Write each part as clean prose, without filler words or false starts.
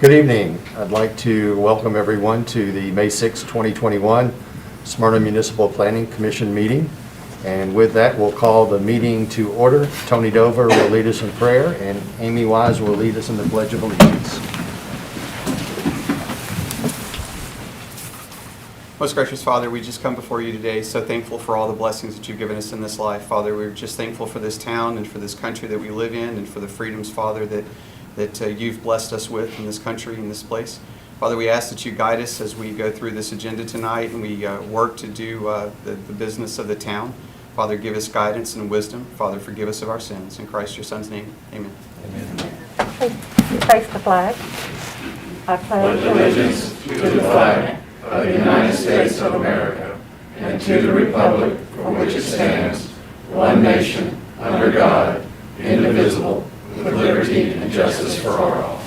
Good evening. I'd like to welcome everyone to the May 6, 2021 Smyrna Municipal Planning Commission meeting. And with that, we'll call the meeting to order. Tony Dover will lead us in prayer, and Amy Wise will lead us in the Pledge of Allegiance. Most gracious Father, we just come before you today, so thankful for all the blessings that you've given us in this life. Father, we're just thankful for this town and for this country that we live in and for the freedoms, Father, that you've blessed us with in this country, in this place. Father, we ask that you guide us as we go through this agenda tonight and we work to do the business of the town. Father, give us guidance and wisdom. Father, forgive us of our sins. In Christ, your Son's name, amen. Amen. Please face the flag. I pledge allegiance to the flag of the United States of America and to the republic for which it stands, one nation, under God, indivisible, with liberty and justice for all.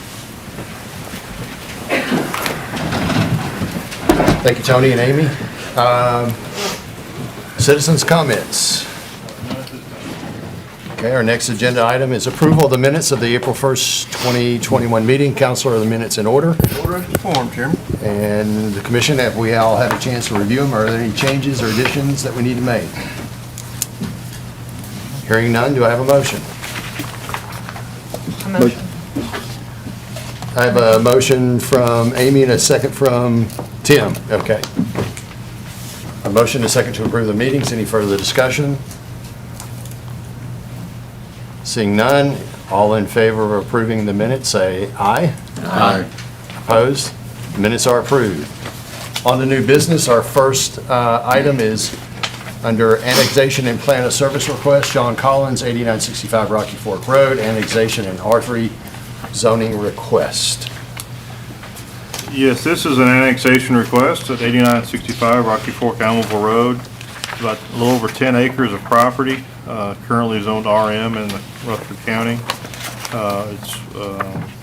Thank you, Tony and Amy. Citizens' comments. Okay, our next agenda item is approval of the minutes of the April 1st, 2021 meeting. Counselor, are the minutes in order? Order as form, Chairman. And the commission, have we all had a chance to review them? Are there any changes or additions that we need to make? Hearing none, do I have a motion? motion. I have a motion from Amy and a second from Tim. Okay. A motion and a second to approve the meetings. Any further discussion? Seeing none, all in favor of approving the minutes, say aye. Aye. Opposed? Minutes are approved. On the new business, our first item is under annexation and plan of service request, John Collins, 8965 Rocky Fork Road, annexation and R3 zoning request. Yes, this is an annexation request at 8965 Rocky Fork, Almaville Road. It's about a little over 10 acres of property, currently zoned RM in Rutherford County.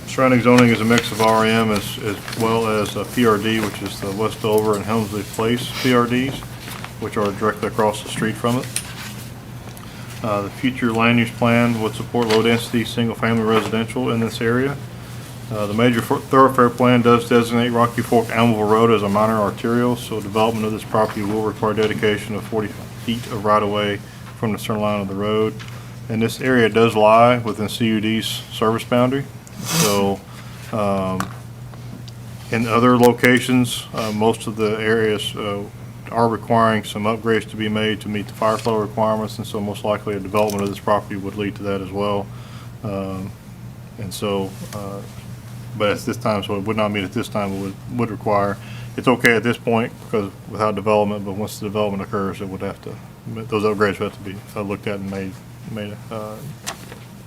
Surrounding zoning is a mix of RM as well as PRD, which is the Westover and Helmsley Place PRDs, which are directly across the street from it. The future land use plan would support low-density, single-family residential in this area. The major thoroughfare plan does designate Rocky Fork Almaville Road as a minor arterial, so development of this property will require dedication of 40 feet of right-of-way from the center line of the road. And this area does lie within CUD's service boundary. So in other locations, most of the areas are requiring some upgrades to be made to meet the fire flow requirements, and so most likely a development of this property would lead to that as well. But at this time, so it would not meet at this time, it would require, it's okay at this point because without development, but once the development occurs, it would have to, those upgrades would have to be looked at and made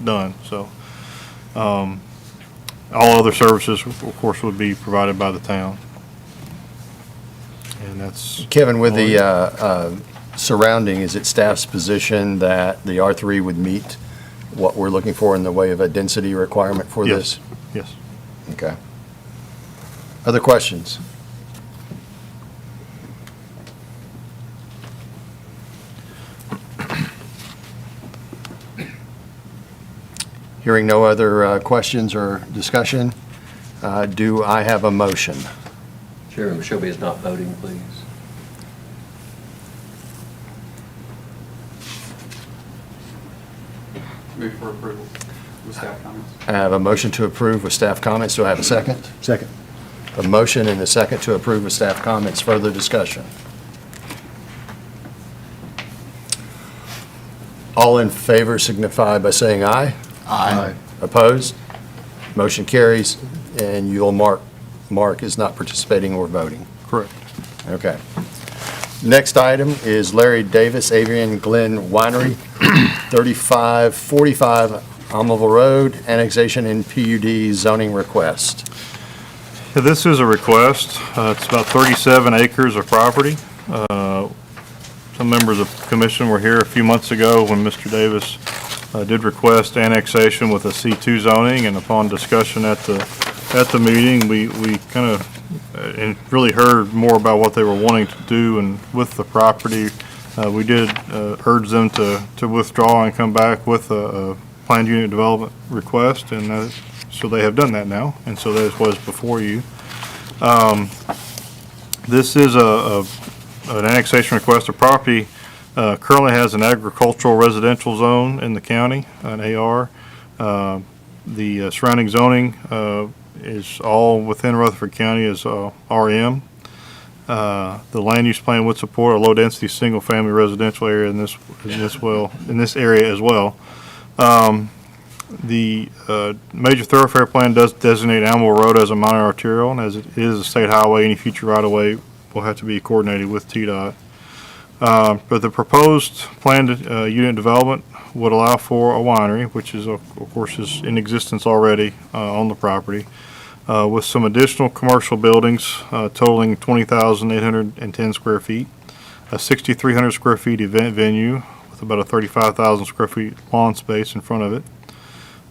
done. So all other services, of course, would be provided by the town. And that's Kevin, with the surrounding, is it staff's position that the R3 would meet what we're looking for in the way of a density requirement for this? Yes. Okay. Other questions? Hearing no other questions or discussion, do I have a motion? Chairman Shelby is not voting, please. Move for approval with staff comments. I have a motion to approve with staff comments. Do I have a second? Second. A motion and a second to approve with staff comments. Further discussion? All in favor signify by saying aye. Aye. Opposed? Motion carries, and you'll mark is not participating or voting. Correct. Okay. Next item is Larry Davis, Avian Glen Winery, 3545 Almaville Road, annexation and PUD zoning request. Yeah, this is a request. It's about 37 acres of property. Some members of the commission were here a few months ago when Mr. Davis did request annexation with a C2 zoning, and upon discussion at the meeting, we kind of really heard more about what they were wanting to do and with the property. We did urge them to withdraw and come back with a planned unit development request, and So they have done that now, and so that is what is before you. This is an annexation request. The property currently has an agricultural residential zone in the county, an AR. The surrounding zoning is all within Rutherford County is RM. The land use plan would support a low-density, single-family residential area in this area as well. The major thoroughfare plan does designate Alamo Road as a minor arterial, and as it is a state highway, any future right-of-way will have to be coordinated with TDOT. But the proposed planned unit development would allow for a winery, which is, of course, is in existence already on the property, with some additional commercial buildings totaling 20,810 square feet, a 6,300 square feet event venue with about a 35,000 square feet lawn space in front of it,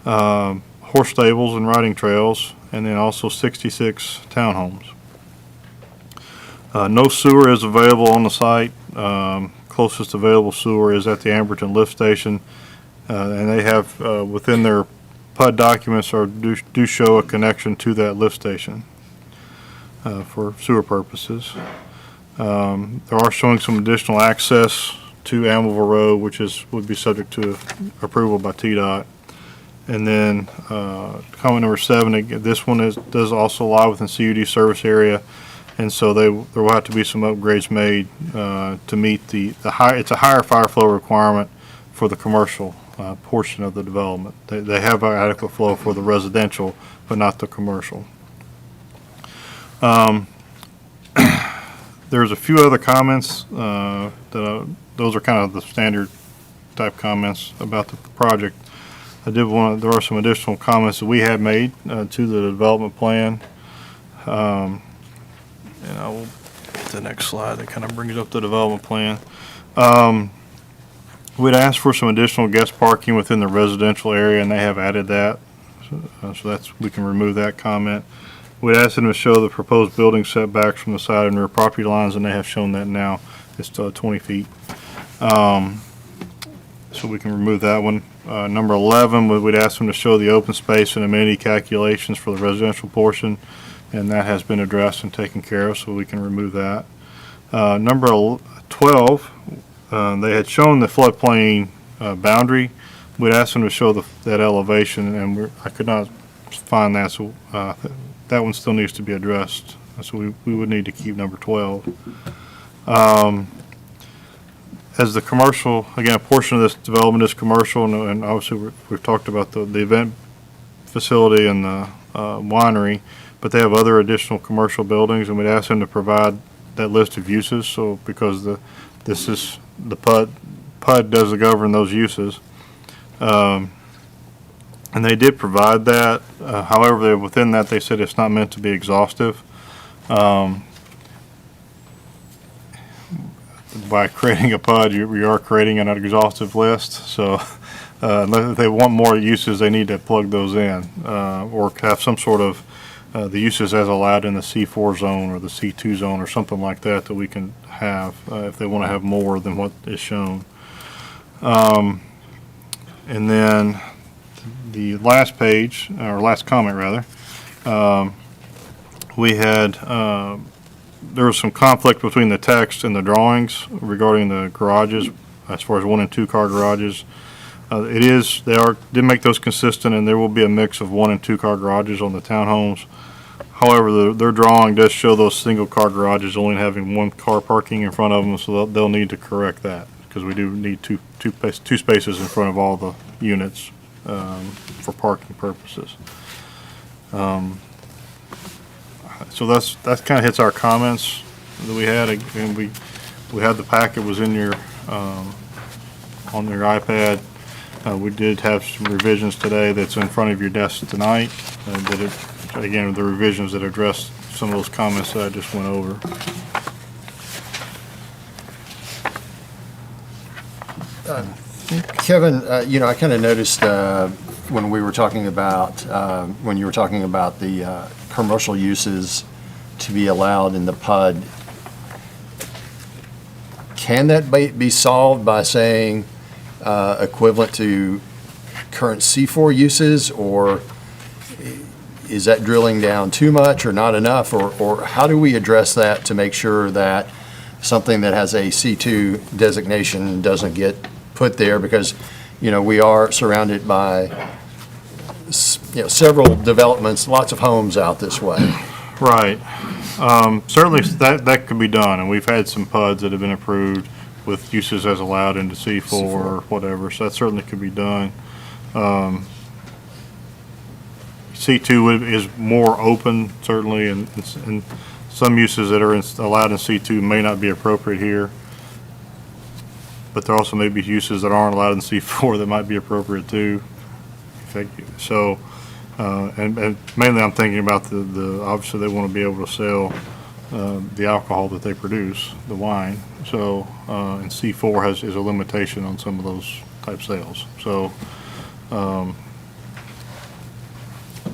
horse stables and riding trails, and then also 66 townhomes. No sewer is available on the site. Closest available sewer is at the Amberton lift station, and they have within their PUD documents do show a connection to that lift station for sewer purposes. There are showing some additional access to Amelville Road, which would be subject to approval by TDOT. And then comment number 7, again, this one does also lie within CUD service area, and so there will have to be some upgrades made to meet the high. It's a higher fire flow requirement for the commercial portion of the development. They have adequate flow for the residential, but not the commercial. There's a few other comments those are kind of the standard type comments about the project. There are some additional comments that we have made to the development plan. And I will get to the next slide that kind of brings up the development plan. We'd asked for some additional guest parking within the residential area, and they have added that. So we can remove that comment. We'd asked them to show the proposed building setbacks from the side and rear property lines, and they have shown that now. It's 20 feet. So we can remove that one. Number 11, we'd ask them to show the open space and amenity calculations for the residential portion, and that has been addressed and taken care of, so we can remove that. Number 12, they had shown the floodplain boundary. We'd asked them to show that elevation, and I could not find that, so that one still needs to be addressed. So we would need to keep number 12. As the commercial, again, a portion of this development is commercial, and obviously we've talked about the event facility and the winery, but they have other additional commercial buildings, and we'd ask them to provide that list of uses. So because this is the PUD does govern those uses, and they did provide that. However, within that, they said it's not meant to be exhaustive. By creating a PUD, you are creating an exhaustive list. So if they want more uses, they need to plug those in or have some sort of the uses as allowed in the C4 zone or the C2 zone or something like that we can have if they want to have more than what is shown. And then the last page, or last comment rather, we had there was some conflict between the text and the drawings regarding the garages as far as 1 and 2 car garages. They did make those consistent, and there will be a mix of 1 and 2 car garages on the townhomes. However, their drawing does show those single car garages only having 1 car parking in front of them, so they'll need to correct that because we do need two spaces in front of all the units for parking purposes. So that kind of hits our comments that we had. Again, we had the packet was in your on your iPad. We did have some revisions today that's in front of your desk tonight. Again, the revisions that address some of those comments that I just went over. Kevin, I kind of noticed when we were talking about, when you were talking about the commercial uses to be allowed in the PUD, can that be solved by saying equivalent to current C4 uses, or is that drilling down too much or not enough? Or how do we address that to make sure that something that has a C2 designation doesn't get put there? Because, we are surrounded by, several developments, lots of homes out this way. Right. Certainly, that could be done, and we've had some PUDs that have been approved with uses as allowed into C4 or whatever, so that certainly could be done. C2 is more open, certainly, and some uses that are allowed in C2 may not be appropriate here. But there also may be uses that aren't allowed in C4 that might be appropriate too. So, and mainly I'm thinking about obviously they want to be able to sell the alcohol that they produce, the wine. So, and C4 is a limitation on some of those type sales. So,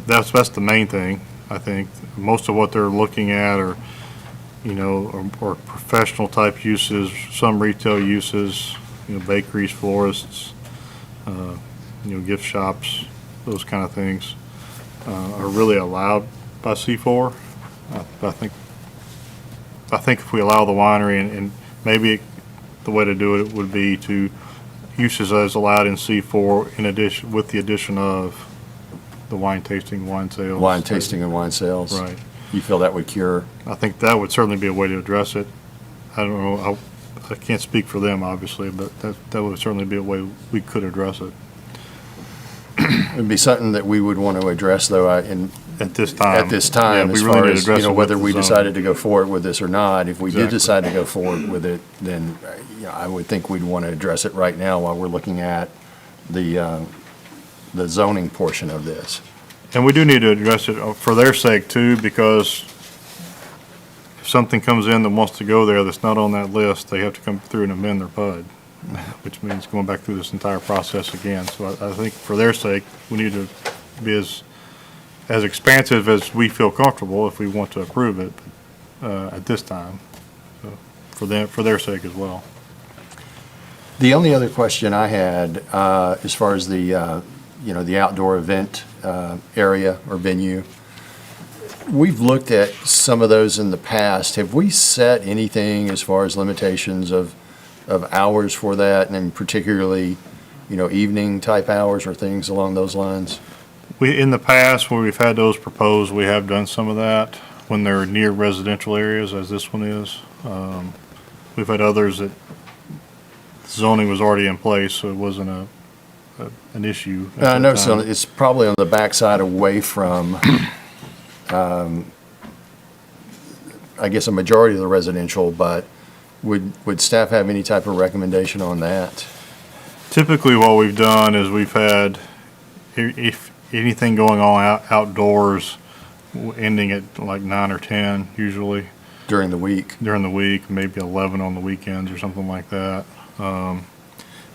that's the main thing, I think. Most of what they're looking at are, or professional type uses, some retail uses, bakeries, florists, gift shops, those kind of things, are really allowed by C4. I think if we allow the winery, and maybe the way to do it would be to uses as allowed in C4 in addition, with the addition of the wine tasting, wine sales. Wine tasting and wine sales. Right. You feel that would cure? I think that would certainly be a way to address it. I don't know, I can't speak for them, obviously, but that would certainly be a way we could address it. It would be something that we would want to address, though, At this time. at this time, Yeah, as we really far need to as, address it with whether the we zone. decided to go forward with this or not. If we did Exactly. decide to go forward with it, then, I would think we'd want to address it right now while we're looking at the zoning portion of this. And we do need to address it for their sake too, because if something comes in that wants to go there that's not on that list, they have to come through and amend their PUD, which means going back through this entire process again. So I think for their sake, we need to be as expansive as we feel comfortable if we want to approve it at this time, so for their sake as well. The only other question I had, as far as the outdoor event area or venue, we've looked at some of those in the past. Have we set anything as far as limitations of hours for that, and particularly, evening type hours or things along those lines? In the past, where we've had those proposed, we have done some of that when they're near residential areas, as this one is. We've had others that zoning was already in place, so it wasn't an issue. at I that know, time. so it's probably on the backside away from, I guess, a majority of the residential, but would staff have any type of recommendation on that? Typically, what we've done is we've had, if anything going on outdoors, ending at like 9 or 10 usually During the week? during the week, maybe 11 on the weekends or something like that. And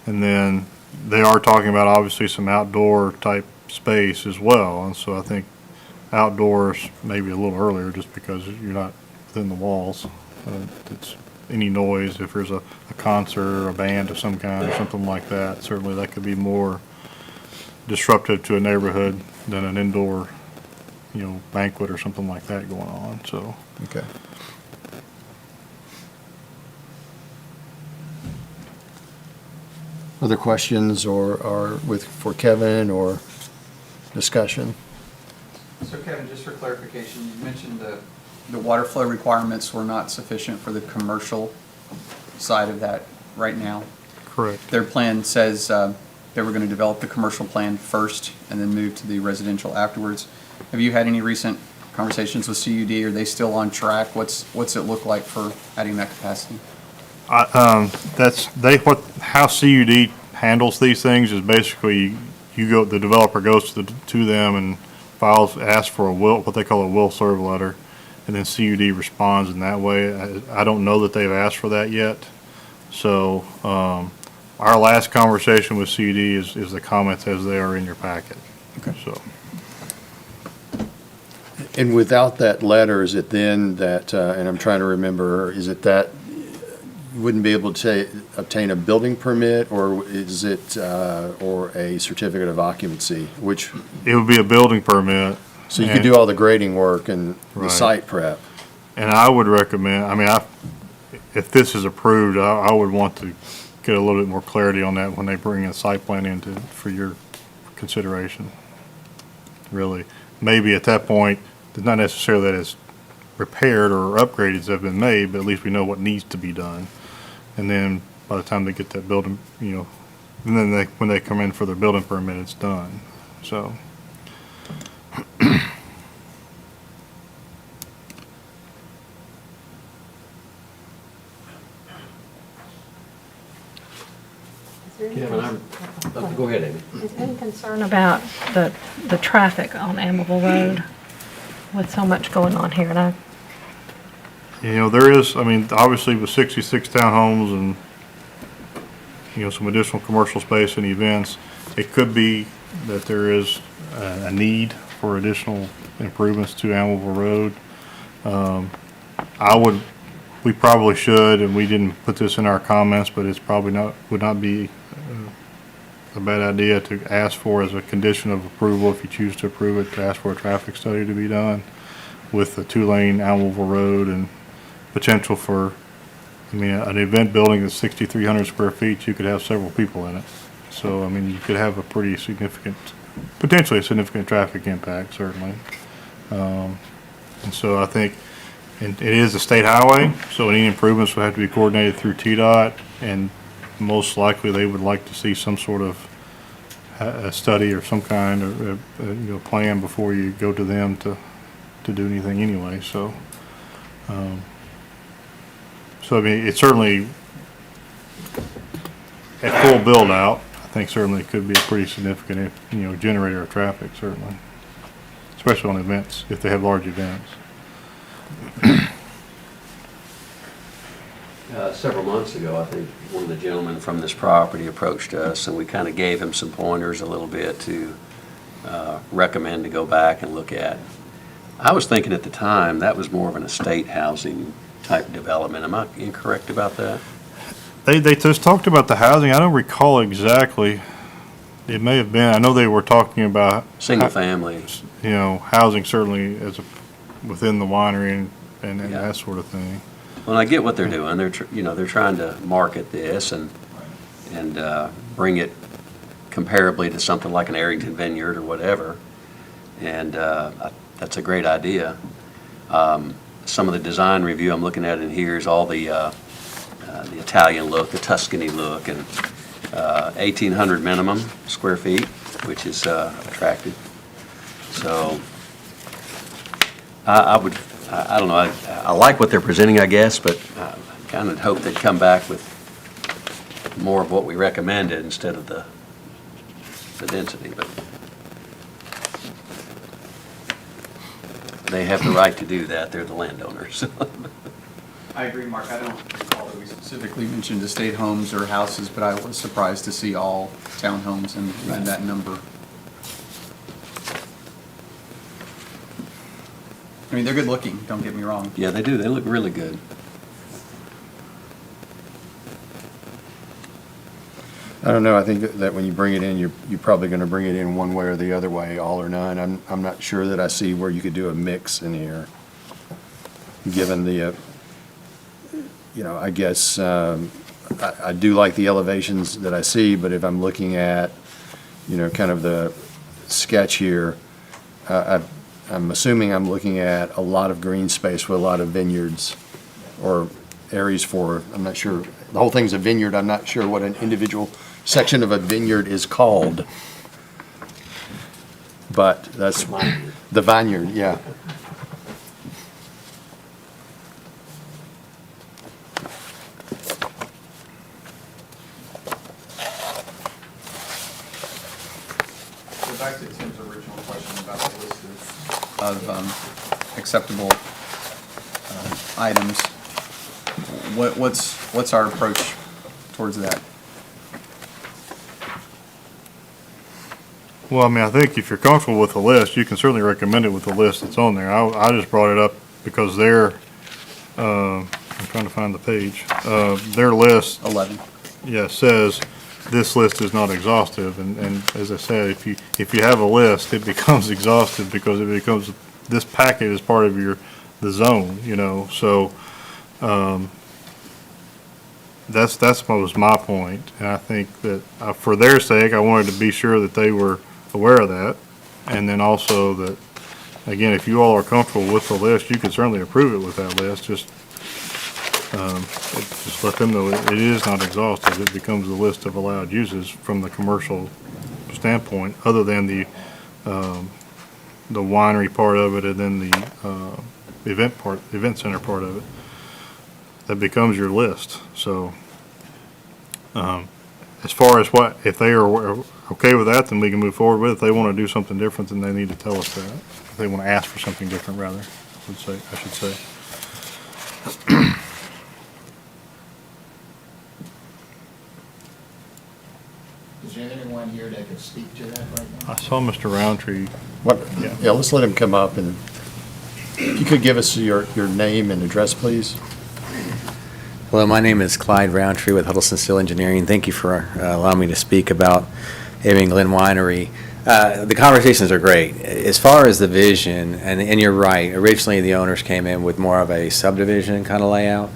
then they are talking about obviously some outdoor type space as well. And so I think outdoors maybe a little earlier just because you're not within the walls. It's any noise, if there's a concert or a band of some kind or something like that, certainly that could be more disruptive to a neighborhood than an indoor, banquet or something like that going on, so. Okay. Other questions or for Kevin or discussion? So Kevin, just for clarification, you mentioned the water flow requirements were not sufficient for the commercial side of that right now. Correct. Their plan says they were going to develop the commercial plan first and then move to the residential afterwards. Have you had any recent conversations with CUD? Are they still on track? What's it look like for adding that capacity? How CUD handles these things is basically the developer goes to them and asks for what they call a will serve letter, and then CUD responds in that way. I don't know that they've asked for that yet. So, our last conversation with CUD is the comments as they are in your packet. Okay. So, And without that letter, is it then that, and I'm trying to remember, is it that you wouldn't be able to obtain a building permit, or is it, or a certificate of occupancy, which, it would be a building permit, So you could do all the grading work and the Right. site prep. And I would recommend, I mean, if this is approved, I would want to get a little bit more clarity on that when they bring a site plan for your consideration. Really. Maybe at that point, it's not necessarily that it's repaired or upgrades have been made, but at least we know what needs to be done. And then by the time they get that building, and then when they come in for their building permit, it's done. So. Kevin, go ahead, Amy. Is there any concern about the traffic on Amable Road with so much going on here? And There is, I mean, obviously with 66 townhomes and, some additional commercial space and events, it could be that there is a need for additional improvements to Amable Road. We probably should, and we didn't put this in our comments, but it's probably would not be a bad idea to ask for as a condition of approval, if you choose to approve it, to ask for a traffic study to be done with the 2-lane Almoville Road and potential for, an event building that's 6,300 square feet, you could have several people in it. So, you could have a pretty significant, potentially a significant traffic impact, certainly. And so I think it is a state highway, so any improvements would have to be coordinated through TDOT, and most likely they would like to see some sort of a study or some kind of plan before you go to them to do anything anyway. So, it's certainly at full build out. I think certainly it could be a pretty significant generator of traffic, certainly, especially on events if they have large events. Several months ago, I think one of the gentlemen from this property approached us, and we kind of gave him some pointers a little bit to recommend to go back and look at. I was thinking at the time that was more of an estate housing type development. Am I incorrect about that? They just talked about the housing. I don't recall exactly. It may have been. I know they were talking about Single family. Housing certainly within the winery and Yeah. that sort of thing. Well, I get what they're doing. They're trying to market this and bring it comparably to something like an Arrington Vineyard or whatever. And that's a great idea. Some of the design review I'm looking at in here is all the Italian look, the Tuscany look, and 1,800 minimum square feet, which is attractive. So I don't know, I like what they're presenting, I guess, but I kind of hope they'd come back with more of what we recommended instead of the density, but they have the right to do that, they're the landowners. I agree, Mark. I don't recall that we specifically mentioned estate homes or houses, but I was surprised to see all townhomes and that number. They're good looking, don't get me wrong. Yeah, they do, they look really good. I don't know, I think that when you bring it in, you're probably gonna bring it in one way or the other way, all or none. I'm not sure that I see where you could do a mix in here, given the, I guess, I do like the elevations that I see, but if I'm looking at, kind of the sketch here, I'm assuming I'm looking at a lot of green space with a lot of vineyards or areas I'm not sure, the whole thing's a vineyard, I'm not sure what an individual section of a vineyard is called. But that's the vineyard, yeah. So back to Tim's original question about the list of acceptable items. What's our approach towards that? Well, I think if you're comfortable with the list, you can certainly recommend it with the list that's on there. I just brought it up because I'm trying to find the page. Their list, 11. says this list is not exhaustive, and as I said, if you have a list, it becomes exhaustive because it becomes, this packet is part of the zone, so, that was my point, and I think that, for their sake, I wanted to be sure that they were aware of that, and then also that, again, if you all are comfortable with the list, you can certainly approve it with that list, just let them know it is not exhaustive. It becomes a list of allowed uses from the commercial standpoint, other than the winery part of it and then the event center part of it. That becomes your list. So, as far as if they are okay with that, then we can move forward with it. If they want to do something different, then they need to tell us that. If they want to ask for something different, rather, I should say. Is there anyone here that could speak to that right now? I saw Mr. Roundtree. Yeah, let's let him come up, and if you could give us your name and address, please. Hello, my name is Clyde Roundtree with Huddleston Steel Engineering. Thank you for allowing me to speak about Abbey Glen Winery. The conversations are great. As far as the vision, and you're right, originally the owners came in with more of a subdivision kind of layout,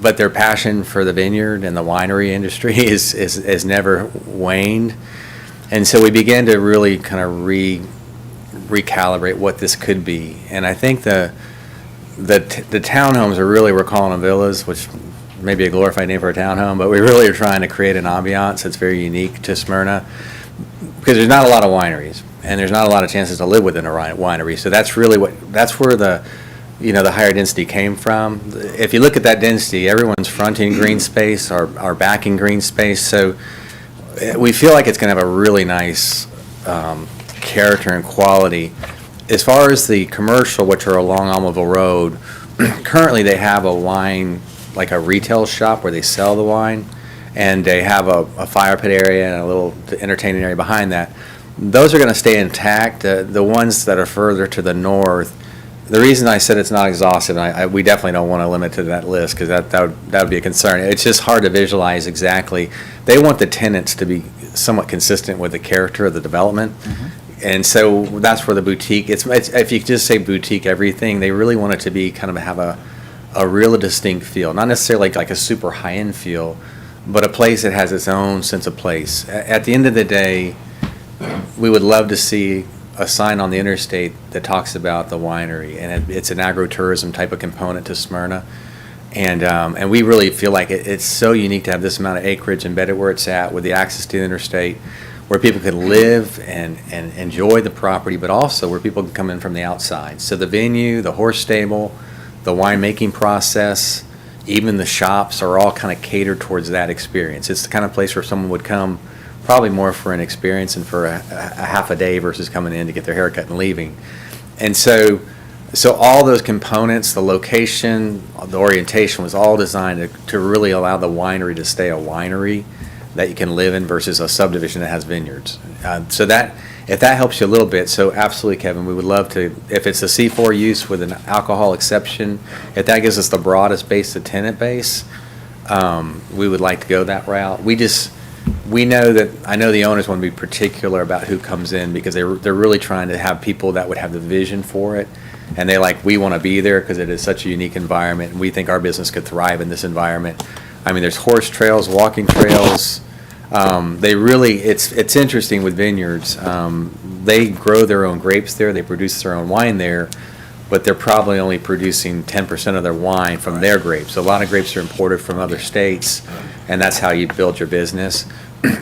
but their passion for the vineyard and the winery industry is never waned. And so we began to really kind of recalibrate what this could be. And I think the townhomes we're calling them villas, which may be a glorified name for a townhome, but we really are trying to create an ambiance that's very unique to Smyrna, because there's not a lot of wineries, and there's not a lot of chances to live within a winery. So that's really that's where the higher density came from. If you look at that density, everyone's fronting green space or backing green space. So we feel like it's going to have a really nice character and quality. As far as the commercial, which are along Almaville Road, currently they have a wine, like a retail shop where they sell the wine, and they have a fire pit area and a little entertaining area behind that. Those are going to stay intact. The ones that are further to the north, the reason I said it's not exhaustive, and we definitely don't want to limit to that list, because that would be a concern. It's just hard to visualize exactly. They want the tenants to be somewhat consistent with the character of the development. And so that's where the boutique, it's if you just say boutique everything, they really want it to be kind of have a real distinct feel, not necessarily like a super high-end feel, but a place that has its own sense of place. At the end of the day, we would love to see a sign on the interstate that talks about the winery, and it's an agritourism type of component to Smyrna. And we really feel like it's so unique to have this amount of acreage embedded where it's at, with the access to the interstate, where people can live and enjoy the property, but also where people can come in from the outside. So the venue, the horse stable, the winemaking process, even the shops are all kind of catered towards that experience. It's the kind of place where someone would come probably more for an experience and for a half a day versus coming in to get their haircut and leaving. And so all those components, the location, the orientation was all designed to really allow the winery to stay a winery that you can live in versus a subdivision that has vineyards. So that, if that helps you a little bit, so absolutely, Kevin, we would love to, if it's a C4 use with an alcohol exception, if that gives us the broadest base, the tenant base, we would like to go that route. We know that, I know the owners want to be particular about who comes in, because they're really trying to have people that would have the vision for it, and we want to be there because it is such a unique environment, and we think our business could thrive in this environment. I mean, there's horse trails, walking trails. It's interesting with vineyards. They grow their own grapes there, they produce their own wine there, but they're probably only producing 10% of their wine from their grapes. A lot of grapes are imported from other states, and that's how you build your business.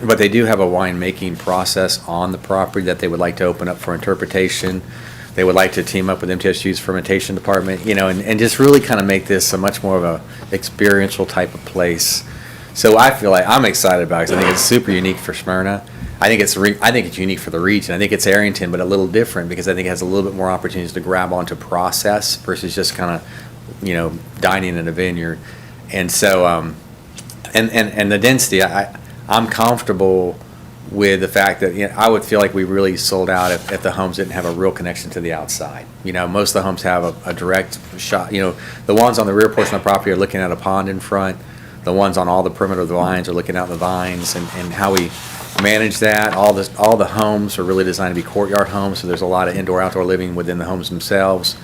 But they do have a winemaking process on the property that they would like to open up for interpretation. They would like to team up with MTSU's fermentation department, and just really kind of make this a much more of a experiential type of place. So I feel like I'm excited about it, because I think it's super unique for Smyrna. I think it's unique for the region. I think it's Arrington, but a little different, because I think it has a little bit more opportunities to grab onto process versus just kind of, dining in a vineyard. And so, and the density, I'm comfortable with the fact that I would feel like we really sold out if the homes didn't have a real connection to the outside. Most of the homes have a direct shot. The ones on the rear portion of the property are looking at a pond in front. the ones on all the perimeter of the vines are looking out the vines, and how we manage that. All the homes are really designed to be courtyard homes, so there's a lot of indoor-outdoor living within the homes themselves.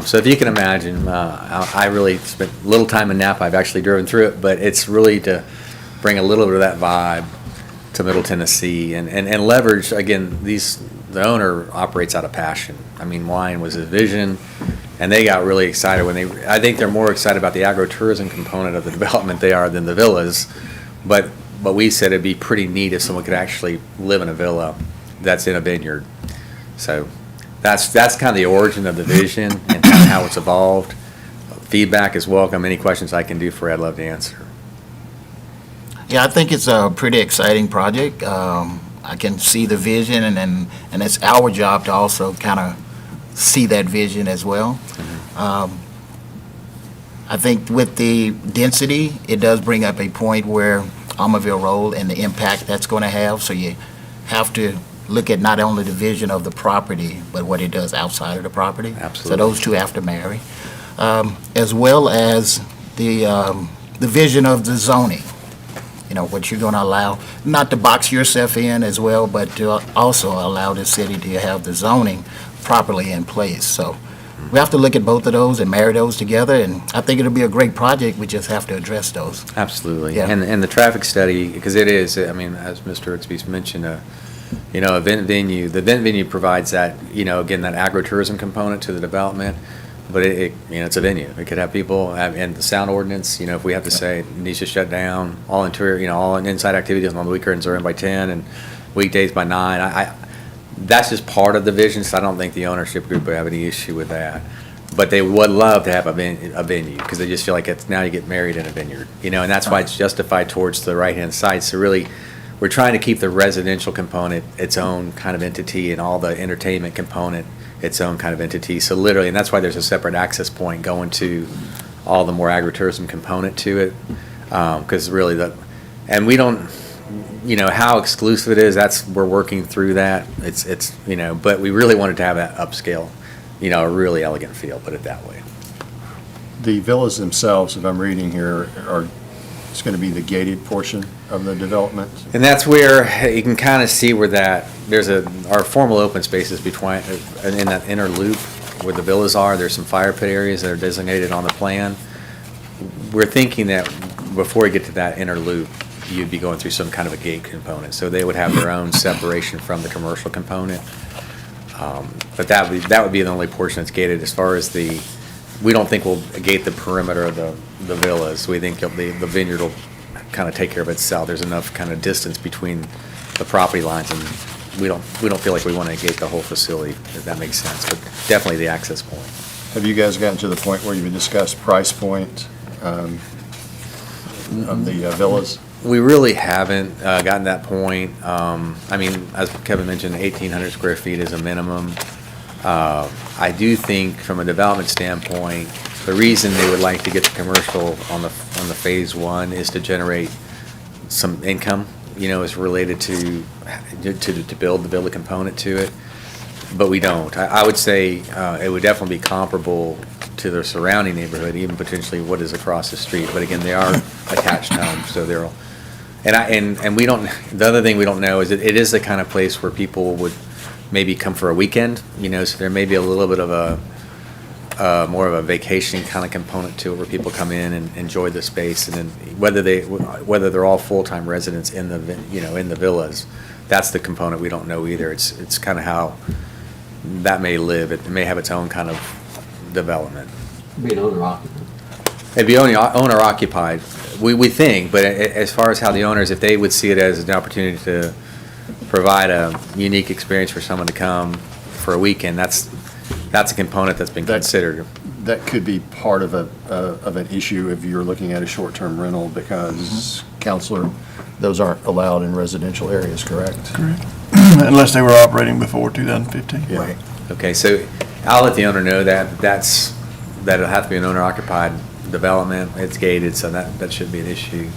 So if you can imagine, I really spent little time in Napa. I've actually driven through it, but it's really to bring a little bit of that vibe to Middle Tennessee and leverage, again, the owner operates out of passion. I mean, wine was his vision, and they got really excited I think they're more excited about the agritourism component of the development they are than the villas. But we said it'd be pretty neat if someone could actually live in a villa that's in a vineyard. So that's kind of the origin of the vision and kind of how it's evolved. Feedback is welcome. Any questions I can do for you, I'd love to answer. Yeah, I think it's a pretty exciting project. I can see the vision, and it's our job to also kind of see that vision as well. I think with the density, it does bring up a point where Almavill Road and the impact that's going to have, so you have to look at not only the vision of the property, but what it does outside of the property. Absolutely. So those two have to marry. As well as the vision of the zoning. You know, what you're going to allow, not to box yourself in as well, but to also allow the city to have the zoning properly in place. So we have to look at both of those and marry those together, and I think it'll be a great project. We just have to address those. Absolutely. Yeah. And the traffic study, because it is, I mean, as Mr. Rixby's mentioned, event venue, the event venue provides that, again, that agritourism component to the development, but it's a venue. It could have people, and the sound ordinance, if we have to say it needs to shut down, all interior, all inside activities on the weekends are in by 10 and weekdays by 9. That's just part of the vision, so I don't think the ownership group would have any issue with that. But they would love to have a venue, because they just feel like now you get married in a vineyard, and that's why it's justified towards the right-hand side. So really, we're trying to keep the residential component its own kind of entity, and all the entertainment component its own kind of entity. So literally, and that's why there's a separate access point going to all the more agritourism component to it, because really and we don't, how exclusive it is, we're working through that. It's but we really wanted to have that upscale, a really elegant feel, put it that way. The villas themselves, if I'm reading here, it's going to be the gated portion of the development. And that's where you can kind of see where our formal open spaces between, in that inner loop where the villas are, there's some fire pit areas that are designated on the plan. We're thinking that before you get to that inner loop, you'd be going through some kind of a gate component. So they would have their own separation from the commercial component. But that would be the only portion that's gated. As far as we don't think we'll gate the perimeter of the villas. We think the vineyard will kind of take care of itself. There's enough kind of distance between the property lines, and we don't feel like we want to gate the whole facility, if that makes sense, but definitely the access point. Have you guys gotten to the point where you've discussed price point of the villas? We really haven't gotten that point. I mean, as Kevin mentioned, 1,800 square feet is a minimum. I do think from a development standpoint, the reason they would like to get the commercial on the phase one is to generate some income, is related to build the villa component to it. But we don't. I would say it would definitely be comparable to the surrounding neighborhood, even potentially what is across the street. But again, they are attached homes, so they're all. And we don't. The other thing we don't know is it is the kind of place where people would maybe come for a weekend, so there may be a little bit of a more of a vacation kind of component to it, where people come in and enjoy the space, and then whether they're all full-time residents in the villas, that's the component we don't know either. It's kind of how that may live. It may have its own kind of development. Be an owner occupied. It'd be only owner occupied, we think, but as far as how the owners, if they would see it as an opportunity to provide a unique experience for someone to come for a weekend, that's a component that's been considered. That could be part of an issue if you're looking at a short-term rental, because, Counselor, those aren't allowed in residential areas, correct? Correct. Unless they were operating before 2015. Yeah. Right. Okay, so I'll let the owner know that'll have to be an owner-occupied development. It's gated, so that shouldn't be an issue.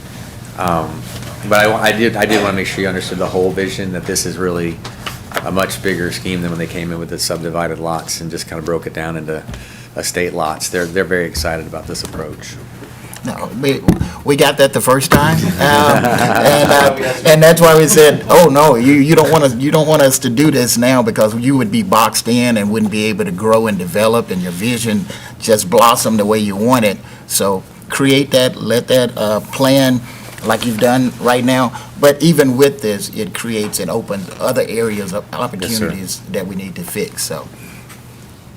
But I did want to make sure you understood the whole vision, that this is really a much bigger scheme than when they came in with the subdivided lots and just kind of broke it down into estate lots. They're very excited about this approach. No, we got that the first time, and that's why we said, oh, no, you don't want us to do this now, because you would be boxed in and wouldn't be able to grow and develop, and your vision just blossom the way you want it. So create that, let that plan like you've done right now. But even with this, it creates and opens other areas of opportunities that we need to fix. So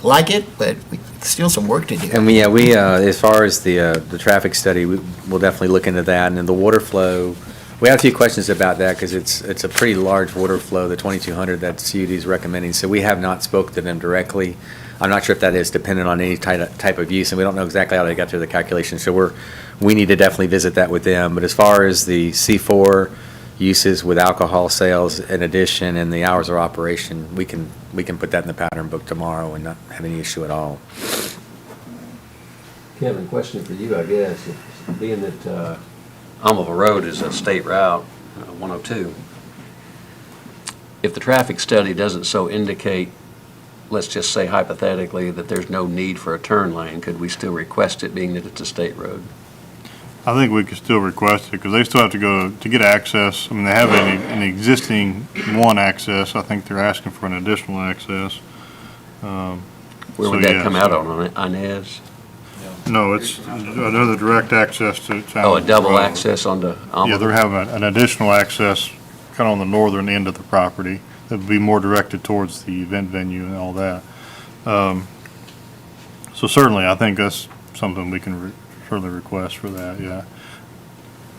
like it, but still some work to do. And we, as far as the traffic study, we'll definitely look into that. And then the water flow, we have a few questions about that, because it's a pretty large water flow, the 2,200 that CUD is recommending. So we have not spoke to them directly. I'm not sure if that is dependent on any type of use, and we don't know exactly how they got through the calculation. So we need to definitely visit that with them. But as far as the C4 uses with alcohol sales in addition and the hours of operation, we can put that in the pattern book tomorrow and not have any issue at all. Kevin, question for you, I guess, being that Almaville Road is a state route, 102. If the traffic study doesn't so indicate, let's just say hypothetically, that there's no need for a turn lane, could we still request it, being that it's a state road? I think we could still request it, because they still have to go to get access. I mean, they have an existing one access. I think they're asking for an additional access. Where would that come out on Inez? No, it's another direct access to town. Oh, a double road. access onto Almaville? Yeah, they're having an additional access kind of on the northern end of the property that would be more directed towards the event venue and all that. So certainly, I think that's something we can certainly request for that, yeah.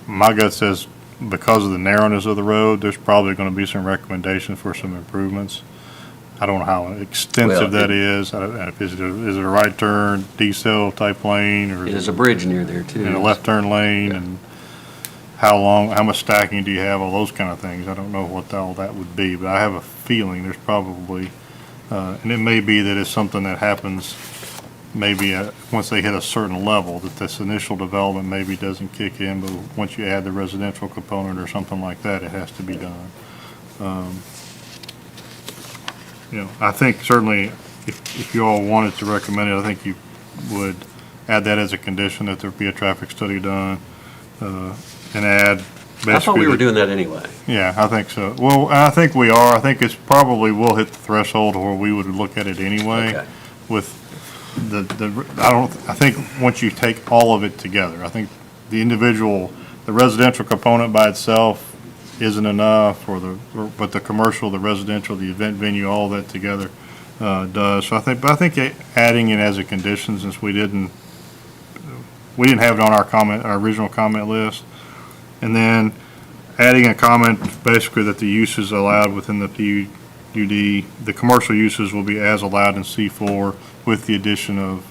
My gut says, because of the narrowness of the road, there's probably going to be some recommendations for some improvements. I don't know how extensive Well, that is. Is it a right turn, decel type lane, or There's a bridge near there, too. in a left turn lane, and how much stacking do you have, all those kind of things. I don't know what all that would be, but I have a feeling there's probably, and it may be that it's something that happens maybe once they hit a certain level, that this initial development maybe doesn't kick in, but once you add the residential component or something like that, it has to be done. I think certainly if you all wanted to recommend it, I think you would add that as a condition, that there be a traffic study done, and add basically. I thought we were doing that anyway. Yeah, I think so. Well, I think we are. I think it's probably will hit the threshold where we would look at it anyway. Okay. With I think once you take all of it together, I think the residential component by itself isn't enough, but the commercial, the residential, the event venue, all that together does. So I think adding it as a condition, since we didn't have it on our original comment list, and then adding a comment basically that the uses allowed within the PUD, the commercial uses will be as allowed in C4 with the addition of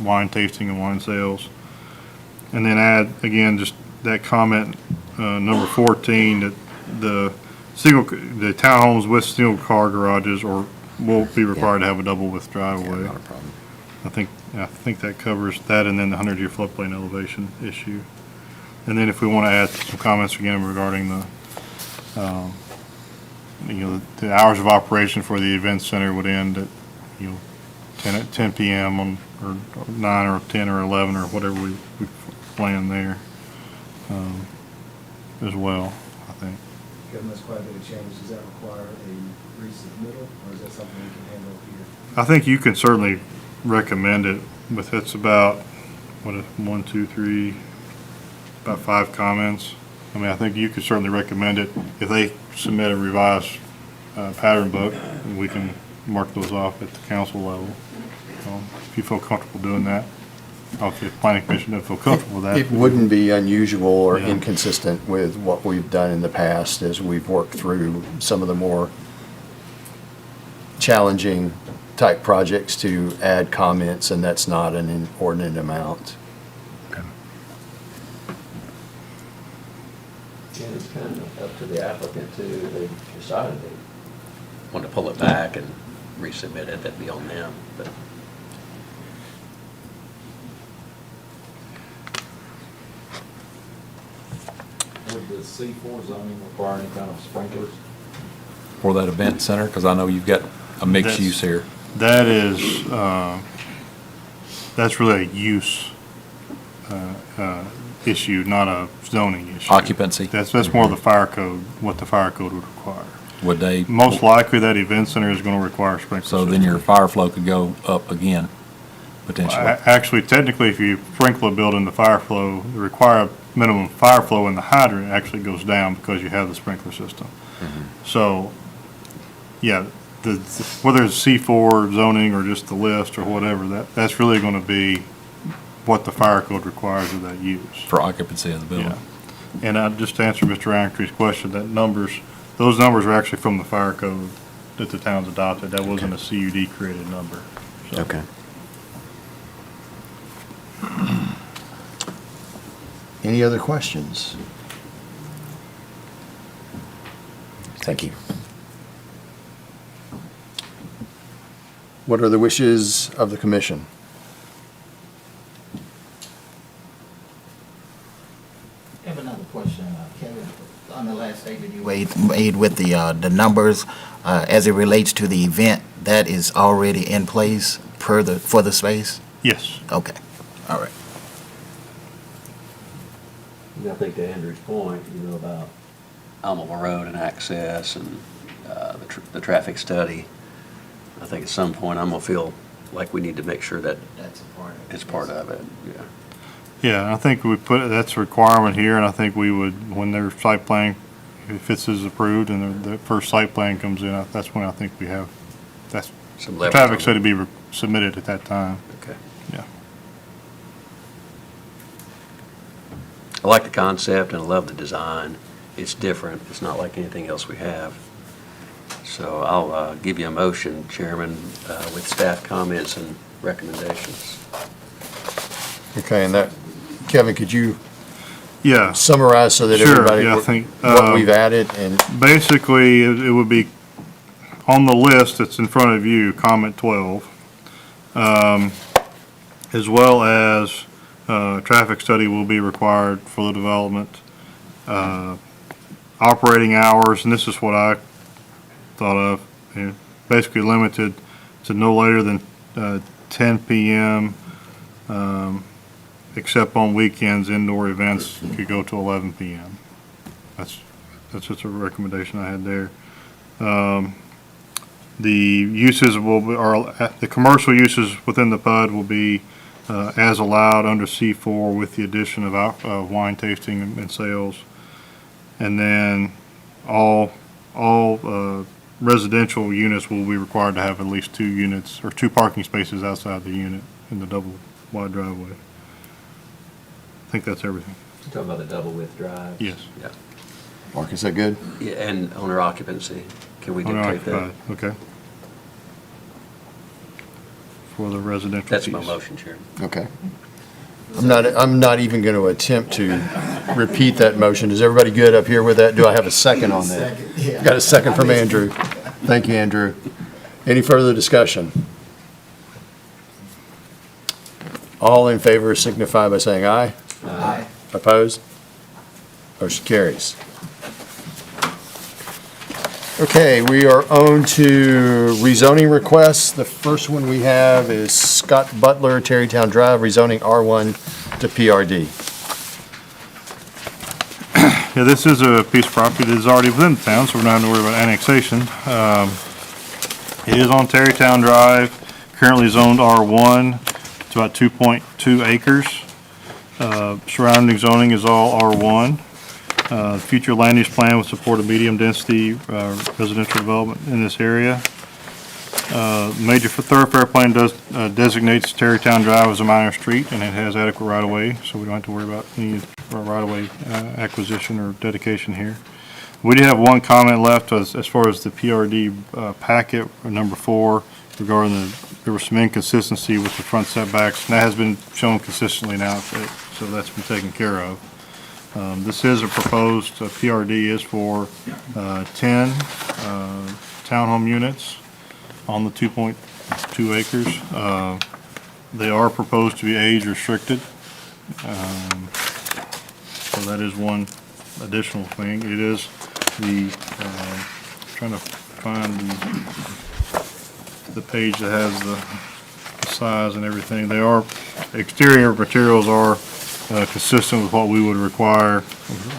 wine tasting and wine sales. And then add, again, just that comment, number 14, that the townhomes with single car garages will be required to have a double width driveway. Not a problem. I think that covers that, and then the 100-year floodplain elevation issue. And then if we want to add some comments again regarding the hours of operation for the event center would end at 10 p.m. or 9 or 10 or 11 or whatever we plan there as well, I think. Given that's quite a bit of change, does that require a resubmittal, or is that something we can handle here? I think you can certainly recommend it, but it's about, about 5 comments. I mean, I think you could certainly recommend it. If they submit a revised pattern book, we can mark those off at the council level. If you feel comfortable doing that. If the planning commission doesn't feel comfortable with that. It wouldn't be unusual or Yeah. inconsistent with what we've done in the past as we've worked through some of the more challenging type projects to add comments, and that's not an inordinate amount. And it's kind of up to the applicant too. They decided they want to pull it back and resubmit it, that'd be on them, but. Would the C4 zoning require any kind of sprinklers for that event center? Because I know you've got a mixed use here. That is, that's really a use issue, not a zoning issue. Occupancy? That's more the fire code, what the fire code would require. Would they, Most likely, that event center is going to require sprinkler so then system. your fire flow could go up again, potentially? Actually, technically, if you sprinkle a building, the fire flow, the required minimum fire flow in the hydrant actually goes down because you have the sprinkler system. So, yeah, whether it's C4 zoning or just the list or whatever, that's really going to be what the fire code requires of that use. For occupancy of the building? Yeah. And just to answer Mr. Roundtree's question, those numbers are actually from the fire code that the town's adopted. That wasn't a CUD created number. So- Okay. Any other questions? Thank you. What are the wishes of the commission? I have another question, Kevin, on the last statement you made with the numbers, as it relates to the event, that is already in place for the space? Yes. Okay, all right. I think to Andrew's point, about Almama Road and access and the traffic study, I think at some point I'm going to feel like we need to make sure that That's a part of it. it's part of it, yeah. Yeah, I think that's a requirement here, and I think we would, when their site plan, if this is approved and the first site plan comes in, that's when I think we have, that's, Some the leverage traffic on study it. be submitted at that time, Okay. yeah. I like the concept and I love the design. It's different. It's not like anything else we have. So I'll give you a motion, Chairman, with staff comments and recommendations. Okay, and that, Kevin, could you Yeah, summarize so that Sure, everybody, yeah, I think, what we've added and, basically, it would be on the list that's in front of you, comment 12, as well as traffic study will be required for the development. Operating hours, and this is what I thought of, basically limited to no later than 10 p.m., except on weekends, indoor events could go to 11 p.m. That's just a recommendation I had there. The uses the commercial uses within the PUD will be as allowed under C4 with the addition of wine tasting and sales. And then all residential units will be required to have at least 2 units or 2 parking spaces outside the unit in the double wide driveway. I think that's everything. You're talking about the double width drive? Yes. Yeah. Mark, is that good? Yeah, and owner occupancy. Can we dictate that? Owner-occupied, okay. For the residential That's my piece. motion, Chairman. Okay. I'm not even going to attempt to repeat that motion. Is everybody good up here with that? Do I have a second on that? Got a second from Andrew. Thank you, Andrew. Any further discussion? All in favor signify by saying aye. Aye. Opposed? Motion carries. Okay, we are on to rezoning requests. The first one we have is Scott Butler, Terrytown Drive, rezoning R1 to PRD. Yeah, this is a piece of property that is already within the town, so we're not going to worry about annexation. It is on Terrytown Drive, currently zoned R1. It's about 2.2 acres. Surrounding zoning is all R1. Future land use plan would support a medium-density residential development in this area. Major thoroughfare plan designates Terrytown Drive as a minor street, and it has adequate right-of-way, so we don't have to worry about any right-of-way acquisition or dedication here. We do have one comment left as far as the PRD packet, number 4, regarding there was some inconsistency with the front setbacks, and that has been shown consistently now, so that's been taken care of. This is a proposed, PRD is for 10 townhome units on the 2.2 acres. They are proposed to be age restricted. So that is one additional thing. It is trying to find the page that has the size and everything. Exterior materials are consistent with what we would require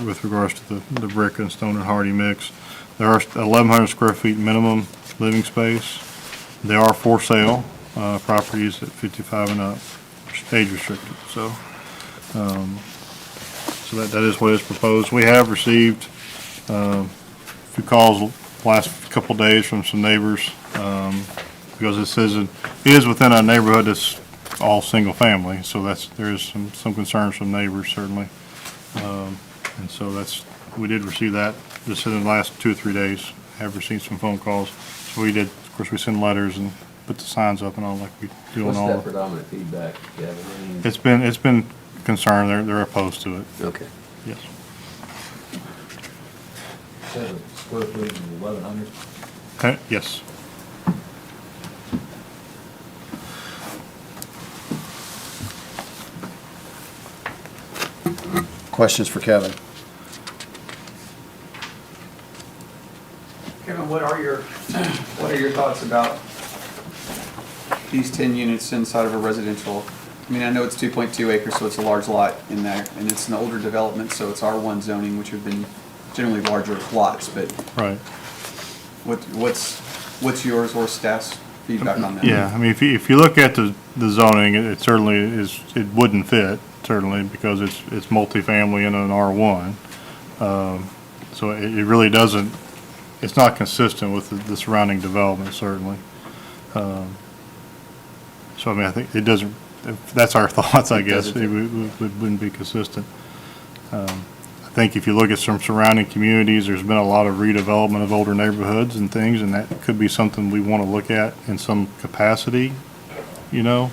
with regards to the brick and stone and hardy mix. There are 1,100 square feet minimum living space. They are for sale, properties at 55 and up, age restricted, so. So that is what is proposed. We have received a few calls last couple days from some neighbors, because it is within a neighborhood that's all single family, so there is some concerns from neighbors certainly. And so we did receive that just in the last 2 or 3 days. Have received some phone calls. So we did, of course, we send letters and put the signs up and all like we do What's Oh. on all. that predominant feedback, Kevin? I mean, It's been concerned. They're opposed to it. Okay. Yes. says a square footage of 1,100. Okay, yes. Questions for Kevin? Kevin, what are your thoughts about these 10 units inside of a residential? I mean, I know it's 2.2 acres, so it's a large lot in there, and it's an older development, so it's R1 zoning, which have been generally larger lots, but Right. what's yours or staff's feedback on that? Yeah, I mean, if you look at the zoning, it certainly is, it wouldn't fit, certainly, because it's multifamily in an R1. So it really doesn't, it's not consistent with the surrounding development, certainly. So, I mean, I think it doesn't, if that's our thoughts, I guess, it wouldn't be consistent. I think if you look at some surrounding communities, there's been a lot of redevelopment of older neighborhoods and things, and that could be something we want to look at in some capacity, you know?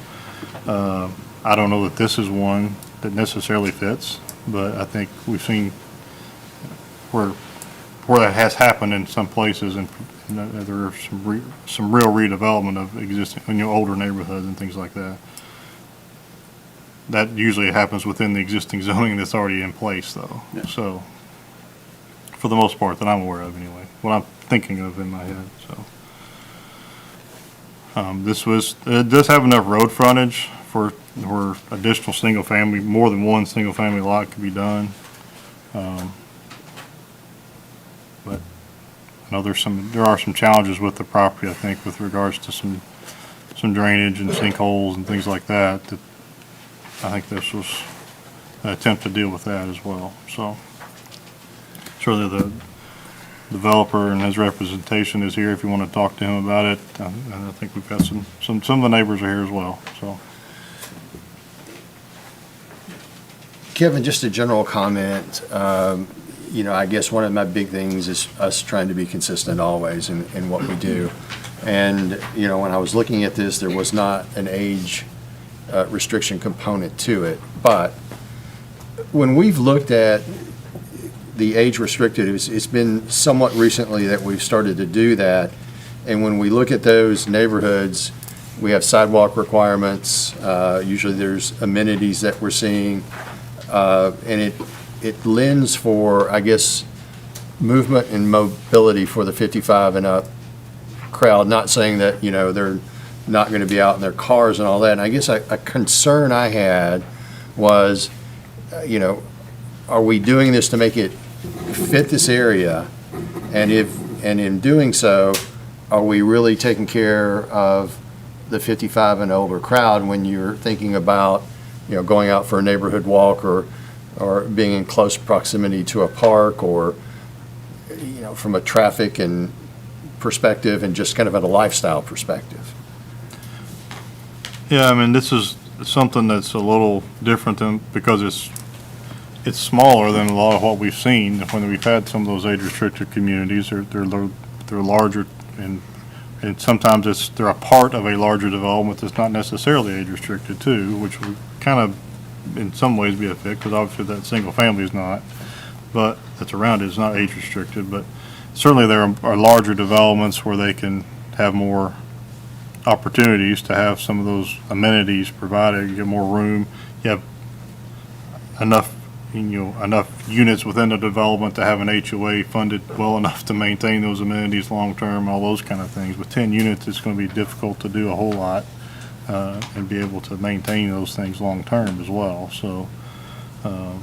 I don't know that this is one that necessarily fits, but I think we've seen where that has happened in some places, and there are some real redevelopment of existing, older neighborhoods and things like that. That usually happens within the existing zoning that's already in place, though. Yeah. So, for the most part, that I'm aware of anyway, what I'm thinking of in my head, so. It does have enough road frontage for additional single-family, more than one single-family lot could be done. But I know there are some challenges with the property, I think, with regards to some drainage and sinkholes and things like that, that I think this was an attempt to deal with that as well, so. Surely the developer and his representation is here if you want to talk to him about it, and I think we've got some of the neighbors are here as well, so. Kevin, just a general comment. I guess one of my big things is us trying to be consistent always in what we do. And, when I was looking at this, there was not an age restriction component to it. But when we've looked at the age restricted, it's been somewhat recently that we've started to do that. And when we look at those neighborhoods, we have sidewalk requirements. Usually there's amenities that we're seeing. And it lends for, I guess, movement and mobility for the 55 and up crowd. Not saying that, they're not going to be out in their cars and all that. And I guess a concern I had was, are we doing this to make it fit this area? And in doing so, are we really taking care of the 55 and older crowd when you're thinking about, going out for a neighborhood walk or being in close proximity to a park, or, from a traffic and perspective and just kind of at a lifestyle perspective? Yeah, I mean, this is something that's a little different because it's smaller than a lot of what we've seen when we've had some of those age-restricted communities. They're larger, and sometimes they're a part of a larger development that's not necessarily age-restricted too, which would kind of, in some ways, be a fit, because obviously that single family is not, but that's around it is not age-restricted. But certainly there are larger developments where they can have more opportunities to have some of those amenities provided. You get more room, you have enough units within the development to have an HOA funded well enough to maintain those amenities long-term, all those kind of things. With 10 units, it's going to be difficult to do a whole lot and be able to maintain those things long-term as well. So I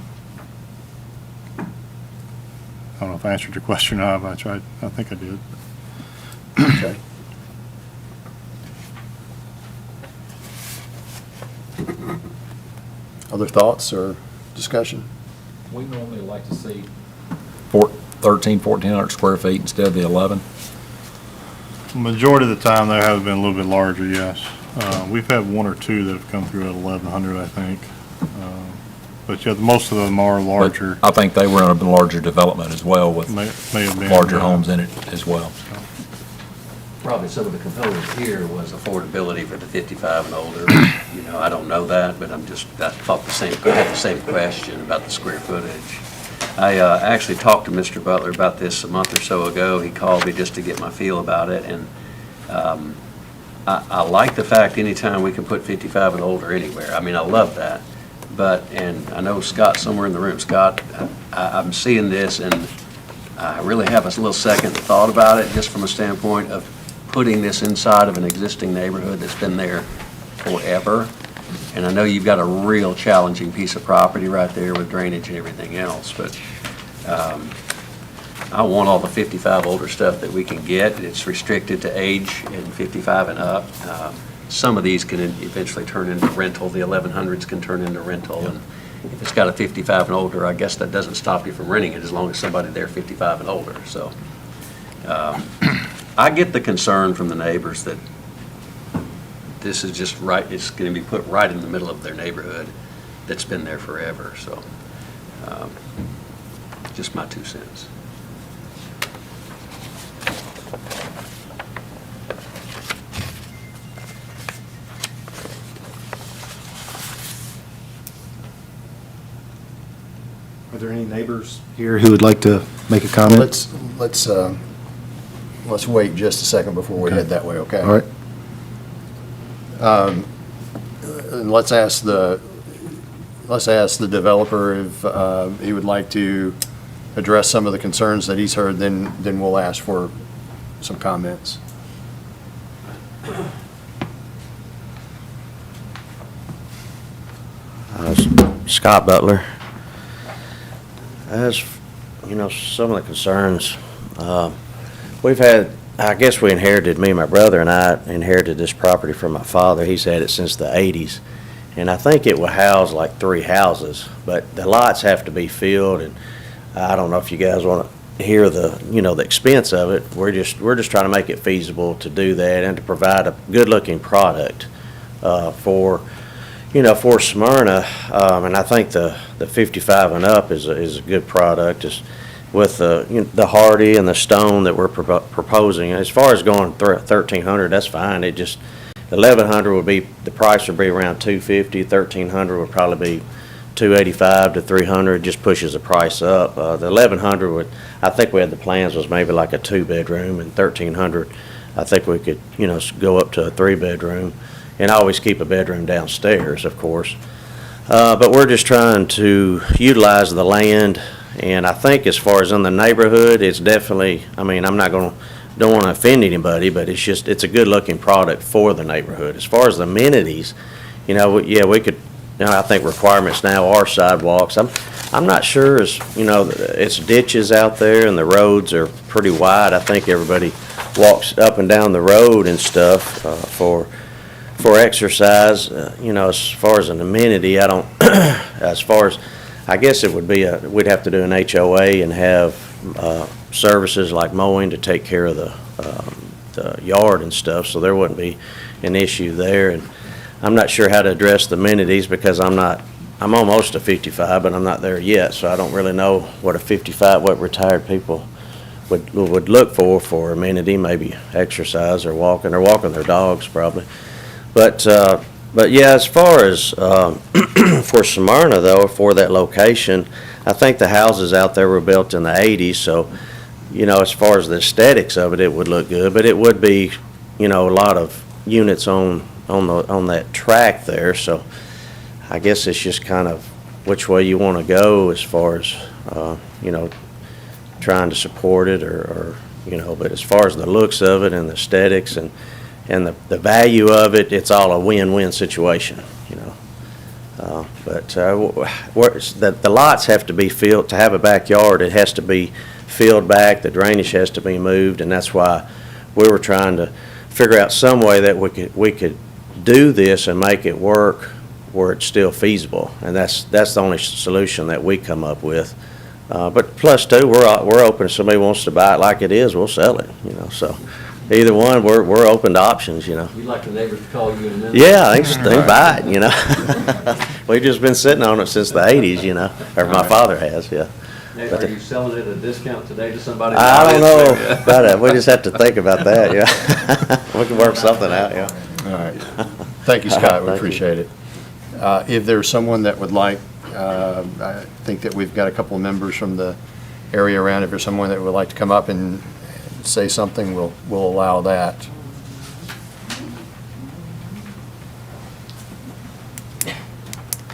don't know if I answered your question or not, but I think I did. Okay. Other thoughts or discussion? We normally like to see 1,400 square feet instead of the 11. Majority of the time, they have been a little bit larger, yes. We've had one or two that have come through at 1,100, I think. But yeah, most of them are But larger. I think they were in a larger development as well with May have been. larger yeah. homes in it as well. Probably some of the components here was affordability for the 55 and older. You know, I don't know that, but I had the same question about the square footage. I actually talked to Mr. Butler about this a month or so ago. He called me just to get my feel about it, and I like the fact anytime we can put 55 and older anywhere. I mean, I love that. But, and I know Scott's somewhere in the room. Scott, I'm seeing this, and I really have a little second thought about it, just from a standpoint of putting this inside of an existing neighborhood that's been there forever. And I know you've got a real challenging piece of property right there with drainage and everything else, but I want all the 55 older stuff that we can get. It's restricted to age and 55 and up. Some of these can eventually turn into rental. The 1100s can turn into rental. And if it's got a 55 and older, I guess that doesn't stop you from renting it as long as somebody there 55 and older. So I get the concern from the neighbors that this is just right, it's going to be put right in the middle of their neighborhood that's been there forever. So just my 2 cents. Are there any neighbors here who would like to make a comment? Let's wait just a second before we head that way, okay? All right. And let's ask the developer if he would like to address some of the concerns that he's heard, then we'll ask for some comments. Scott Butler. As you know, some of the concerns we've had, I guess me and my brother and I inherited this property from my father. He's had it since the 80s. And I think it will house like 3 houses, but the lots have to be filled, and I don't know if you guys want to hear the expense of it. We're just trying to make it feasible to do that and to provide a good-looking product for Smyrna. And I think the 55 and up is a good product. It's with the Hardy and the Stone that we're proposing. As far as going 1,300, that's fine. It just 1,100 would be, the price would be around 250. 1,300 would probably be 285 to 300. Just pushes the price up. The 1,100 would, I think we had the plans was maybe like a 2-bedroom, and 1,300, I think we could go up to a 3-bedroom, and always keep a bedroom downstairs, of course. But we're just trying to utilize the land, and I think as far as in the neighborhood, it's definitely, I mean, don't want to offend anybody, but it's a good-looking product for the neighborhood. As far as the amenities, we could, I think requirements now are sidewalks. I'm not sure it's ditches out there and the roads are pretty wide. I think everybody walks up and down the road and stuff for exercise. As far as an amenity, I guess it would be we'd have to do an HOA and have services like mowing to take care of the yard and stuff, so there wouldn't be an issue there. And I'm not sure how to address the amenities because I'm almost a 55, but I'm not there yet, so I don't really know what retired people would look for amenity, maybe exercise or walking their dogs probably. But yeah, as far as for Smyrna though, for that location, I think the houses out there were built in the 80s, so as far as the aesthetics of it, it would look good, but it would be a lot of units on that track there, so I guess it's just kind of which way you want to go as far as trying to support it or but as far as the looks of it and the aesthetics and the value of it, it's all a win-win situation. The lots have to be filled, to have a backyard, it has to be filled back, the drainage has to be moved, and that's why we were trying to figure out some way that we could do this and make it work where it's still feasible, and that's the only solution that we come up with. But plus too, we're open, if somebody wants to buy it like it is, we'll sell it, so either one, we're open to options, You'd like the neighbors to call you in a minute? Yeah, they buy it, We've just been sitting on it since the 80s, or my father has, yeah. Hey, are you selling it at a discount today to somebody? I don't know about that, we just have to think about that, yeah. We can work something out, yeah. All right. Thank you, Scott, we Thank you. appreciate it. If there's someone that would like, I think that we've got a couple of members from the area around, if there's someone that would like to come up and say something, we'll allow that.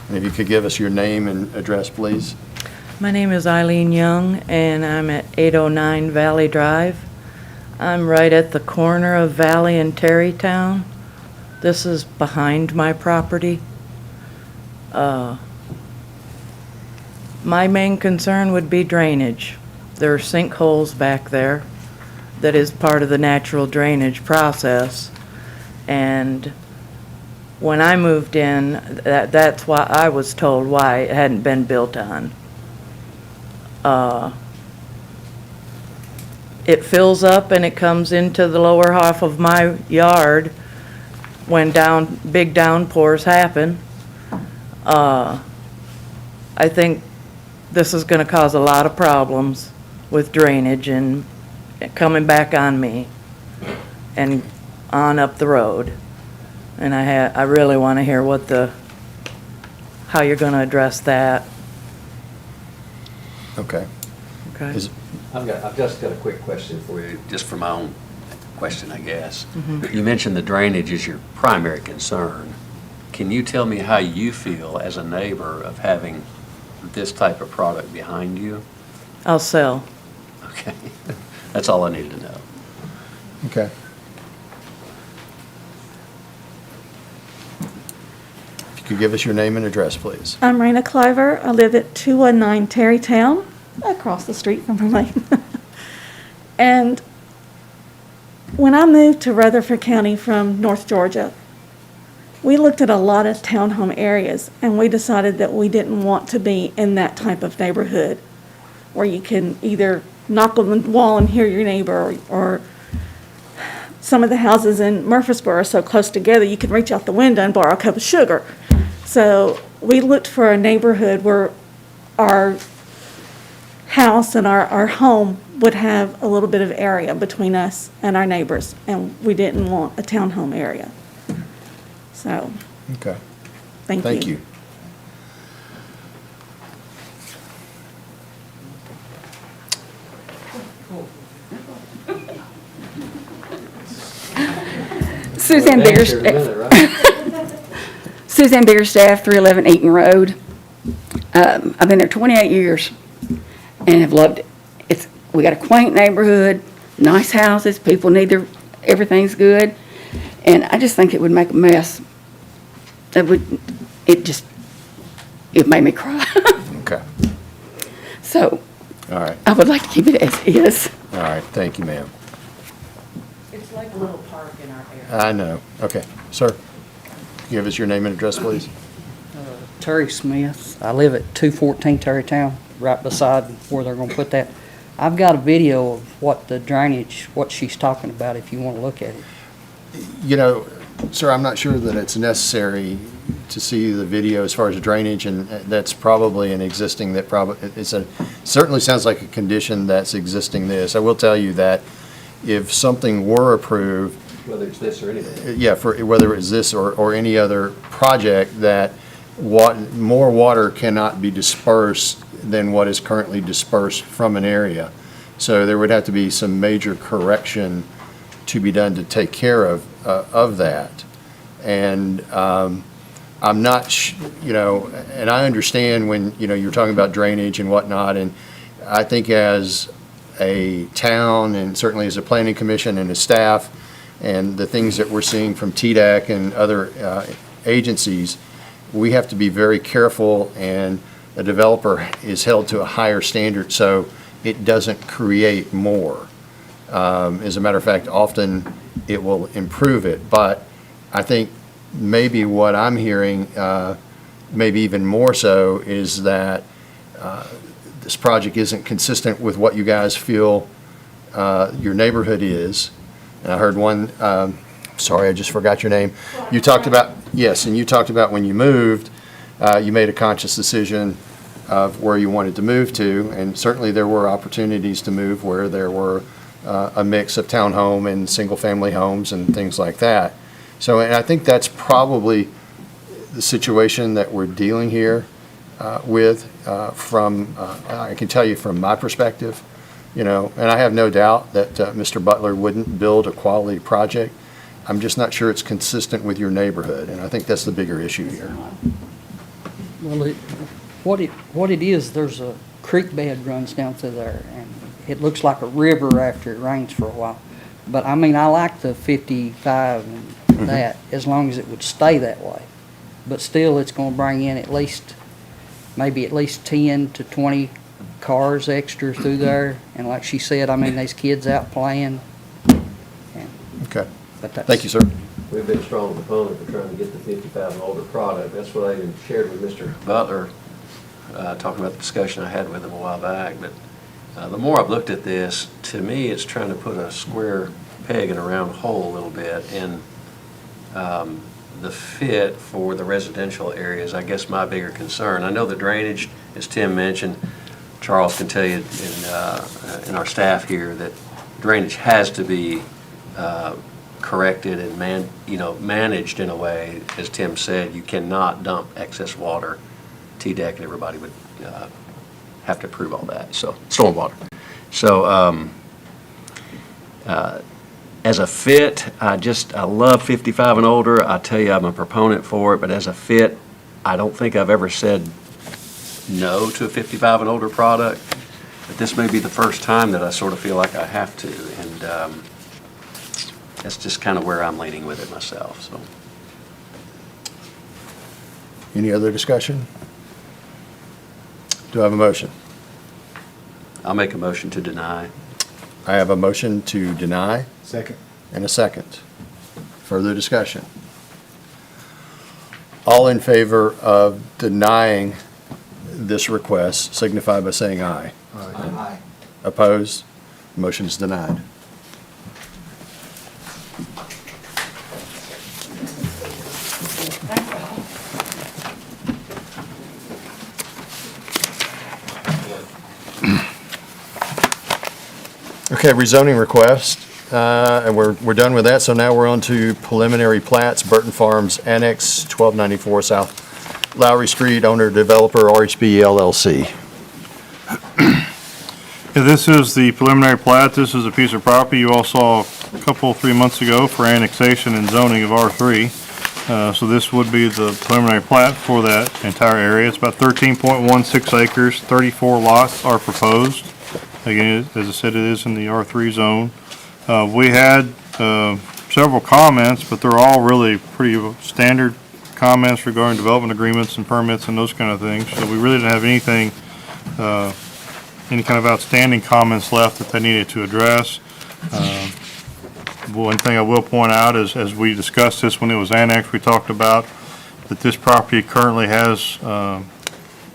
And if you could give us your name and address, please. My name is Eileen Young, and I'm at 809 Valley Drive. I'm right at the corner of Valley and Terrytown. This is behind my property. My main concern would be drainage. There are sinkholes back there that is part of the natural drainage process. And when I moved in, that's why I was told why it hadn't been built on. It fills up and it comes into the lower half of my yard when big downpours happen. I think this is going to cause a lot of problems with drainage and coming back on me and on up the road. And I really want to hear how you're going to address that. Okay. Okay. I've just got a quick question for you. Just for my own question, I guess. You mentioned the drainage is your primary concern. Can you tell me how you feel as a neighbor of having this type of product behind you? I'll sell. Okay. That's all I needed to know. Okay. If you could give us your name and address, please. I'm Raina Cliver. I live at 219 Terrytown, across the street from her lane. And when I moved to Rutherford County from North Georgia, we looked at a lot of townhome areas, and we decided that we didn't want to be in that type of neighborhood where you can either knock on the wall and hear your neighbor, or some of the houses in Murfreesboro are so close together you can reach out the window and borrow a cup of sugar. So we looked for a neighborhood where our house and our home would have a little bit of area between us and our neighbors, and we didn't want a townhome area. So, Okay. thank you. Thank you. Suzanne Biggerstaff. Suzanne Biggerstaff, 311 Eaton Road. I've been there 28 years and have loved it. We got a quaint neighborhood, nice houses, people need everything's good. And I just think it would make a mess. It made me cry. Okay. So, All right. I would like to keep it as is. All right. Thank you, ma'am. It's like a little park in our area. I know. Okay. Sir, give us your name and address, please. Terry Smith. I live at 214 Terrytown, right beside where they're going to put that. I've got a video of what the drainage, what she's talking about, if you want to look at it. You know, sir, I'm not sure that it's necessary to see the video as far as drainage, and that's probably an existing, certainly sounds like a condition that's existing this. I will tell you that if something were approved, Whether it's this or anything. yeah, for whether it's this or any other project, that more water cannot be dispersed than what is currently dispersed from an area. So there would have to be some major correction to be done to take care of that. And I'm not, and I understand when, you're talking about drainage and whatnot, and I think as a town and certainly as a planning commission and a staff and the things that we're seeing from TDEC and other agencies, we have to be very careful, and a developer is held to a higher standard so it doesn't create more. As a matter of fact, often it will improve it, but I think maybe what I'm hearing, maybe even more so, is that this project isn't consistent with what you guys feel your neighborhood is. And I heard one, sorry, I just forgot your name. You talked about, yes, and you talked about when you moved, you made a conscious decision of where you wanted to move to, and certainly there were opportunities to move where there were a mix of townhome and single-family homes and things like that. So, and I think that's probably the situation that we're dealing here with from, I can tell you from my perspective, you know, and I have no doubt that Mr. Butler wouldn't build a quality project. I'm just not sure it's consistent with your neighborhood, and I think that's the bigger issue here. Well, what it is, there's a creek bed runs down through there, and it looks like a river after it rains for a while. But I mean, I like the 55 and that, as long as it would stay that way. But still, it's gonna bring in at least, maybe at least 10 to 20 cars extra through there. And like she said, I mean, there's kids out playing. Okay. But that's- Thank you, sir. We've been strong proponent for trying to get the 55 and older product. That's what I even shared with Mr. Butler, talking about the discussion I had with him a while back, but the more I've looked at this, to me, it's trying to put a square peg in a round hole a little bit, and the fit for the residential areas, I guess my bigger concern. I know the drainage, as Tim mentioned, Charles can tell you in our staff here that drainage has to be corrected and managed in a way, as Tim said, you cannot dump excess water. T-Deck and everybody would have to approve all that, so, stormwater. So, as a fit, I love 55 and older. I tell you, I'm a proponent for it, but as a fit, I don't think I've ever said no to a 55 and older product. But this may be the first time that I sort of feel like I have to, and that's just kind of where I'm leaning with it myself, so. Any other discussion? Do I have a motion? I'll make a motion to deny. I have a motion to deny. Second. And a second. Further discussion? All in favor of denying this request signify by saying aye. Aye. Opposed? Motion is denied. Okay, rezoning request, and we're done with that, so now we're on to preliminary plats, Burton Farms Annex, 1294 South Lowry Street, owner developer RHB LLC. Yeah, this is the preliminary plat. This is a piece of property you all saw a couple, 3 months ago for annexation and zoning of R3. So this would be the preliminary plat for that entire area. It's about 13.16 acres, 34 lots are proposed. Again, as I said, it is in the R3 zone. We had several comments, but they're all really pretty standard comments regarding development agreements and permits and those kind of things. So we really didn't have anything, any kind of outstanding comments left that they needed to address. One thing I will point out is, as we discussed this when it was annexed, we talked about that this property currently has a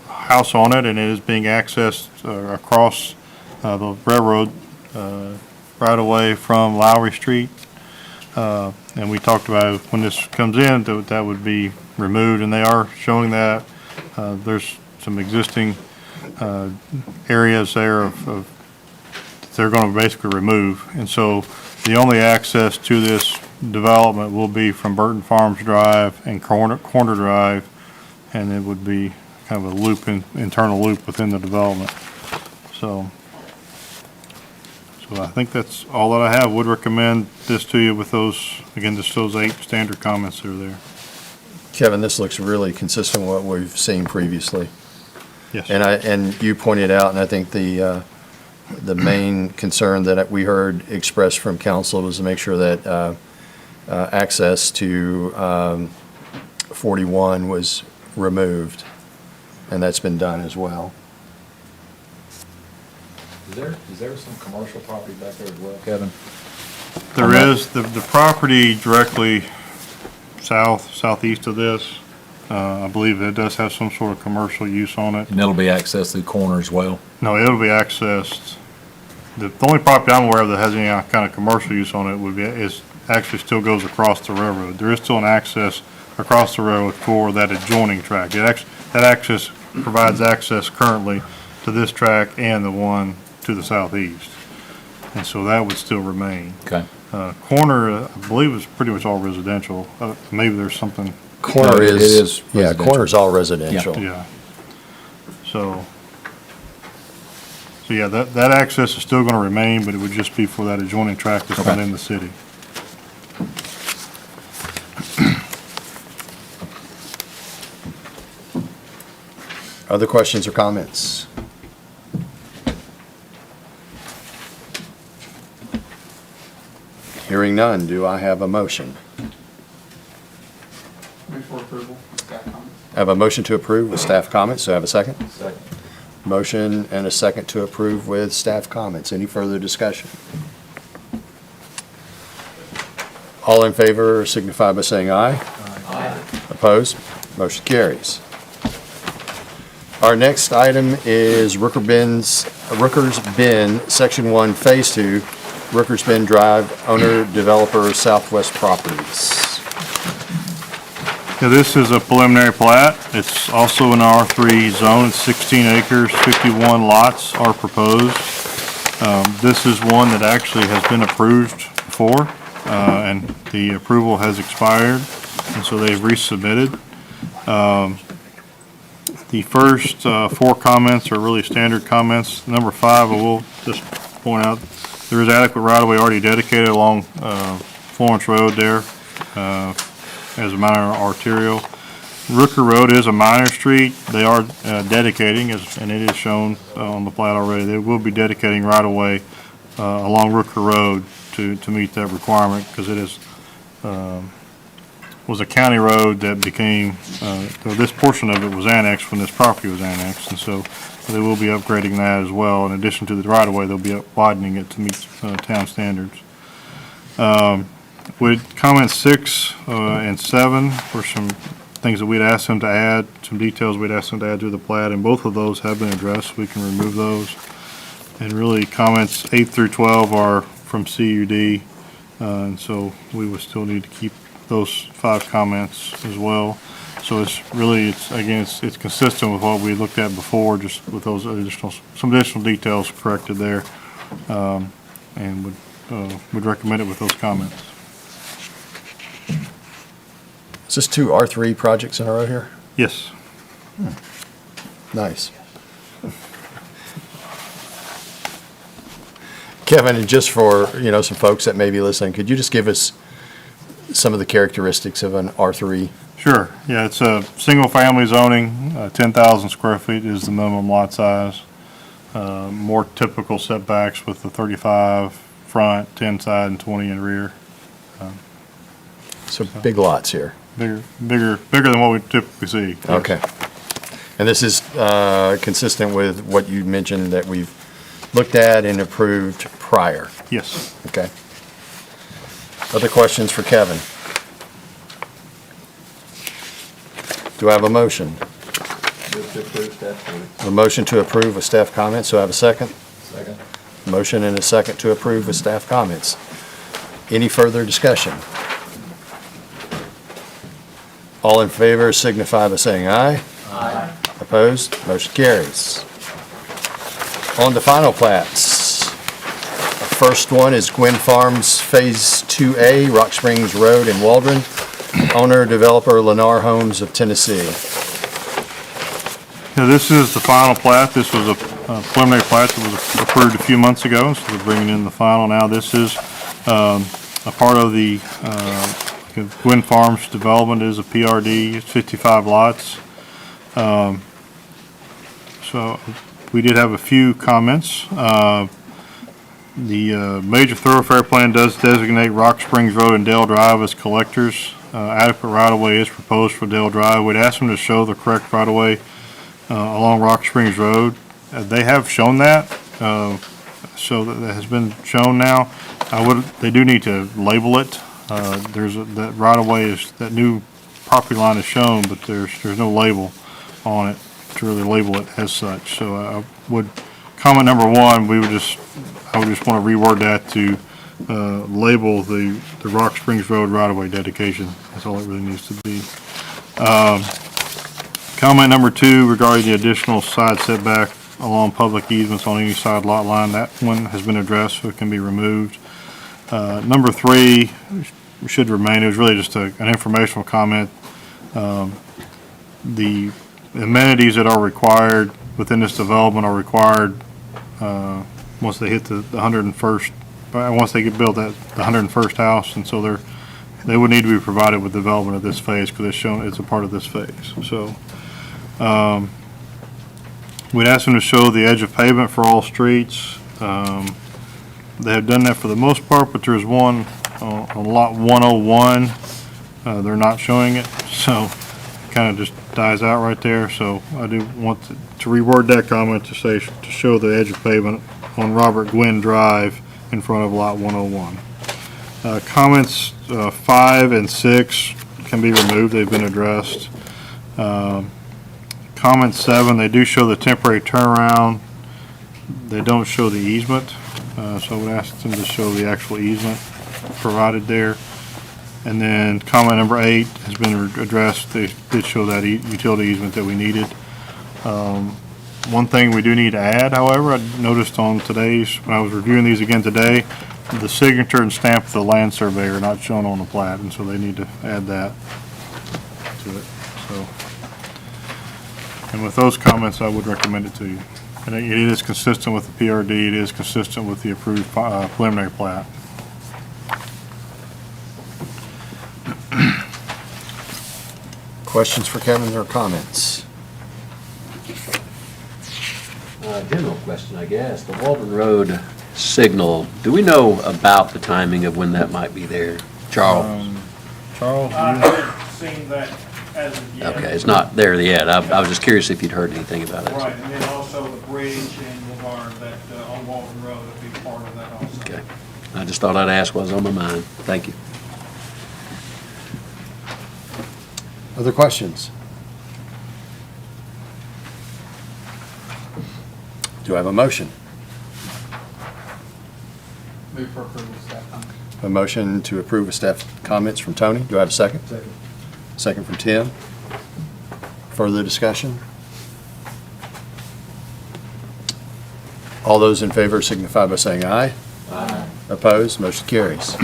house on it, and it is being accessed across the railroad right away from Lowry Street. And we talked about when this comes in, that would be removed, and they are showing that. There's some existing areas there that they're going to basically remove. And so the only access to this development will be from Burton Farms Drive and Corner Drive, and it would be kind of a loop, internal loop within the development. So I think that's all that I have. Would recommend this to you with those, again, just those 8 standard comments that are there. Kevin, this looks really consistent with what we've seen previously. Yes. And you pointed out, and I think the main concern that we heard expressed from council was to make sure that access to 41 was removed, and that's been done as well. Is there some commercial property back there as well, Kevin? There is, the property directly southeast of this, I believe it does have some sort of commercial use on it. And it'll be accessed through corner as well? No, it'll be accessed, the only property I'm aware of that has any kind of commercial use on it is actually still goes across the railroad. There is still an access across the railroad for that adjoining track. That access provides access currently to this track and the one to the southeast. And so that would still remain. Okay. Corner, I believe, is pretty much all residential. Maybe there's something. Corner No, it is yeah, residential. corner's all residential. Yeah. So yeah, that access is still going to remain, but it would just be for that adjoining tract that's not in the city. Other questions or comments? Hearing none, do I have a motion? Move for approval. I have a motion to approve with staff comments, so I have a second? Second. Motion and a second to approve with staff comments. Any further discussion? All in favor signify by saying aye. Aye. Opposed? Motion carries. Our next item is Rooker's Bend, Section 1, Phase 2, Rooker's Bend Drive, owner, developer, Southwest Properties. Yeah, this is a preliminary plat. It's also an R3 zone. It's 16 acres, 51 lots are proposed. This is one that actually has been approved before, and the approval has expired, and so they've resubmitted. The first 4 comments are really standard comments. Number 5, I will just point out, there is adequate right-of-way already dedicated along Florence Road there as a minor arterial. Rooker Road is a minor street. They are dedicating, and it is shown on the plat already. They will be dedicating right-of-way along Rooker Road to meet that requirement, because it is was a county road that became, this portion of it was annexed when this property was annexed, and so they will be upgrading that as well. In addition to the right-of-way, they'll be widening it to meet town standards. With comments 6 and 7 were some things that we'd asked them to add, some details we'd asked them to add to the plat, and both of those have been addressed. We can remove those. And really, comments 8 through 12 are from CUD, and so we would still need to keep those 5 comments as well. So it's really, it's consistent with what we looked at before, just with those some additional details corrected there, and would recommend it with those comments. Is this 2 R3 projects in a row here? Yes. Nice. Kevin, and just for, some folks that may be listening, could you just give us some of the characteristics of an R3? Sure. Yeah, it's a single-family zoning. 10,000 square feet is the minimum lot size. More typical setbacks with the 35 front, 10 side, and 20 in rear. So big lots here. Bigger than what we typically see. Okay. And this is consistent with what you mentioned that we've looked at and approved prior? Yes. Okay. Other questions for Kevin? Do I have a motion? Move to approve staff comments. A motion to approve with staff comments, so I have a second? Second. Motion and a second to approve with staff comments. Any further discussion? All in favor signify by saying aye. Aye. Opposed? Motion carries. On to final plats. First one is Gwynn Farms Phase 2A, Rock Springs Road in Waldron. Owner, developer, Lennar Homes of Tennessee. Yeah, this is the final plat. This was a preliminary plat that was approved a few months ago, so we're bringing in the final now. This is a part of the Gwynn Farms development. Is a PRD. It's 55 lots. So we did have a few comments. The major thoroughfare plan does designate Rock Springs Road and Dale Drive as collectors adequate right-of-way is proposed for Dale Drive. We'd ask them to show the correct right-of-way along Rock Springs Road. They have shown that, so that has been shown now. They do need to label it. That right-of-way is, that new property line is shown, but there's no label on it to really label it as such. So I would, comment number one, I would just want to reword that to label the Rock Springs Road right-of-way dedication. That's all it really needs to be. Comment number two regarding the additional side setback along public easements on any side lot line, that one has been addressed, so it can be removed. Number three should remain. It was really just an informational comment. The amenities that are required within this development are required once they hit the 101st, once they get built at the 101st house, and so they would need to be provided with development of this phase because it's a part of this phase. So we'd ask them to show the edge of pavement for all streets. They have done that for the most part, but there's one on lot 101. They're not showing it, so it kind of just dies out right there. So I do want to reword that comment to say to show the edge of pavement on Robert Gwynn Drive in front of lot 101. Comments 5 and 6 can be removed. They've been addressed. Comment 7, they do show the temporary turnaround. They don't show the easement, so I would ask them to show the actual easement provided there. And then comment number 8 has been addressed. They did show that utility easement that we needed. One thing we do need to add, however, I noticed on today's, when I was reviewing these again today, the signature and stamp of the land surveyor are not shown on the plat, and so they need to add that to it. So, and with those comments, I would recommend it to you. And it is consistent with the PRD. It is consistent with the approved preliminary plat. Questions for Kevin or comments? General question, I guess. The Walden Road signal, do we know about the timing of when that might be there? Charles? Charles? I haven't seen that as of yet. Okay, it's not there yet. I was just curious if you'd heard anything about it. Right, and then also the bridge in Laverne that, on Walton Road, would be part of that also. Okay. I just thought I'd ask what was on my mind. Thank you. Other questions? Do I have a motion? Move for approval, staff. A motion to approve of staff comments from Tony. Do I have a second? Second. Second from Tim. Further discussion? All those in favor signify by saying aye. Aye. Opposed? Motion carries.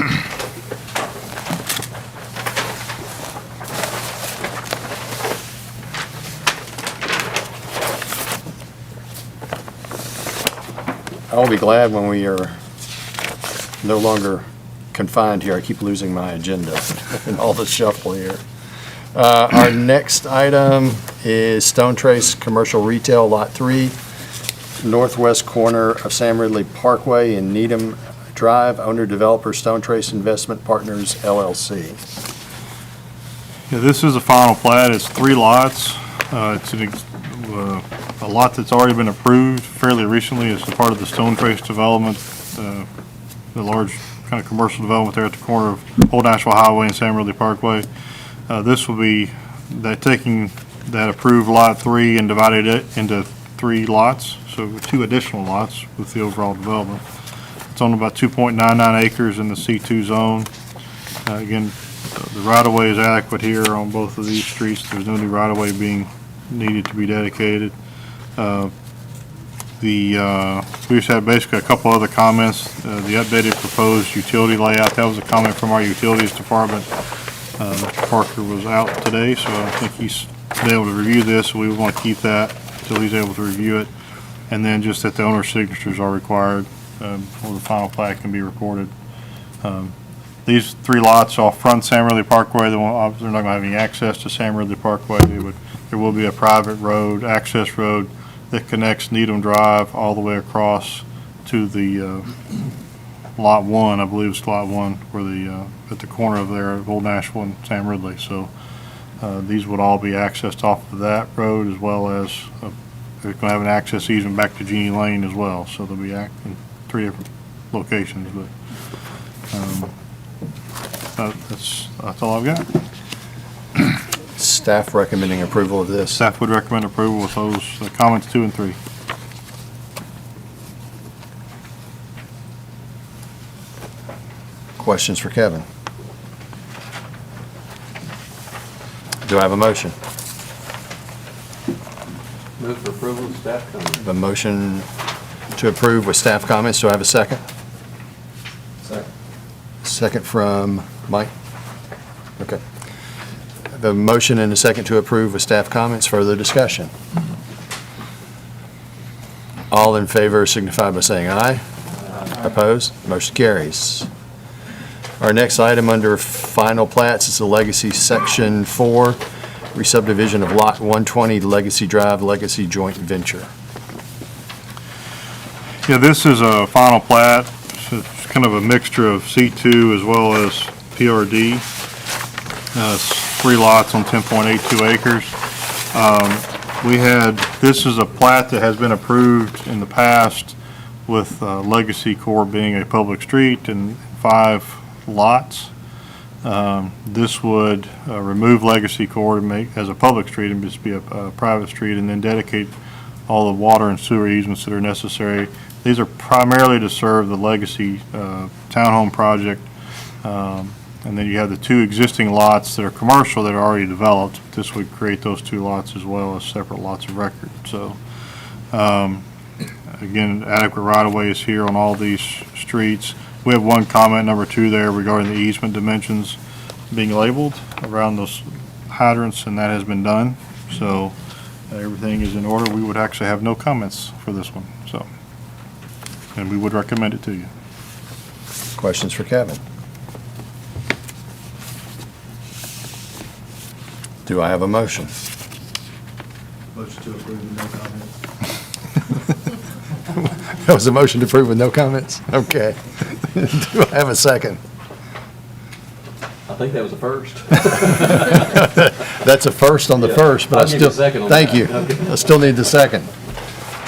I'll be glad when we are no longer confined here. I keep losing my agenda and all the shuffle here. Our next item is Stone Trace Commercial Retail Lot 3, northwest corner of Sam Ridley Parkway and Needham Drive, owner developer Stone Trace Investment Partners LLC. Yeah, this is a final plat. It's 3 lots. It's a lot that's already been approved fairly recently as a part of the Stone Trace development, the large kind of commercial development there at the corner of Old Nashville Highway and Sam Ridley Parkway. This will be taking that approved Lot 3 and divided it into 3 lots, so 2 additional lots with the overall development. It's on about 2.99 acres in the C2 zone. Again, the right-of-way is adequate here on both of these streets. There's no new right-of-way being needed to be dedicated. We just had basically a couple other comments. The updated proposed utility layout, that was a comment from our utilities department. Mr. Parker was out today, so I think he's been able to review this, so we want to keep that until he's able to review it. And then just that the owner's signatures are required before the final plat can be recorded. These 3 lots off front Sam Ridley Parkway, they're not going to have any access to Sam Ridley Parkway. There will be a private road, access road, that connects Needham Drive all the way across to the Lot 1, I believe it's Lot 1, where at the corner of there, of Old Nashville and Sam Ridley. So these would all be accessed off of that road, as well as they're going to have an access easement back to Jeannie Lane as well. So they'll be in 3 different locations. But that's all I've got. Staff recommending approval of this. Staff would recommend approval with those comments 2 and 3. Questions for Kevin? Do I have a motion? Move for approval of staff comments. A motion to approve with staff comments. Do I have a second? Second. Second from Mike? Okay. The motion and a second to approve with staff comments. Further discussion? All in favor signify by saying aye. Opposed? Motion carries. Our next item under final plats is the Legacy Section 4, re-subdivision of Lot 120 Legacy Drive, Legacy Joint Venture. Yeah, this is a final plat. It's kind of a mixture of C2 as well as PRD. It's 3 lots on 10.82 acres. This is a plat that has been approved in the past with Legacy Corp being a public street and 5 lots. This would remove Legacy Corp and make as a public street and just be a private street, and then dedicate all the water and sewer easements that are necessary. These are primarily to serve the Legacy townhome project. And then you have the 2 existing lots that are commercial that are already developed. This would create those 2 lots as well as separate lots of record. So, again, adequate right-of-way is here on all these streets. We have one comment, number 2 there, regarding the easement dimensions being labeled around those hydrants, and that has been done. So everything is in order. We would actually have no comments for this one. So, and we would recommend it to you. Questions for Kevin? Do I have a motion? Motion to approve with no comments. That was a motion to approve with no comments? Okay. Do I have a second? I think that was a first. That's a first on the first, but I I'll give you still, a second on thank that. you. Okay. I still need the second.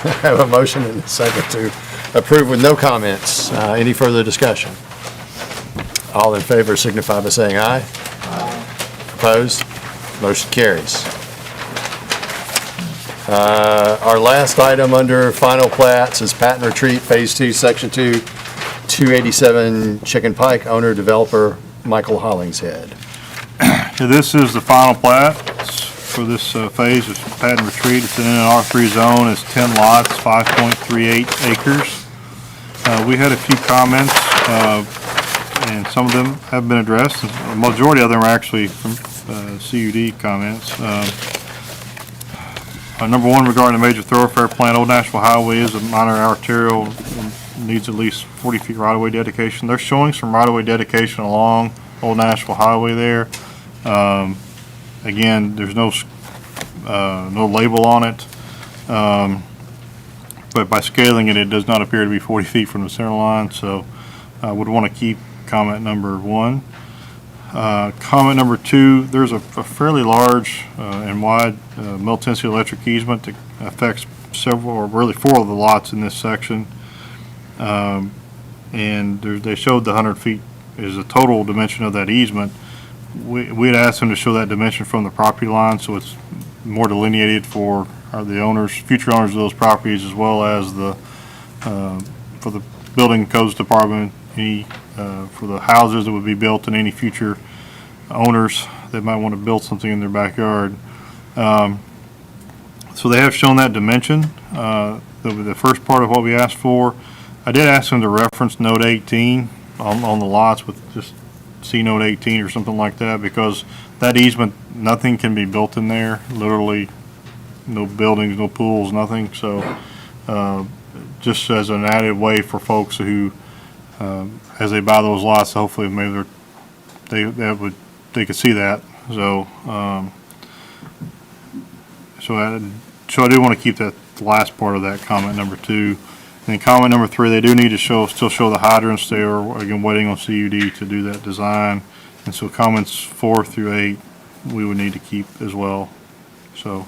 I have a motion and a second to approve with no comments. Any further discussion? All in favor signify by saying aye. Opposed? Motion carries. Our last item under final plats is Patent Retreat Phase 2, Section 2, 287 Chicken Pike, owner, developer, Michael Hollingshead. This is the final plat for this phase of Patent Retreat. It's in an R3 zone. It's 10 lots, 5.38 acres. We had a few comments, and some of them have been addressed. The majority of them are actually from CUD comments. Number 1, regarding the major thoroughfare plan, Old Nashville Highway is a minor arterial and needs at least 40 feet right-of-way dedication. They're showing some right-of-way dedication along Old Nashville Highway there. Again, there's no label on it, but by scaling it, it does not appear to be 40 feet from the center line, so I would want to keep comment number 1. Comment number 2, there's a fairly large and wide mill-tennessee electric easement that affects several, or really 4 of the lots in this section. And they showed the 100 feet is the total dimension of that easement. We'd asked them to show that dimension from the property line, so it's more delineated for the owners, future owners of those properties, as well as for the building codes department, for the houses that would be built and any future owners that might want to build something in their backyard. So they have shown that dimension, the first part of what we asked for. I did ask them to reference note 18 on the lots, with just see note 18 or something like that, because that easement, nothing can be built in there, literally no buildings, no pools, nothing. So just as an added way for folks who, as they buy those lots, hopefully maybe they could see that. So so I do want to keep that last part of that comment number 2. And comment number 3, they do need to still show the hydrants. They are, again, waiting on CUD to do that design. And so comments 4 through 8, we would need to keep as well. So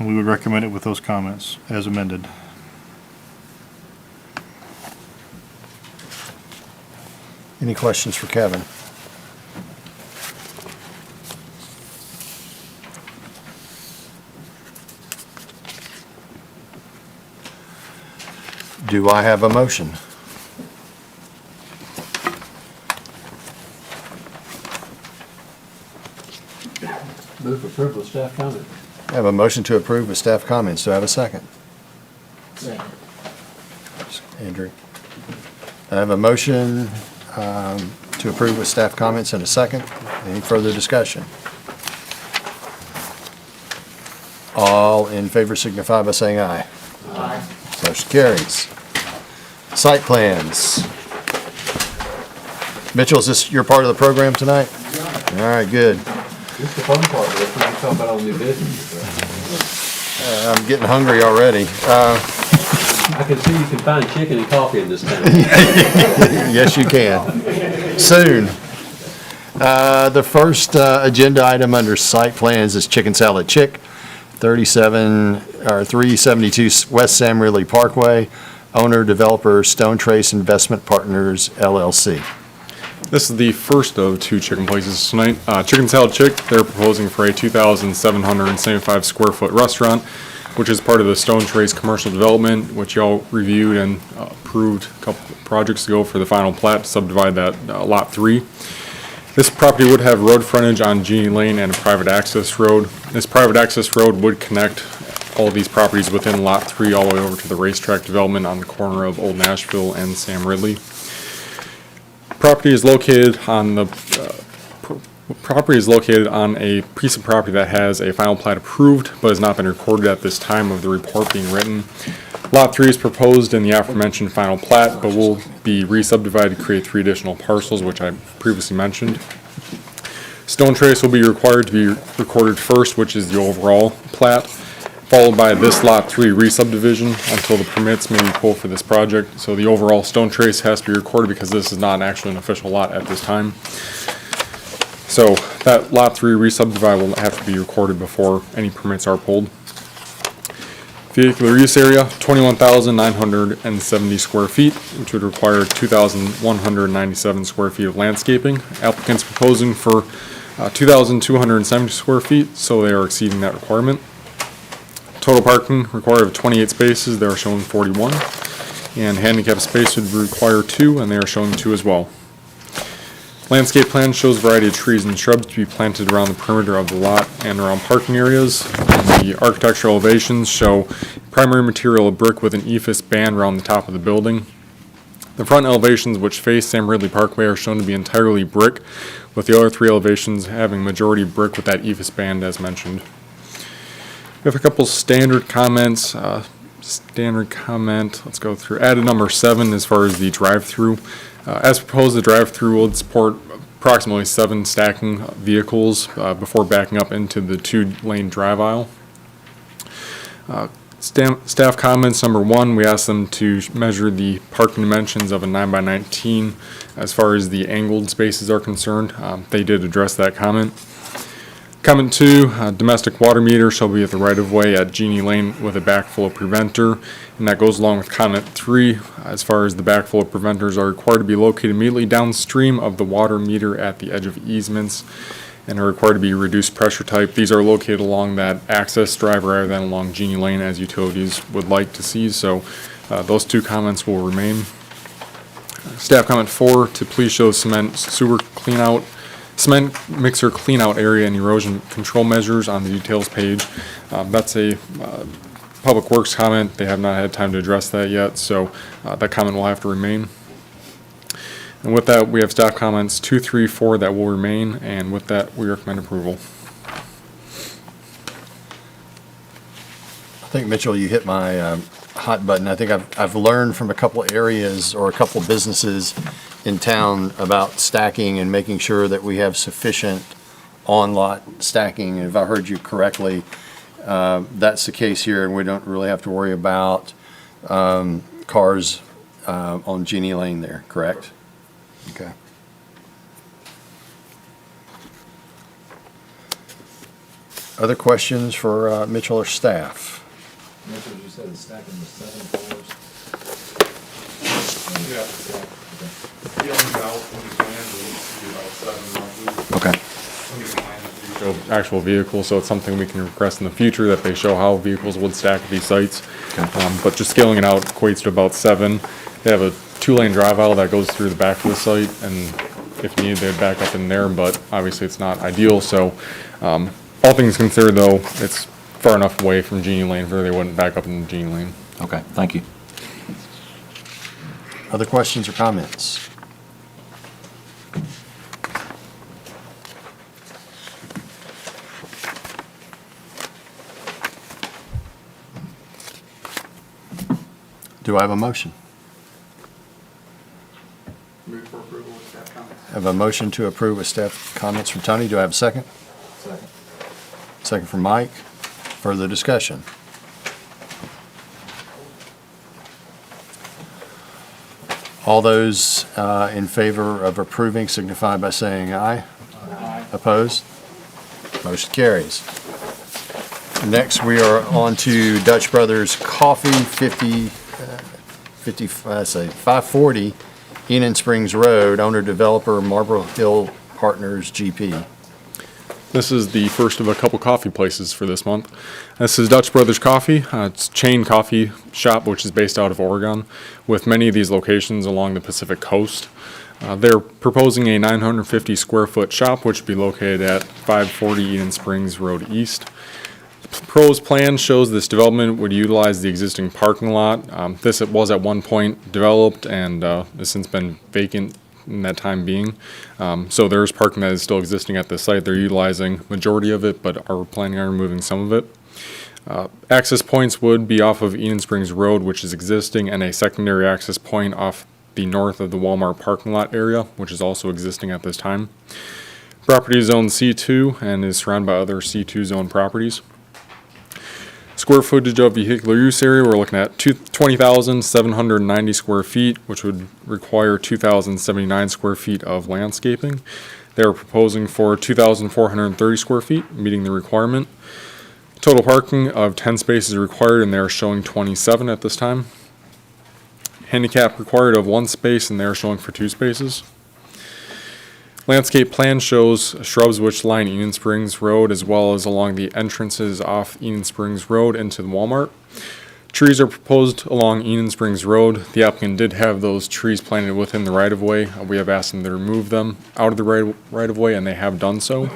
we would recommend it with those comments as amended. Any questions for Kevin? Do I have a motion? Move for approval of staff comment. I have a motion to approve with staff comments. Do I have a second? Second. Andrew. I have a motion to approve with staff comments and a second. Any further discussion? All in favor signify by saying aye. Aye. Motion carries. Site plans. Mitchell, is this your part of the program tonight? All right, good. This is the fun part, but if we can talk about all new business. I'm getting hungry already. I can see you can find chicken and coffee in this town. Yes, you can. Soon. The first agenda item under site plans is Chicken Salad Chick, 372 West Sam Ridley Parkway. Owner, developer, Stone Trace Investment Partners, LLC. This is the first of 2 chicken places tonight. Chicken Salad Chick, they're proposing for a 2,775 square foot restaurant, which is part of the Stone Trace commercial development, which y'all reviewed and approved a couple projects ago for the final plat to subdivide that lot 3. This property would have road frontage on Genie Lane and a private access road. This private access road would connect all of these properties within lot 3 all the way over to the racetrack development on the corner of Old Nashville and Sam Ridley. Property is located on a piece of property that has a final plat approved but has not been recorded at this time of the report being written. Lot 3 is proposed in the aforementioned final plat, but will be re-subdivided to create 3 additional parcels, which I previously mentioned. Stone Trace will be required to be recorded first, which is the overall plat, followed by this Lot 3 re-subdivision until the permits may be pulled for this project. So the overall Stone Trace has to be recorded because this is not actually an official lot at this time. So that Lot 3 re-subdivide will have to be recorded before any permits are pulled. Vehicular use area, 21,970 square feet, which would require 2,197 square feet of landscaping. Applicants proposing for 2,270 square feet, so they are exceeding that requirement. Total parking required of 28 spaces, they are showing 41. And handicap space would require 2, and they are showing 2 as well. Landscape plan shows a variety of trees and shrubs to be planted around the perimeter of the lot and around parking areas. The architectural elevations show primary material of brick with an ephes band around the top of the building. The front elevations, which face Sam Ridley Parkway, are shown to be entirely brick, with the other 3 elevations having majority brick with that ephes band as mentioned. We have a couple standard comments. Let's go through. Added number 7 as far as the drive-through. As proposed, the drive-through will support approximately 7 stacking vehicles before backing up into the 2-lane drive aisle. Staff comments, number 1, we asked them to measure the parking dimensions of a 9x19 as far as the angled spaces are concerned. They did address that comment. Comment 2, domestic water meter shall be at the right-of-way at Genie Lane with a backflow preventer, and that goes along with comment 3, as far as the backflow preventers are required to be located immediately downstream of the water meter at the edge of easements, and are required to be reduced pressure type. These are located along that access drive rather than along Genie Lane as utilities would like to see, so those 2 comments will remain. Staff comment 4, to please show cement mixer cleanout area and erosion control measures on the details page. That's a Public Works comment. They have not had time to address that yet, so that comment will have to remain. And with that, we have staff comments 2, 3, 4 that will remain, and with that, we recommend approval. I think, Mitchell, you hit my hot button. I think I've learned from a couple areas or a couple businesses in town about stacking and making sure that we have sufficient on-lot stacking. And if I heard you correctly, that's the case here, and we don't really have to worry about cars on Jenny Lane there, correct? Okay. Other questions for Mitchell or staff? Mitchell, you said it's stacking the 7 floors? Okay. Show actual vehicles, so it's something we can request in the future, that they show how vehicles would stack at these sites. But just scaling it out equates to about 7. They have a 2-lane drive aisle that goes through the back of the site, and if needed, they'd back up in there, but obviously it's not ideal, so, all things considered though, it's far enough away from Genie Lane where they wouldn't back up in Genie Lane. Okay, thank you. Other questions or comments? Do I have a motion? Move for approval with staff comments. I have a motion to approve with staff comments from Tony. Do I have a second? Second. Second from Mike. Further discussion? All those in favor of approving signify by saying aye. Aye. Opposed? Motion carries. Next, we are on to Dutch Brothers Coffee, 540 Enon Springs Road, owner developer Marble Hill Partners GP. This is the first of a couple coffee places for this month. This is Dutch Brothers Coffee. It's a chain coffee shop which is based out of Oregon, with many of these locations along the Pacific coast. They're proposing a 950 square foot shop which would be located at 540 Enon Springs Road East. The proposed plan shows this development would utilize the existing parking lot. This was at one point developed and has since been vacant in that time being. So there's parking that is still existing at the site. They're utilizing majority of it, but are planning on removing some of it. Access points would be off of Enon Springs Road, which is existing, and a secondary access point off the north of the Walmart parking lot area, which is also existing at this time. Property is zoned C2 and is surrounded by other C2 zone properties. Square footage of vehicular use area, we're looking at 20,790 square feet, which would require 2,079 square feet of landscaping. They're proposing for 2,430 square feet, meeting the requirement. Total parking of 10 spaces required, and they're showing 27 at this time. Handicap required of 1 space, and they're showing for 2 spaces. Landscape plan shows shrubs which line Enon Springs Road as well as along the entrances off Enon Springs Road into the Walmart. Trees are proposed along Enon Springs Road. The applicant did have those trees planted within the right-of-way. We have asked them to remove them out of the right-of-way, and they have done so.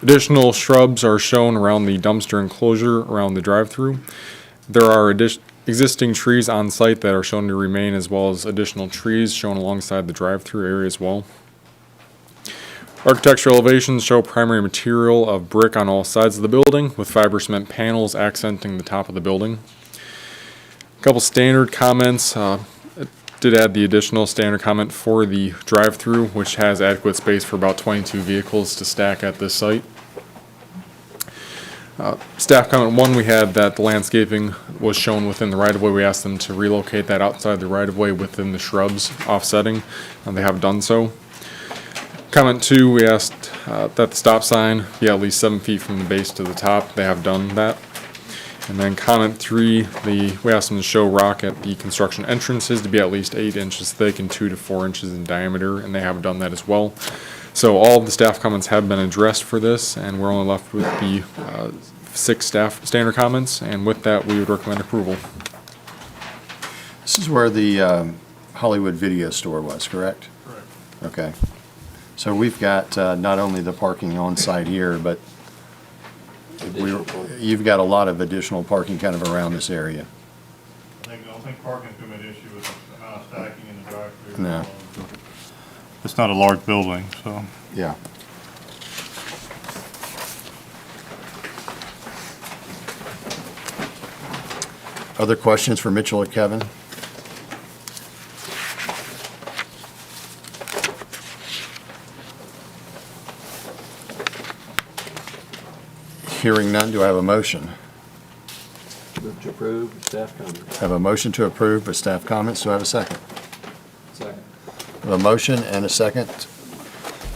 Additional shrubs are shown around the dumpster enclosure around the drive-through. There are existing trees on site that are shown to remain, as well as additional trees shown alongside the drive-through area as well. Architectural elevations show primary material of brick on all sides of the building, with fiber cement panels accenting the top of the building. A couple standard comments. It did add the additional standard comment for the drive-through, which has adequate space for about 22 vehicles to stack at this site. Staff comment 1, we had that the landscaping was shown within the right-of-way. We asked them to relocate that outside the right-of-way within the shrubs offsetting, and they have done so. Comment 2, we asked that the stop sign be at least 7 feet from the base to the top. They have done that. And then comment 3, we asked them to show rock at the construction entrances to be at least 8 inches thick and 2 to 4 inches in diameter, and they have done that as well. So all of the staff comments have been addressed for this, and we're only left with the 6 staff standard comments, and with that, we would recommend approval. This is where the Hollywood Video Store was, correct? Correct. Okay. So we've got not only the parking on site here, but you've got a lot of additional parking kind of around this area. I don't think parking's gonna be an issue with stacking in the drive-through. No. It's not a large building, so. Yeah. Other questions for Mitchell or Kevin? Hearing none, do I have a motion? Move to approve with staff comments. Have a motion to approve with staff comments. Do I have a second? Second. I have a motion and a second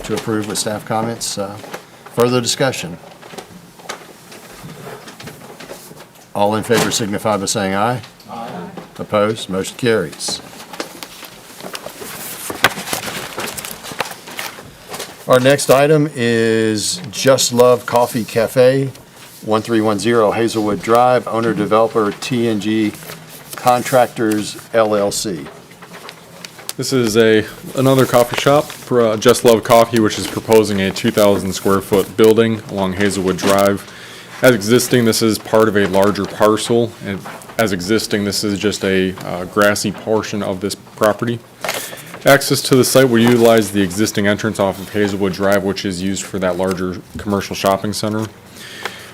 to approve with staff comments. Further discussion? All in favor signify by saying aye. Aye. Opposed? Motion carries. Our next item is Just Love Coffee Cafe, 1310 Hazelwood Drive, owner developer TNG Contractors LLC. This is another coffee shop for Just Love Coffee, which is proposing a 2,000 square foot building along Hazelwood Drive. As existing, this is part of a larger parcel, and as existing, this is just a grassy portion of this property. Access to the site will utilize the existing entrance off of Hazelwood Drive, which is used for that larger commercial shopping center.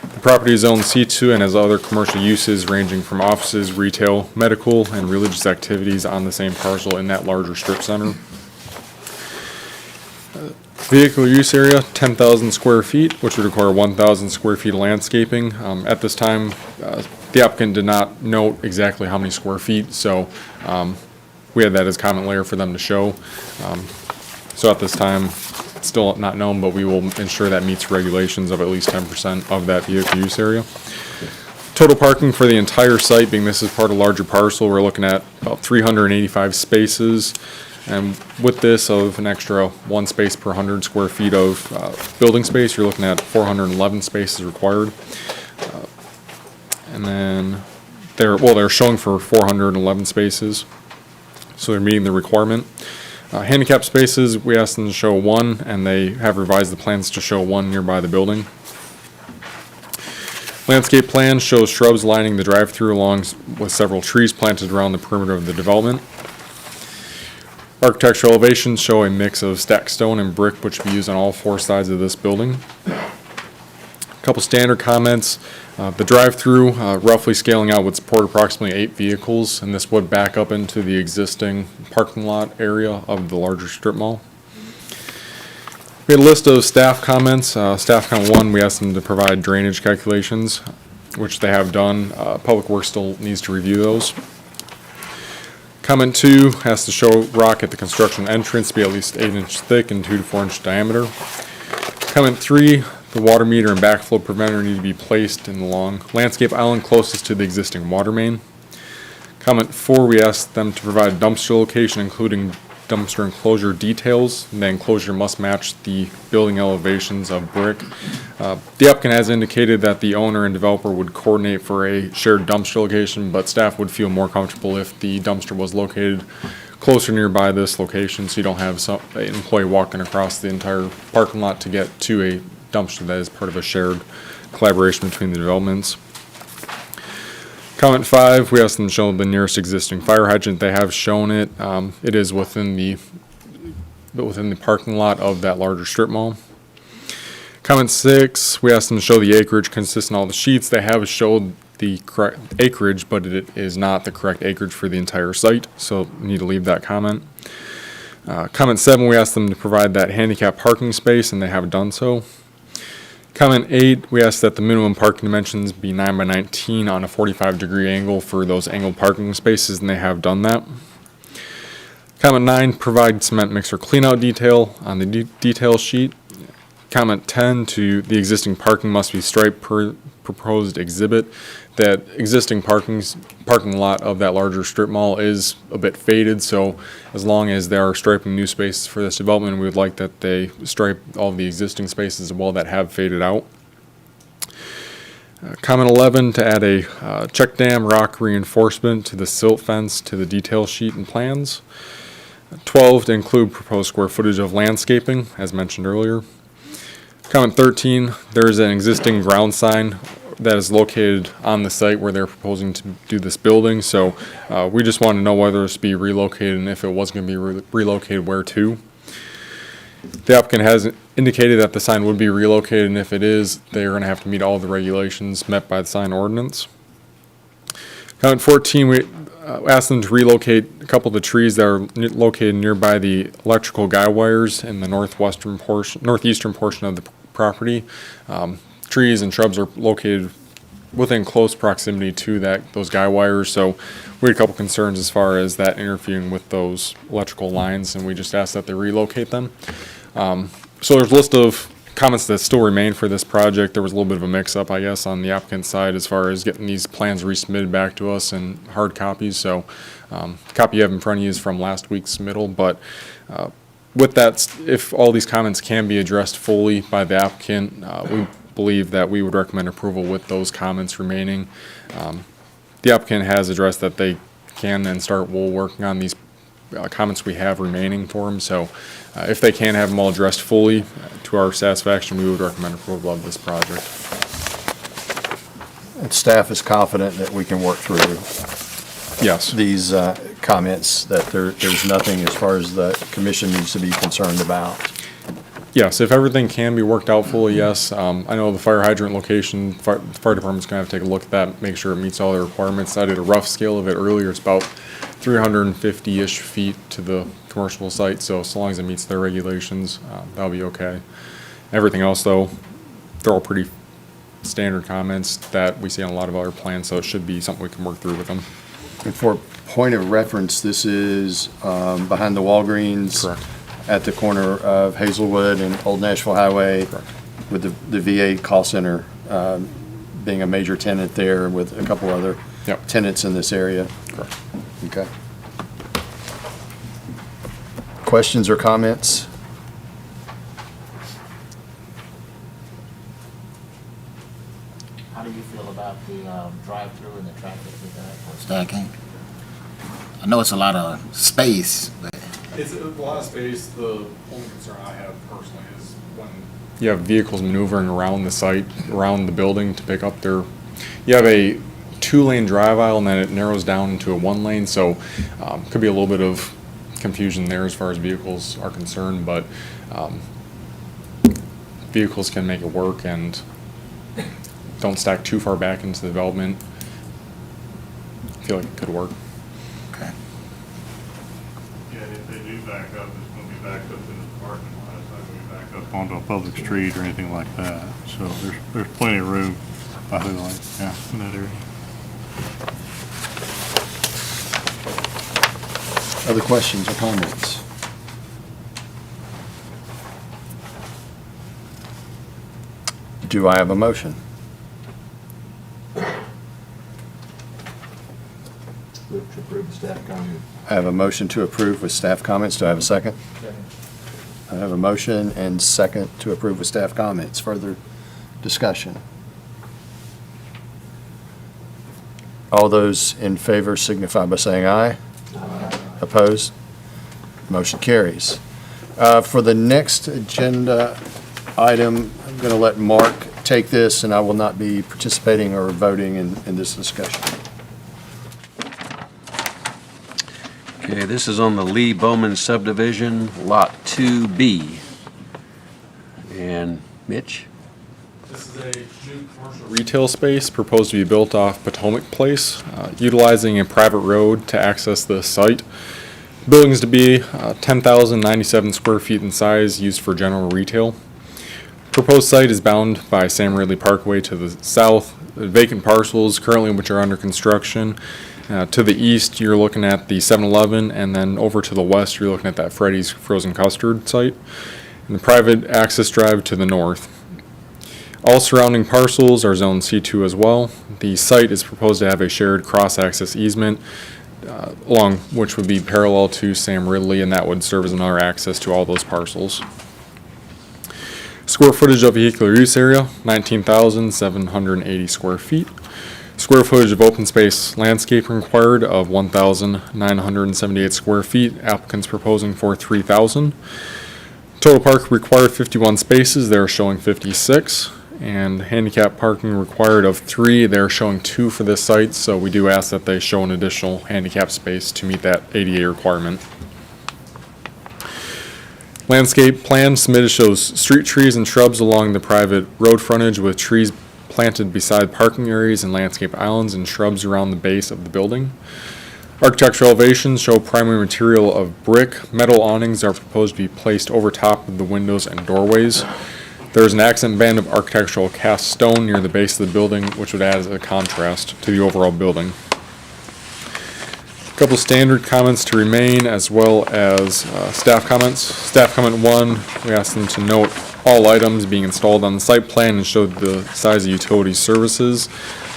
The property is zoned C2 and has other commercial uses ranging from offices, retail, medical, and religious activities on the same parcel in that larger strip center. Vehicle use area, 10,000 square feet, which would require 1,000 square feet of landscaping. At this time, the applicant did not note exactly how many square feet, so we had that as comment layer for them to show. So at this time, it's still not known, but we will ensure that meets regulations of at least 10% of that vehicle use area. Total parking for the entire site, being this is part of a larger parcel, we're looking at about 385 spaces. And with this of an extra 1 space per 100 square feet of building space, you're looking at 411 spaces required. And then they're showing for 411 spaces, so they're meeting the requirement. Handicap spaces, we asked them to show 1, and they have revised the plans to show 1 nearby the building. Landscape plan shows shrubs lining the drive-through along with several trees planted around the perimeter of the development. Architectural elevations show a mix of stacked stone and brick, which will be used on all 4 sides of this building. A couple standard comments. The drive-through, roughly scaling out, would support approximately 8 vehicles, and this would back up into the existing parking lot area of the larger strip mall. We had a list of staff comments. Staff comment 1, we asked them to provide drainage calculations, which they have done. Public Works still needs to review those. Comment 2 has to show rock at the construction entrance be at least 8 inches thick and 2 to 4 inch diameter. Comment 3, the water meter and backflow preventer need to be placed in the long landscape island closest to the existing water main. Comment 4, we asked them to provide dumpster location, including dumpster enclosure details. The enclosure must match the building elevations of brick. The applicant has indicated that the owner and developer would coordinate for a shared dumpster location, but staff would feel more comfortable if the dumpster was located closer nearby this location, so you don't have an employee walking across the entire parking lot to get to a dumpster that is part of a shared collaboration between the developments. Comment 5, we asked them to show the nearest existing fire hydrant. They have shown it. It is within the parking lot of that larger strip mall. Comment 6, we asked them to show the acreage consistent with all the sheets. They have showed the correct acreage, but it is not the correct acreage for the entire site, so we need to leave that comment. Comment 7, we asked them to provide that handicap parking space, and they have done so. Comment 8, we asked that the minimum parking dimensions be 9 by 19 on a 45-degree angle for those angled parking spaces, and they have done that. Comment 9, provide cement mixer cleanout detail on the detail sheet. Comment 10, to the existing parking must be striped per proposed exhibit. That existing parking lot of that larger strip mall is a bit faded, so as long as they are striping new spaces for this development, we would like that they stripe all the existing spaces as well that have faded out. Comment 11, to add a check dam rock reinforcement to the silt fence to the detail sheet and plans. 12, to include proposed square footage of landscaping, as mentioned earlier. Comment 13, there is an existing ground sign that is located on the site where they're proposing to do this building, so we just want to know whether it's to be relocated, and if it was going to be relocated, where to. The applicant has indicated that the sign would be relocated, and if it is, they're going to have to meet all the regulations met by the sign ordinance. Comment 14, we asked them to relocate a couple of the trees that are located nearby the electrical guy wires in the northeastern portion of the property. Trees and shrubs are located within close proximity to those guy wires, so we had a couple concerns as far as that interfering with those electrical lines, and we just asked that they relocate them. So there's a list of comments that still remain for this project. There was a little bit of a mix-up, I guess, on the applicant's side as far as getting these plans resubmitted back to us in hard copies. So the copy you have in front of you is from last week's submittal. But with that, if all these comments can be addressed fully by the applicant, we believe that we would recommend approval with those comments remaining. The applicant has addressed that they can and start working on these comments we have remaining for them. So if they can have them all addressed fully to our satisfaction, we would recommend approval of this project. And staff is confident that we can work through Yes. these comments, that there's nothing as far as the commission needs to be concerned about. Yes, if everything can be worked out fully, yes. I know the fire hydrant location, the fire department's gonna have to take a look at that, make sure it meets all the requirements. I did a rough scale of it earlier. It's about 350-ish feet to the commercial site, so as long as it meets their regulations, that'll be okay. Everything else, though, they're all pretty standard comments that we see on a lot of other plans, so it should be something we can work through with them. And for point of reference, this is behind the Walgreens. Correct. At the corner of Hazelwood and Old Nashville Highway. Correct. With the VA call center being a major tenant there with a couple other Yep. tenants in this area. Correct. Okay. Questions or comments? How do you feel about the drive-through and the traffic with that stacking? I know it's a lot of space, but It's a lot of space. The only concern I have personally is when you have vehicles maneuvering around the site, around the building to pick up their, you have a 2-lane drive aisle and then it narrows down into a 1-lane, so could be a little bit of confusion there as far as vehicles are concerned, but vehicles can make it work and don't stack too far back into the development. I feel like it could work. okay. Yeah, if they do back up, it's gonna be backed up in the parking lot, it's not gonna be backed up onto a public street or anything like that. So there's plenty of room, I feel like, yeah, in that area. Other questions or comments? Do I have a motion? Move to approve the staff comment. I have a motion to approve with staff comments. Do I have a second? I have a motion and second to approve with staff comments. Further discussion? All those in favor signify by saying aye. Opposed? Motion carries. For the next agenda item, I'm going to let Mark take this, and I will not be participating or voting in this discussion. Okay, this is on the Lee Bowman subdivision, Lot 2B. And Mitch? This is a new commercial retail space proposed to be built off Potomac Place, utilizing a private road to access the site. Building is to be 10,097 square feet in size, used for general retail. Proposed site is bound by Sam Ridley Parkway to the south, vacant parcels currently which are under construction. To the east, you're looking at the 7-Eleven, and then over to the west, you're looking at that Freddy's Frozen Custard site, and the private access drive to the north. All surrounding parcels are zoned C2 as well. The site is proposed to have a shared cross-access easement, along which would be parallel to Sam Ridley, and that would serve as another access to all those parcels. Square footage of vehicular use area, 19,780 square feet. Square footage of open space landscaping required of 1,978 square feet. Applicants proposing for 3,000. Total park required 51 spaces. They're showing 56. And handicap parking required of 3. They're showing 2 for this site. So we do ask that they show an additional handicap space to meet that ADA requirement. Landscape plan submitted shows street trees and shrubs along the private road frontage with trees planted beside parking areas and landscape islands and shrubs around the base of the building. Architectural elevations show primary material of brick. Metal awnings are proposed to be placed over top of the windows and doorways. There's an accent band of architectural cast stone near the base of the building, which would add as a contrast to the overall building. A couple standard comments to remain, as well as staff comments. Staff comment 1, we asked them to note all items being installed on the site plan and showed the size of utility services.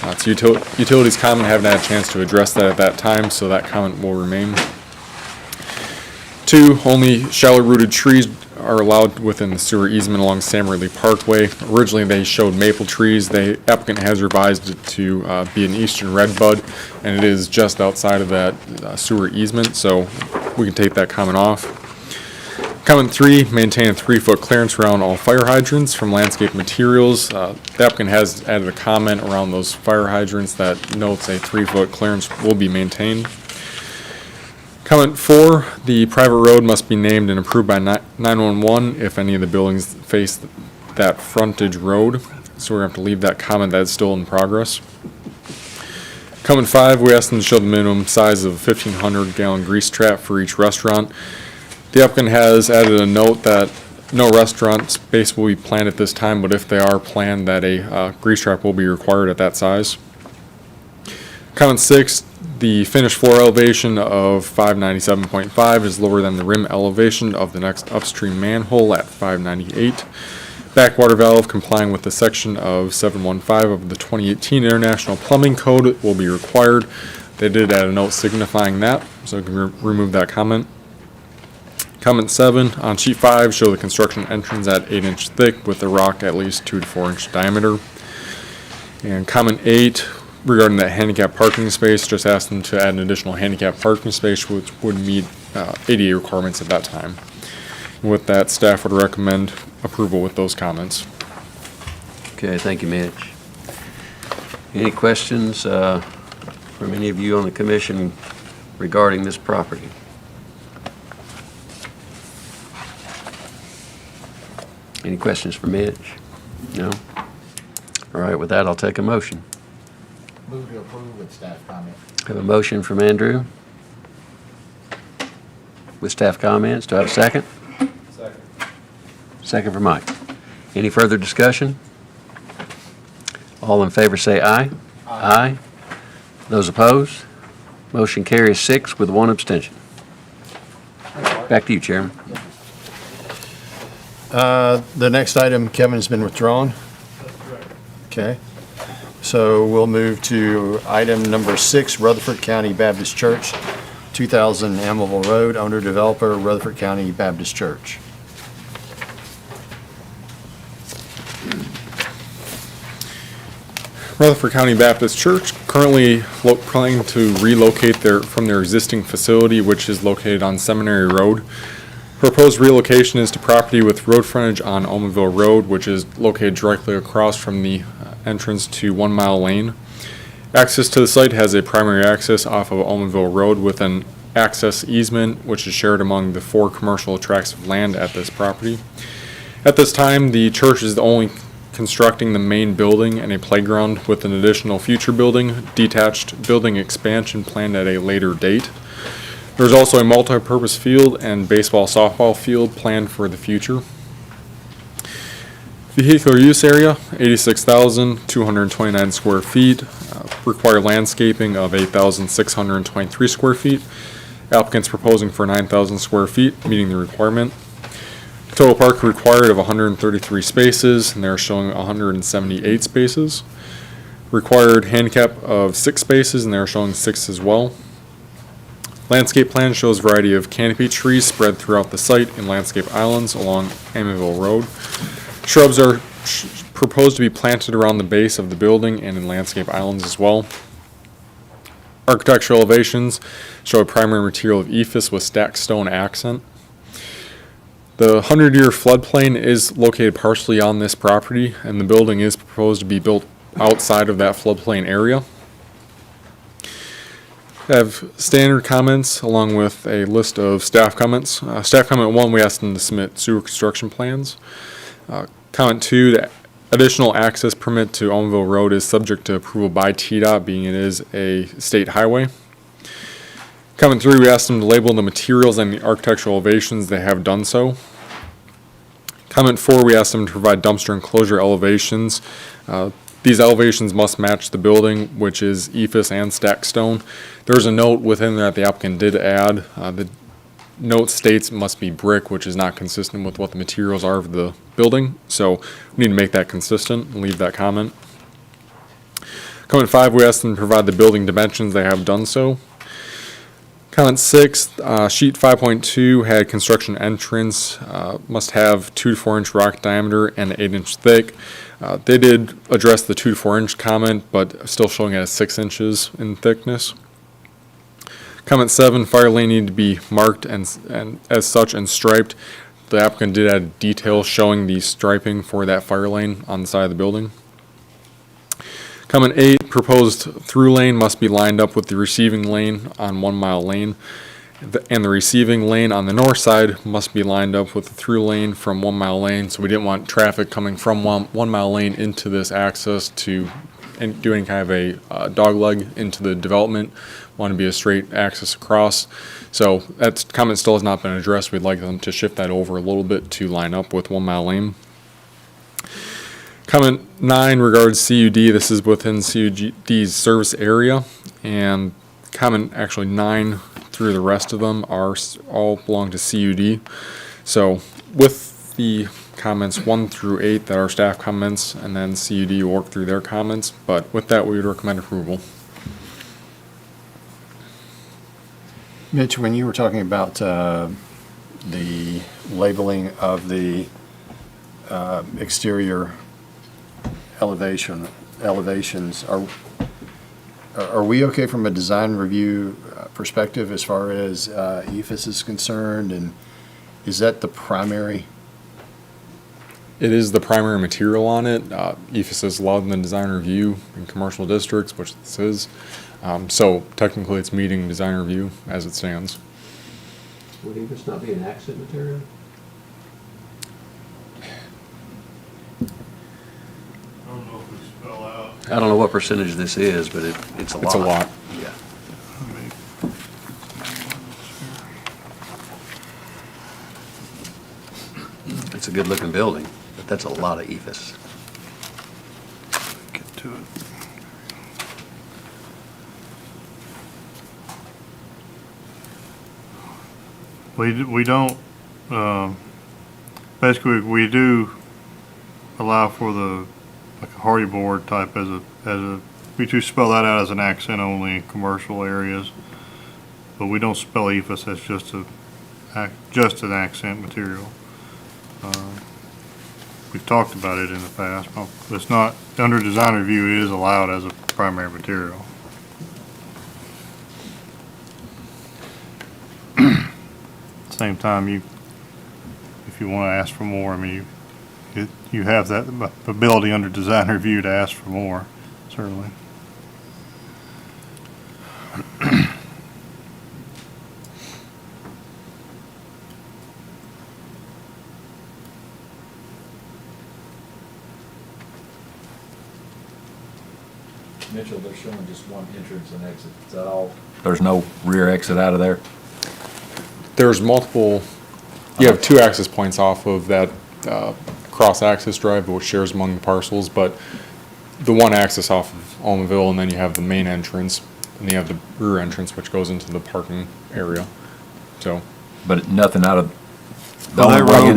It's utilities comment, haven't had a chance to address that at that time, so that comment will remain. 2, only shallow rooted trees are allowed within the sewer easement along Sam Ridley Parkway. Originally, they showed maple trees. The applicant has revised it to be an eastern redbud, and it is just outside of that sewer easement, so we can take that comment off. Comment 3, maintain a 3-foot clearance around all fire hydrants from landscape materials. The applicant has added a comment around those fire hydrants that notes a 3-foot clearance will be maintained. Comment 4, the private road must be named and approved by 911 if any of the buildings face that frontage road. So we're going to have to leave that comment, that's still in progress. Comment 5, we asked them to show the minimum size of a 1,500 gallon grease trap for each restaurant. The applicant has added a note that no restaurant space will be planned at this time, but if they are planned, that a grease trap will be required at that size. Comment 6, the finished floor elevation of 597.5 is lower than the rim elevation of the next upstream manhole at 598. Backwater valve complying with the section of 715 of the 2018 International Plumbing Code will be required. They did add a note signifying that, so we can remove that comment. Comment 7, on sheet 5, show the construction entrance at 8 inch thick with the rock at least 2 to 4 inch diameter. And comment 8, regarding that handicap parking space, just asked them to add an additional handicap parking space which would meet ADA requirements at that time. And with that, staff would recommend approval with those comments. Okay, thank you, Mitch. Any questions from any of you on the commission regarding this property? Any questions for Mitch? No? All right, with that, I'll take a motion. Move to approve with staff comment. Have a motion from Andrew with staff comments. Do I have a second? Second. Second from Mike. Any further discussion? All in favor say aye. Aye. Those opposed? Motion carries 6 with 1 abstention. Back to you, Chairman. The next item, Kevin, has been withdrawn. Okay. So we'll move to item number 6, Rutherford County Baptist Church, 2000 Amiable Road, owner developer, Rutherford County Baptist Church. Rutherford County Baptist Church currently planning to relocate from their existing facility, which is located on Seminary Road. Proposed relocation is to property with road frontage on Almaville Road, which is located directly across from the entrance to 1 Mile Lane. Access to the site has a primary access off of Almaville Road with an access easement, which is shared among the 4 commercial tracts of land at this property. At this time, the church is only constructing the main building and a playground with an additional future building, detached building expansion planned at a later date. There's also a multi-purpose field and baseball softball field planned for the future. Vehicular use area, 86,229 square feet. Required landscaping of 8,623 square feet. Applicant's proposing for 9,000 square feet, meeting the requirement. Total park required of 133 spaces, and they're showing 178 spaces. Required handicap of 6 spaces, and they're showing 6 as well. Landscape plan shows a variety of canopy trees spread throughout the site in landscape islands along Amiable Road. Shrubs are proposed to be planted around the base of the building and in landscape islands as well. Architectural elevations show a primary material of ephes with stacked stone accent. The 100-year floodplain is located partially on this property, and the building is proposed to be built outside of that floodplain area. I have standard comments along with a list of staff comments. Staff comment 1, we asked them to submit sewer construction plans. Comment 2, the additional access permit to Almaville Road is subject to approval by TDOT, being it is a state highway. Comment 3, we asked them to label the materials and the architectural elevations. They have done so. Comment 4, we asked them to provide dumpster enclosure elevations. These elevations must match the building, which is ephes and stacked stone. There's a note within that the applicant did add. The note states it must be brick, which is not consistent with what the materials are of the building. So we need to make that consistent and leave that comment. Comment 5, we asked them to provide the building dimensions. They have done so. Comment 6, sheet 5.2 had construction entrance, must have 2 to 4 inch rock diameter and 8 inch thick. They did address the 2 to 4 inch comment, but still showing it as 6 inches in thickness. Comment 7, fire lane needed to be marked and as such and striped. The applicant did add details showing the striping for that fire lane on the side of the building. Comment 8, proposed through lane must be lined up with the receiving lane on 1 mile lane. And the receiving lane on the north side must be lined up with the through lane from 1 mile lane. So we didn't want traffic coming from 1 mile lane into this access to and do any kind of a dog leg into the development. Want to be a straight access across. So that comment still has not been addressed. We'd like them to shift that over a little bit to line up with 1 mile lane. Comment 9 regards CUD. This is within CUD's service area, and comment actually 9 through the rest of them are all belong to CUD. So with the comments 1 through 8 that are staff comments, and then CUD will work through their comments, but with that we would recommend approval. Mitch, when you were talking about the labeling of the exterior elevations, are we okay from a design review perspective as far as ephes is concerned, and is that the primary? It is the primary material on it. ephes is allowed in the design review in commercial districts, which this is. So technically it's meeting design review as it stands. Would ephes not be an accent material? I don't know what percentage this is, but it's a lot. It's a lot. Yeah. It's a good-looking building, but that's a lot of ephes. Get to it. We don't, basically, we do allow for the, like a hardy board type as a, we do spell that out as an accent only in commercial areas, but we don't spell ephes as just an accent material. We've talked about it in the past. It's not, under design review, it is allowed as a primary material. At the same time, if you want to ask for more, I mean, you have that ability under design review to ask for more, certainly. Mitchell, they're showing just one entrance and exit. Is that all? There's no rear exit out of there? There's multiple, you have 2 access points off of that cross-access drive, which shares among the parcels, but the one access off of Almaville, and then you have the main entrance, and you have the rear entrance, which goes into the parking area. So, but nothing out of Well, that road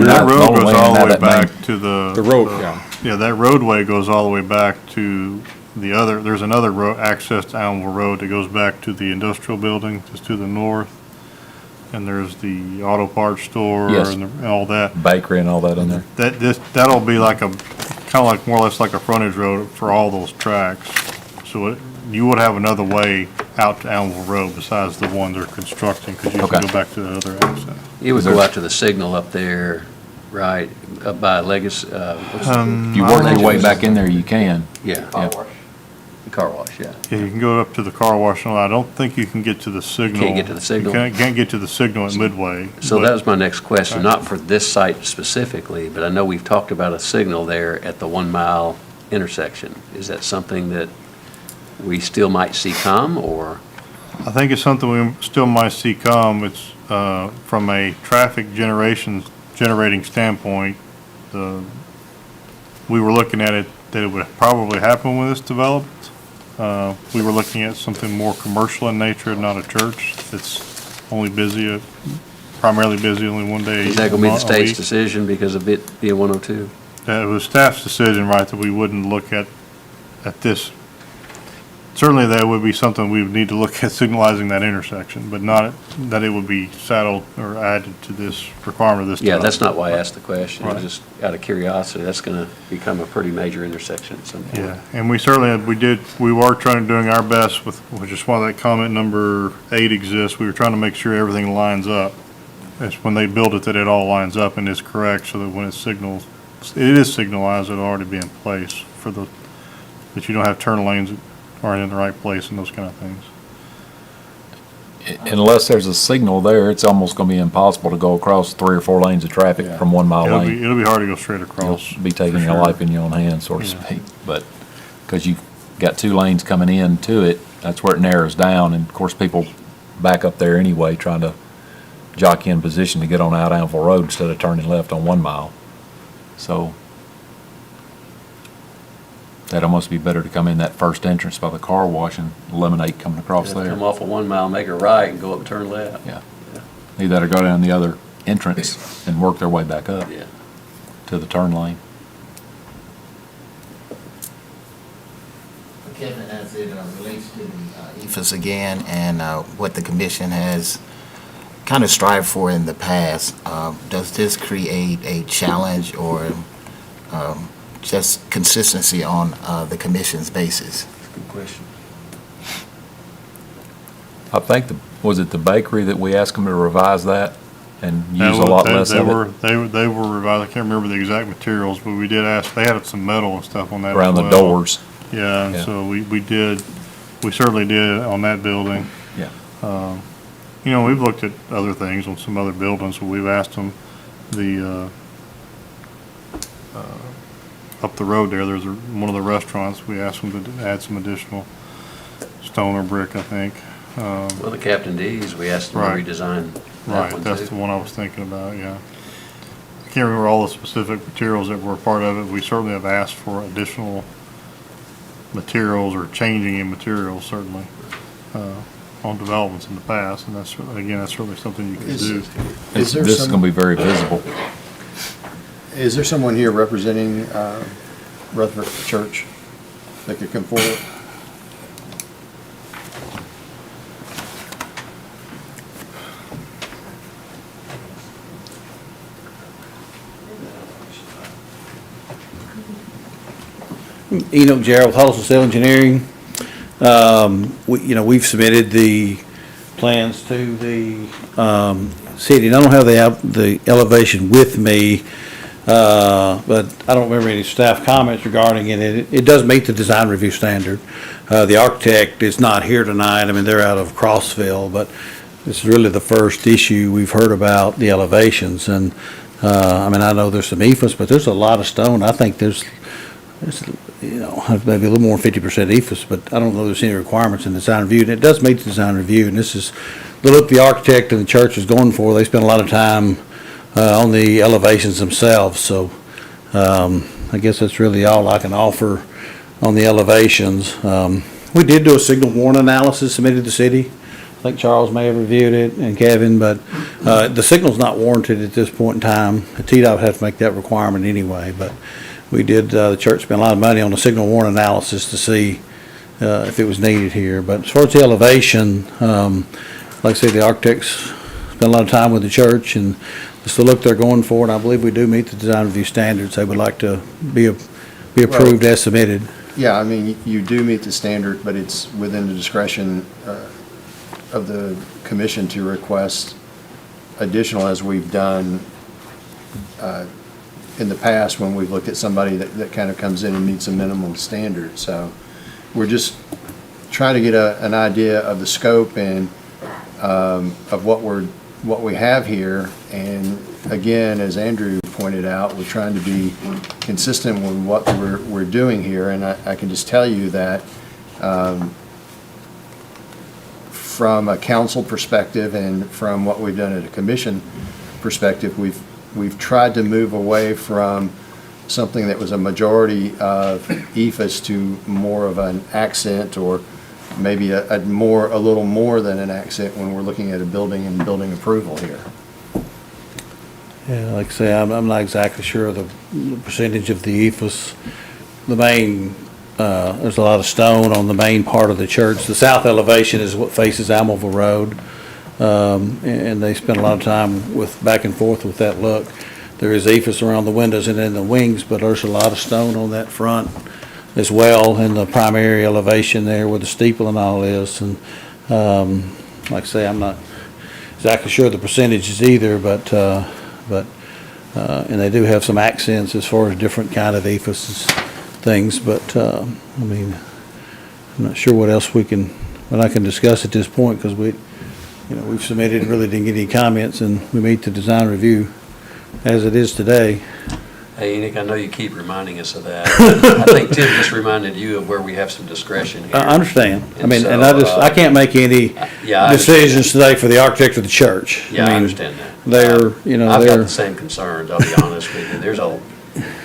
goes all the way back to the road, yeah. Yeah, that roadway goes all the way back to the other, there's another road, access to Allenville Road that goes back to the industrial building, just to the north. And there's the auto parts store Yes. and all that. Bakery and all that in there. That'll be like kind of like more or less like a frontage road for all those tracks. So you would have another way out to Allenville Road besides the one they're constructing, because you can go back to the other access. It would go out to the signal up there, right, up by Legacy. If you work your way back in there, you can. Yeah. The car wash, yeah. Yeah, you can go up to the car wash, and I don't think you can get to the signal. Can't get to the signal? You can't get to the signal at Midway. So that was my next question, not for this site specifically, but I know we've talked about a signal there at the 1 mile intersection. Is that something that we still might see come, or? I think it's something we still might see come. It's from a traffic generating standpoint, we were looking at it, that it would probably happen when it's developed. We were looking at something more commercial in nature, not a church. It's only busy, primarily busy only one day. Is that going to be the a state's week. decision because of it being 102? It was staff's decision, right, that we wouldn't look at this. Certainly, that would be something we would need to look at signalizing that intersection, but not that it would be saddled or added to this requirement of this. Yeah, that's not why I asked the question. It was Right. just out of curiosity. That's going to become a pretty major intersection at some point. Yeah, and we certainly, we were doing our best with, which is why that comment number 8 exists. We were trying to make sure everything lines up. It's when they build it that it all lines up and is correct, so that when it signals, it is signalized, it'll already be in place for that you don't have turn lanes that aren't in the right place and those kind of things. Unless there's a signal there, it's almost gonna be impossible to go across 3 or 4 lanes of traffic Yeah. from 1 mile It'll lane. be hard to go straight across. You'll be taking for your sure. life in your own hands, so to Yeah. speak. But, because you've got 2 lanes coming in to it, that's where it narrows down. And of course, people back up there anyway, trying to jockey in position to get on out Anvil Road instead of turning left on 1 mile. So, that'd almost be better to come in that first entrance by the car wash and eliminate coming across there. Come off of 1 mile, make a right, and go up and turn left. Yeah. Either that or go down the other entrance and work their way back up Yeah. to the turn lane. Kevin, as it relates to the EFS again, and what the commission has kind of strived for in the past, does this create a challenge or just consistency on the commission's basis? Good question. I think, was it the bakery that we asked them to revise that and use a lot less of it? They were revised, I can't remember the exact materials, but we did ask, they had some metal and stuff on that as Around the well. doors. Yeah, and Yeah. so we certainly did on that building. Yeah. You know, we've looked at other things on some other buildings, but we've asked them, up the road there's one of the restaurants, we asked them to add some additional stone or brick, I think. Well, the Captain D's, we asked them to Right. redesign that Right, one that's too. the one I was thinking about, yeah. I can't remember all the specific materials that were part of it. We certainly have asked for additional materials or changing in materials, certainly, on developments in the past, and that's, again, that's certainly something you could do. Is there This is gonna be very some, visible. is there someone here representing Rutherford Church that could come forward? Enoch Gerald, Hollis Civil Engineering. We've submitted the plans to the city, and I don't have the elevation with me, but I don't remember any staff comments regarding it. It does meet the design review standard. The architect is not here tonight. I mean, they're out of Crossville, but this is really the first issue we've heard about the elevations. And, I know there's some EFS, but there's a lot of stone. I think there's maybe a little more than 50% EFS, but I don't know there's any requirements in the design review. And it does meet the design review, and this is the look the architect and the church is going for. They spend a lot of time on the elevations themselves, so I guess that's really all I can offer on the elevations. We did do a signal warning analysis submitted to the city. I think Charles may have reviewed it, and Kevin, but the signal's not warranted at this point in time. The TDOT would have to make that requirement anyway, but we did, the church spent a lot of money on the signal warning analysis to see if it was needed here. But as far as the elevation, like I say, the architects spent a lot of time with the church, and it's the look they're going for, and I believe we do meet the design review standards. They would like to be approved as submitted. Yeah, I mean, you do meet the standard, but it's within the discretion of the commission to request additional, as we've done in the past when we've looked at somebody that kind of comes in and meets a minimum standard. So we're just trying to get an idea of the scope and of what we have here. And again, as Andrew pointed out, we're trying to be consistent with what we're doing here. And I can just tell you that from a council perspective and from what we've done at a commission perspective, we've tried to move away from something that was a majority of ephes to more of an accent, or maybe a little more than an accent when we're looking at a building and building approval here? Yeah, like I say, I'm not exactly sure of the percentage of the ephes. The main, there's a lot of stone on the main part of the church. The south elevation is what faces Amelville Road. And they spend a lot of time with, back and forth with that look. There is ephes around the windows and in the wings, but there's a lot of stone on that front as well in the primary elevation there where the steeple and all is. And, like I say, I'm not exactly sure of the percentages either, but and they do have some accents as far as different kind of ephes things, but, I mean, I'm not sure what else I can discuss at this point, because we've submitted, really didn't get any comments, and we meet the design review as it is today. Hey, Enoch, I know you keep reminding us of that. I think Tim just reminded you of where we have some discretion here. I understand. I mean, so, and I can't make any I decisions today for the architect of the church. Yeah, I mean, understand that. They're, I've got the same concerns, I'll be honest with you. There's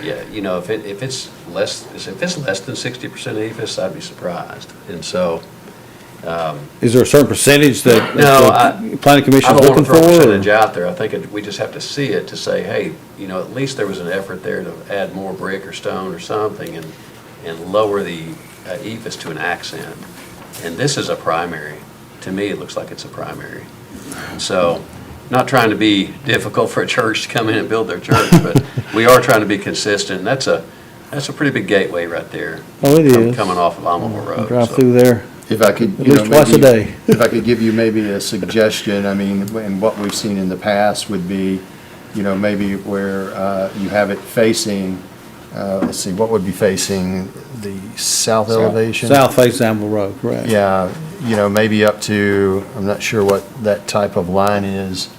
if it's less than 60% ephes, I'd be surprised. And so, is there a certain percentage that the planning commission is I don't looking want to throw a for? percentage out there. I think we just have to see it to say, hey, at least there was an effort there to add more brick or stone or something and lower the ephes to an accent. And this is a primary. To me, it looks like it's a primary. And so, not trying to be difficult for a church to come in and build their church, but we are trying to be consistent. And that's a pretty big gateway right there. Oh, it is. Coming off of Amelville Road. Drive through there. If I could, at least twice a day. If I could give you maybe a suggestion, I mean, and what we've seen in the past would be, maybe where you have it facing, let's see, what would be facing the south elevation? South face Amelville Road, correct. Yeah, maybe up to, I'm not sure what that type of line is,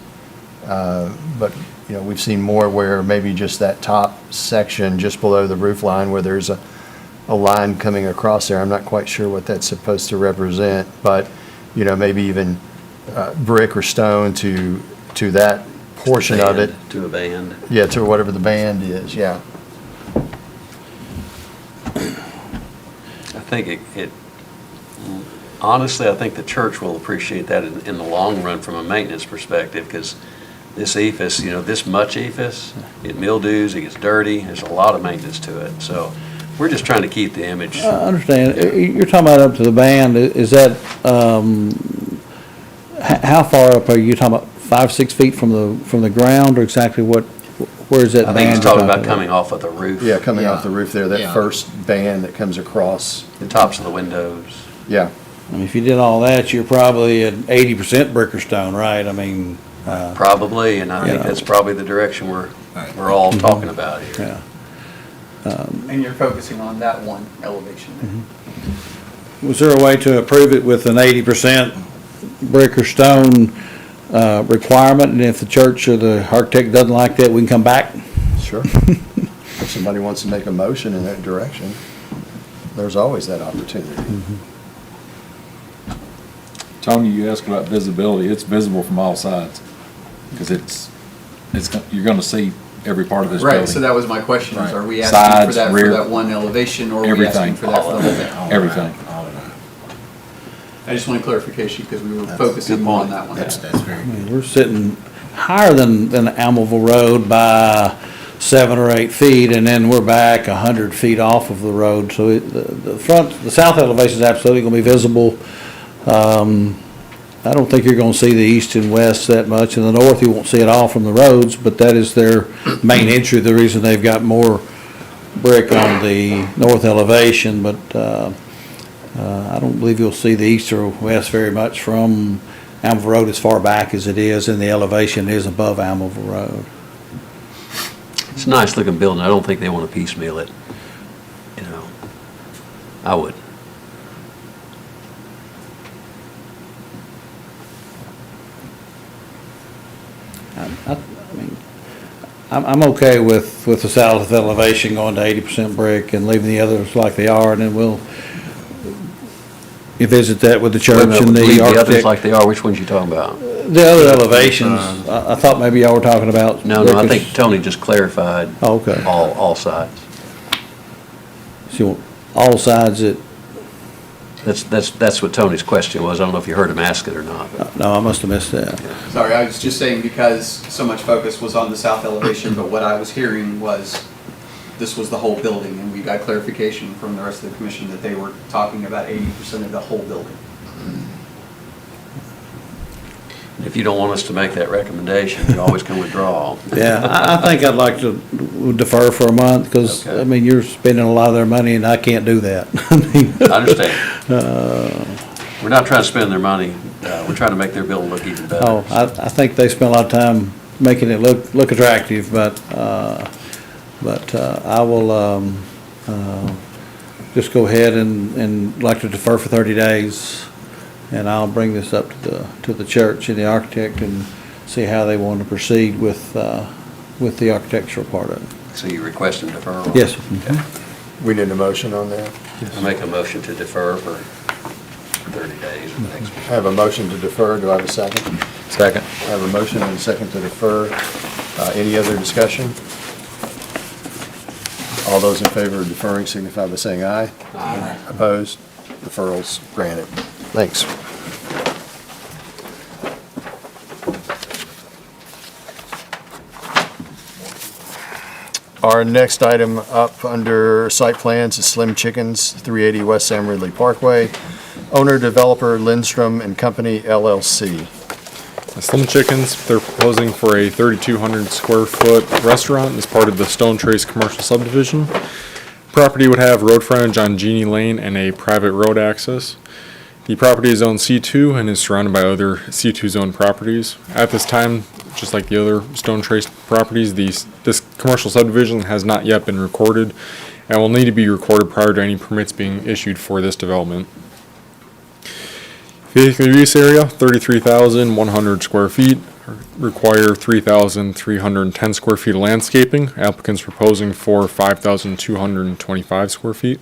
but, we've seen more where maybe just that top section just below the roof line where there's a line coming across there. I'm not quite sure what that's supposed to represent, but, maybe even brick or stone to that portion of it. To a band. Yeah, to whatever the band is, yeah. I think honestly, I think the church will appreciate that in the long run from a maintenance perspective, because this ephes, this much ephes, it mildews, it gets dirty, there's a lot of maintenance to it. So we're just trying to keep the image. I understand. You're talking about up to the band. Is that, how far up are you talking about? 5-6 feet from the ground, or exactly where is that band? I think he's talking about coming off of the roof. Yeah, coming off the roof there, that first band that comes across. The tops of the windows. Yeah. I mean, if you did all that, you're probably at 80% brick or stone, right? I mean. Probably, and I think that's probably the direction we're all talking about here. Yeah. And you're focusing on that one elevation. Was there a way to approve it with an 80% brick or stone requirement, and if the church or the architect doesn't like that, we can come back? Sure. If somebody wants to make a motion in that direction, there's always that opportunity. Tony, you asked about visibility. It's visible from all sides, because you're gonna see every part of this building. Right, so that was my question, is Right. are we asking for Sides, that rear, for that one elevation, or are we everything. asking for that for the whole thing? Everything. I just want clarification, because we were focusing more on that one. I mean, we're sitting higher than Amelville Road by 7 or 8 feet, and then we're back 100 feet off of the road. So the south elevation is absolutely going to be visible. I don't think you're going to see the east and west that much. In the north, you won't see it all from the roads, but that is their main entry. The reason they've got more brick on the north elevation, but I don't believe you'll see the east or west very much from Amelville Road as far back as it is, and the elevation is above Amelville Road. It's a nice looking building. I don't think they want to piecemeal it. I would. I'm okay with the south elevation going to 80% brick and leaving the others like they are, and then you visit that with the Wait a church minute, and leave the the others architect. like they are, which ones you talking about? The other elevations, I thought maybe y'all were talking about. No, I think Tony just clarified Oh, okay. all sides. So all sides that, That's what Tony's question was. I don't know if you heard him ask it or not. no, I must have missed that. Sorry, I was just saying because so much focus was on the south elevation, but what I was hearing was this was the whole building, and we got clarification from the rest of the commission that they were talking about 80% of the whole building. If you don't want us to make that recommendation, you always can withdraw. Yeah, I think I'd like to defer for a month, because, Okay. I mean, you're spending a lot of their money, and I can't do that. I mean, I understand. We're not trying to spend their money. We're trying to make their building look even better. Oh, I think they spent a lot of time making it look attractive, but I will just go ahead and like to defer for 30 days, and I'll bring this up to the church and the architect and see how they want to proceed with the architectural part of it. So you requesting deferral? Yes. Okay. We need a motion on that? I make a motion to defer for 30 days or next week. I have a motion to defer. Do I have a second? Second. I have a motion and a second to defer. Any other discussion? All those in favor of deferring signify by saying aye. Aye. Opposed? Deferrals granted. Thanks. Our next item up under site plans is Slim Chickens, 380 West Sam Ridley Parkway. Owner, developer Lindstrom and Company LLC. Slim Chickens, they're proposing for a 3,200 square foot restaurant as part of the Stone Trace commercial subdivision. Property would have road frontage on Genie Lane and a private road access. The property is zoned C2 and is surrounded by other C2 zone properties. At this time, just like the other Stone Trace properties, this commercial subdivision has not yet been recorded and will need to be recorded prior to any permits being issued for this development. Vehicular use area, 33,100 square feet, require 3,310 square feet of landscaping. Applicants proposing for 5,225 square feet.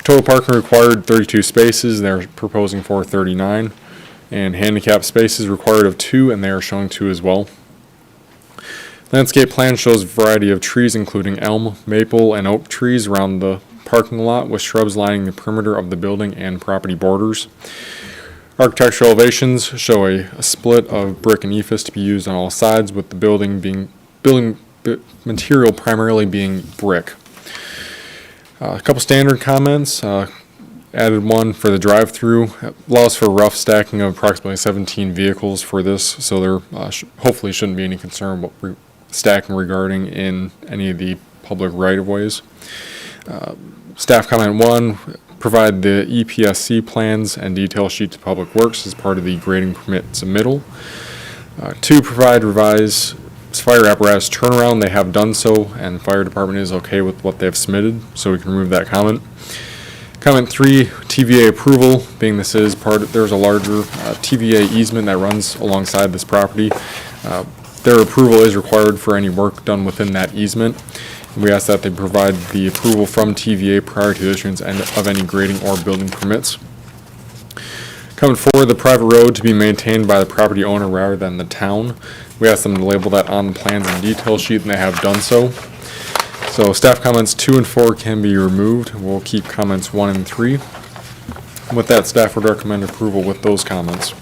Total parking required 32 spaces, they're proposing for 39. And handicap spaces required of 2, and they are showing 2 as well. Landscape plan shows a variety of trees including elm, maple, and oak trees around the parking lot with shrubs lining the perimeter of the building and property borders. Architectural elevations show a split of brick and ephes to be used on all sides, with the building material primarily being brick. A couple standard comments. Added one for the drive-through. Allows for rough stacking of approximately 17 vehicles for this, so there hopefully shouldn't be any concern about stacking regarding in any of the public right-of-ways. Staff comment 1, provide the EPSC plans and detail sheet to Public Works as part of the grading permit submittal. 2, provide revised fire apparatus turnaround. They have done so, and the fire department is okay with what they've submitted, so we can remove that comment. Comment 3, TVA approval, being this is there's a larger TVA easement that runs alongside this property. Their approval is required for any work done within that easement. We ask that they provide the approval from TVA prior to the issuance of any grading or building permits. Comment 4, the private road to be maintained by the property owner rather than the town. We ask them to label that on the plans and detail sheet, and they have done so. So staff comments 2 and 4 can be removed. We'll keep comments 1 and 3. With that, staff would recommend approval with those comments.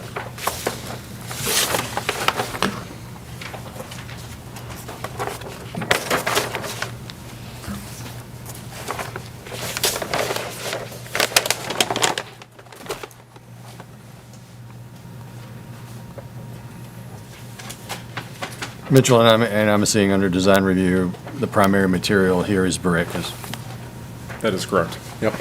Mitchell, and I'm seeing under design review, the primary material here is brick. That is correct. Yep.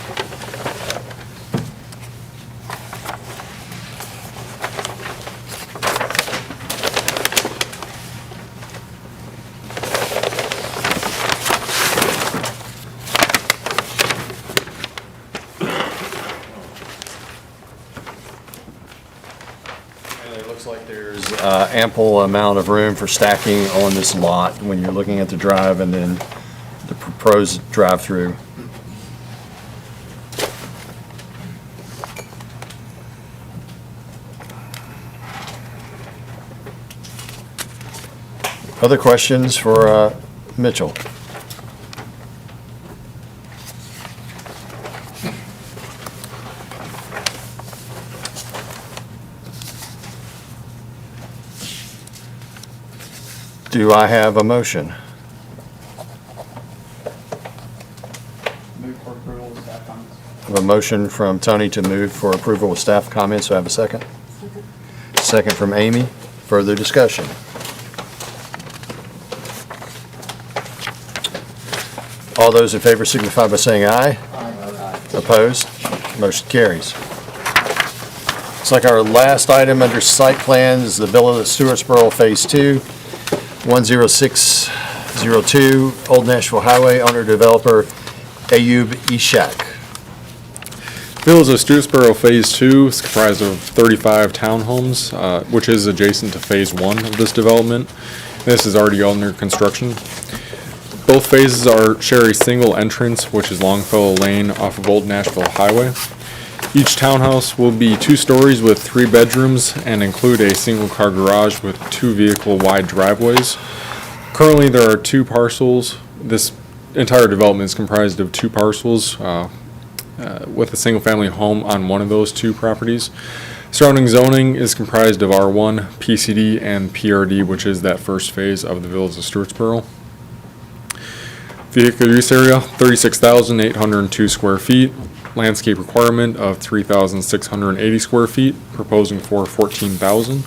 It looks like there's ample amount of room for stacking on this lot when you're looking at the drive and then the proposed drive-through. Other questions for Mitchell? Do I have a motion? Move for approval of staff comments. I have a motion from Tony to move for approval with staff comments. Do I have a second? Second from Amy. Further discussion? All those in favor signify by saying aye. Aye. Opposed? Motion carries. It's like our last item under site plan is the Villa at Stewartsboro Phase 2, 10602, Old Nashville Highway, owner developer Ayub Ishak. Villas of Stewartsboro Phase 2 is comprised of 35 townhomes, which is adjacent to Phase 1 of this development. This is already under construction. Both phases share a single entrance, which is Longfellow Lane off of Old Nashville Highway. Each townhouse will be 2 stories with 3 bedrooms and include a single-car garage with 2 vehicle-wide driveways. Currently, there are 2 parcels. This entire development is comprised of 2 parcels with a single-family home on one of those 2 properties. Surrounding zoning is comprised of R1, PCD, and PRD, which is that first phase of the Villas of Stewartsboro. Vehicle use area, 36,802 square feet. Landscape requirement of 3,680 square feet, proposing for 14,000.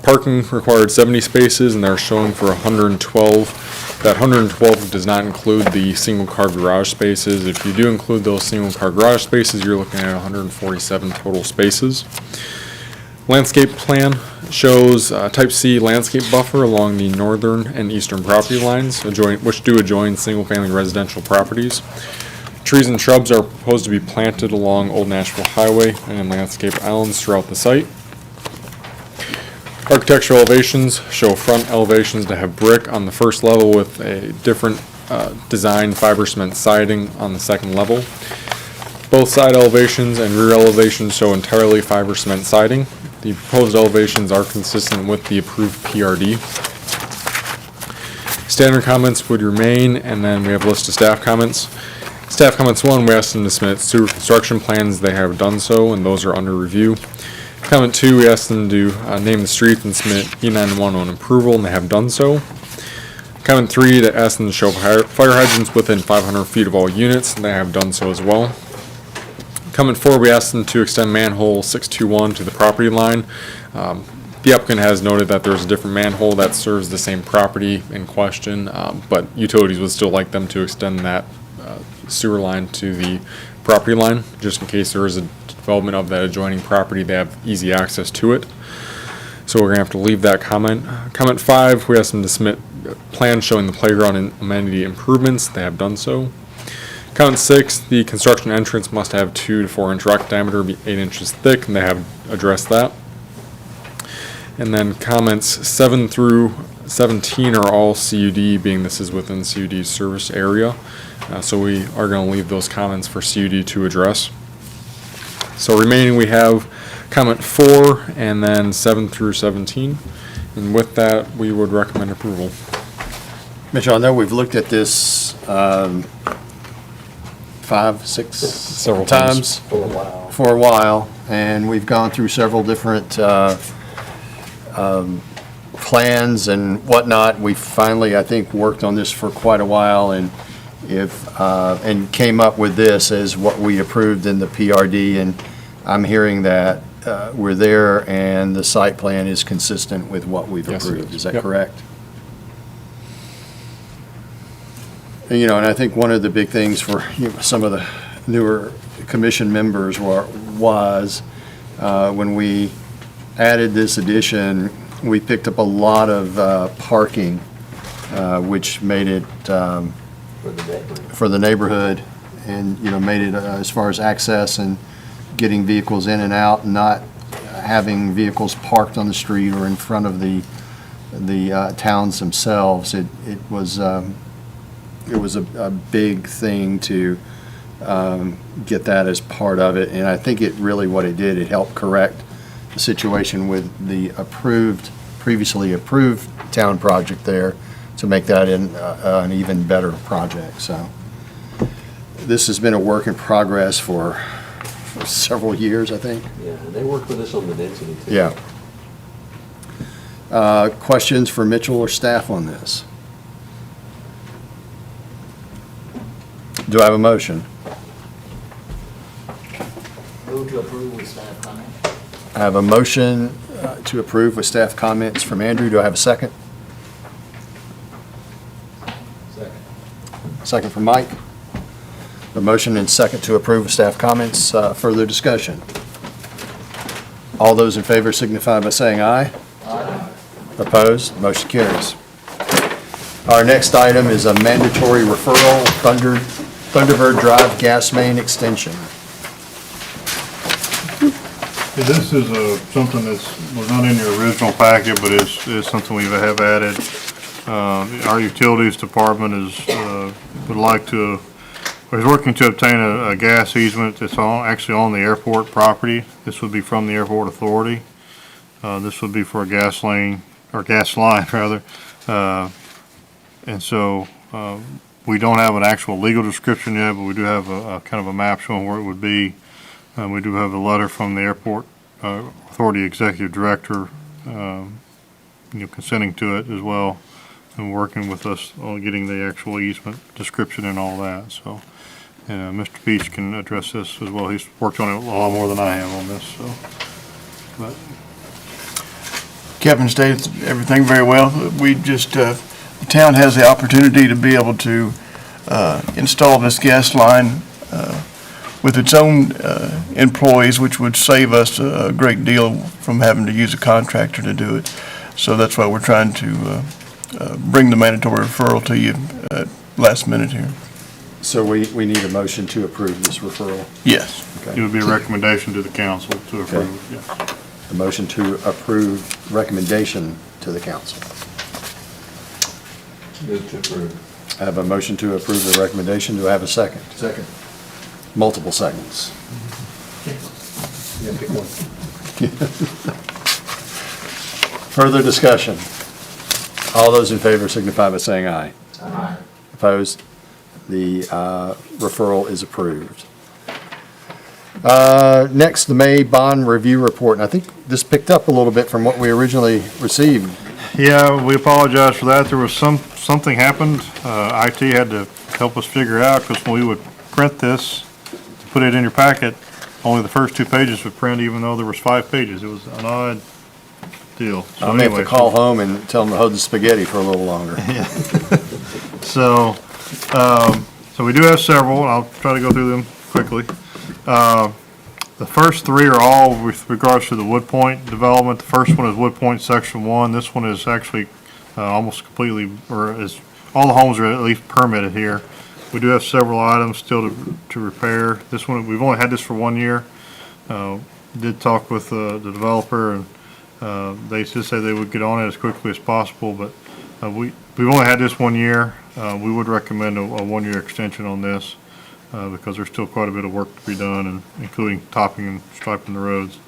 Parking required 70 spaces, and they're showing for 112. That 112 does not include the single-car garage spaces. If you do include those single-car garage spaces, you're looking at 147 total spaces. Landscape plan shows Type C landscape buffer along the northern and eastern property lines, which do adjoin single-family residential properties. Trees and shrubs are proposed to be planted along Old Nashville Highway and in landscape islands throughout the site. Architectural elevations show front elevations to have brick on the first level with a different design fiber cement siding on the second level. Both side elevations and rear elevations show entirely fiber cement siding. The proposed elevations are consistent with the approved PRD. Standard comments would remain, and then we have a list of staff comments. Staff comments 1, we asked them to submit sewer construction plans. They have done so, and those are under review. Comment 2, we asked them to name the street and submit E911 approval, and they have done so. Comment 3, they asked them to show fire hydrants within 500 feet of all units, and they have done so as well. Comment 4, we asked them to extend manhole 621 to the property line. The applicant has noted that there's a different manhole that serves the same property in question, but utilities would still like them to extend that sewer line to the property line, just in case there is a development of that adjoining property, they have easy access to it. So we're gonna have to leave that comment. Comment 5, we asked them to submit plans showing the playground and amenity improvements. They have done so. Comment 6, the construction entrance must have 2 to 4 inch rock diameter, be 8 inches thick, and they have addressed that. And then comments 7 through 17 are all CUD, being this is within CUD's service area. So we are going to leave those comments for CUD to address. So remaining we have comment 4 and then 7 through 17. And with that, we would recommend approval. Mitchell, I know we've looked at this 5, 6 Several times for a while, and we've gone through several different plans and whatnot. We finally, I think, worked on this for quite a while, and came up with this as what we approved in the PRD, and I'm hearing that we're there and the site plan is consistent with what we've approved. Is that correct? And I think one of the big things for some of the newer commission members was when we added this addition, we picked up a lot of parking, which made it for the neighborhood, and made it as far as access and getting vehicles in and out, and not having vehicles parked on the street or in front of the towns themselves. It was a big thing to get that as part of it, and I think what it did, it helped correct the situation with the approved previously approved town project there to make that an even better project, so. This has been a work in progress for several years, I think. Yeah, and they worked with us on the density too. Yeah. Questions for Mitchell or staff on this? Do I have a motion? Move to approve with staff comment. I have a motion to approve with staff comments from Andrew. Do I have a second? Second. Second from Mike. A motion and second to approve with staff comments. Further discussion? All those in favor signify by saying aye. Aye. Opposed? Motion carries. Our next item is a mandatory referral, Thunderbird Drive gas main extension. This is something that was not in your original packet, but is something we have added. Our utilities department would like to, is working to obtain a gas easement that's actually on the airport property. This would be from the airport authority. This would be for a gas line rather. And so we don't have an actual legal description yet, but we do have a kind of a map showing where it would be. We do have a letter from the airport authority executive director, consenting to it as well, and working with us on getting the actual easement description and all that. So, and Mr. Beach can address this as well. He's worked on it a lot more than I have on this. So, but Kevin stated everything very well. We just, the town has the opportunity to be able to install this gas line with its own employees, which would save us a great deal from having to use a contractor to do it. So that's why we're trying to bring the mandatory referral to you at last minute here. So we need a motion to approve this referral? Yes. Okay. it would be a recommendation to the council to approve. Yes. A motion to approve recommendation to the council. Move to approve. I have a motion to approve the recommendation. Do I have a second? Second. Multiple seconds. Yeah, pick one. Further discussion? All those in favor signify by saying aye. Aye. Opposed? The referral is approved. Next, the May bond review report, and I think this picked up a little bit from what we originally received. Yeah, we apologize for that. There was something happened. IT had to help us figure out, because when we would print this, to put it in your packet, only the first 2 pages would print, even though there was 5 pages. It was an odd deal. So I may have to anyway, call home and tell them to hold the spaghetti for a little longer. So we do have several, and I'll try to go through them quickly. The first 3 are all with regards to the Wood Point development. The first one is Wood Point Section 1. This one is actually almost completely, or is, all the homes are at least permitted here. We do have several items still to repair. This one, we've only had this for 1 year. Did talk with the developer, and they just say they would get on it as quickly as possible, but we've only had this 1 year. We would recommend a 1-year extension on this because there's still quite a bit of work to be done, and including topping and striping the roads.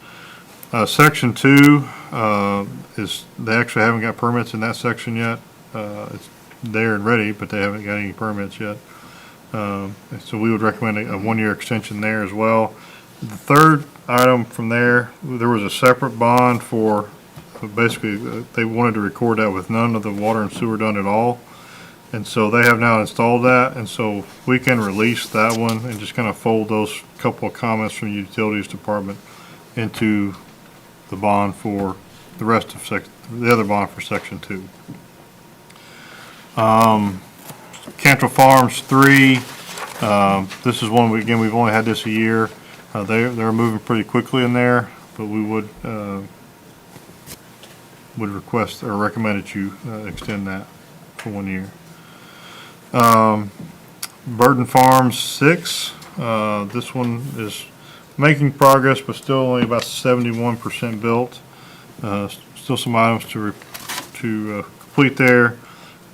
Section 2 is, they actually haven't got permits in that section yet. It's there and ready, but they haven't got any permits yet. So we would recommend a 1-year extension there as well. The third item from there was a separate bond for, basically, they wanted to record that with none of the water and sewer done at all. And so they have now installed that, and so we can release that one and just kind of fold those couple of comments from the utilities department into the bond for the rest of the other bond for Section 2. Cantrell Farms 3, this is one, again, we've only had this a year. They're moving pretty quickly in there, but we would request or recommend that you extend that for 1 year. Burton Farms 6, this one is making progress, but still only about 71% built. Still some items to complete there.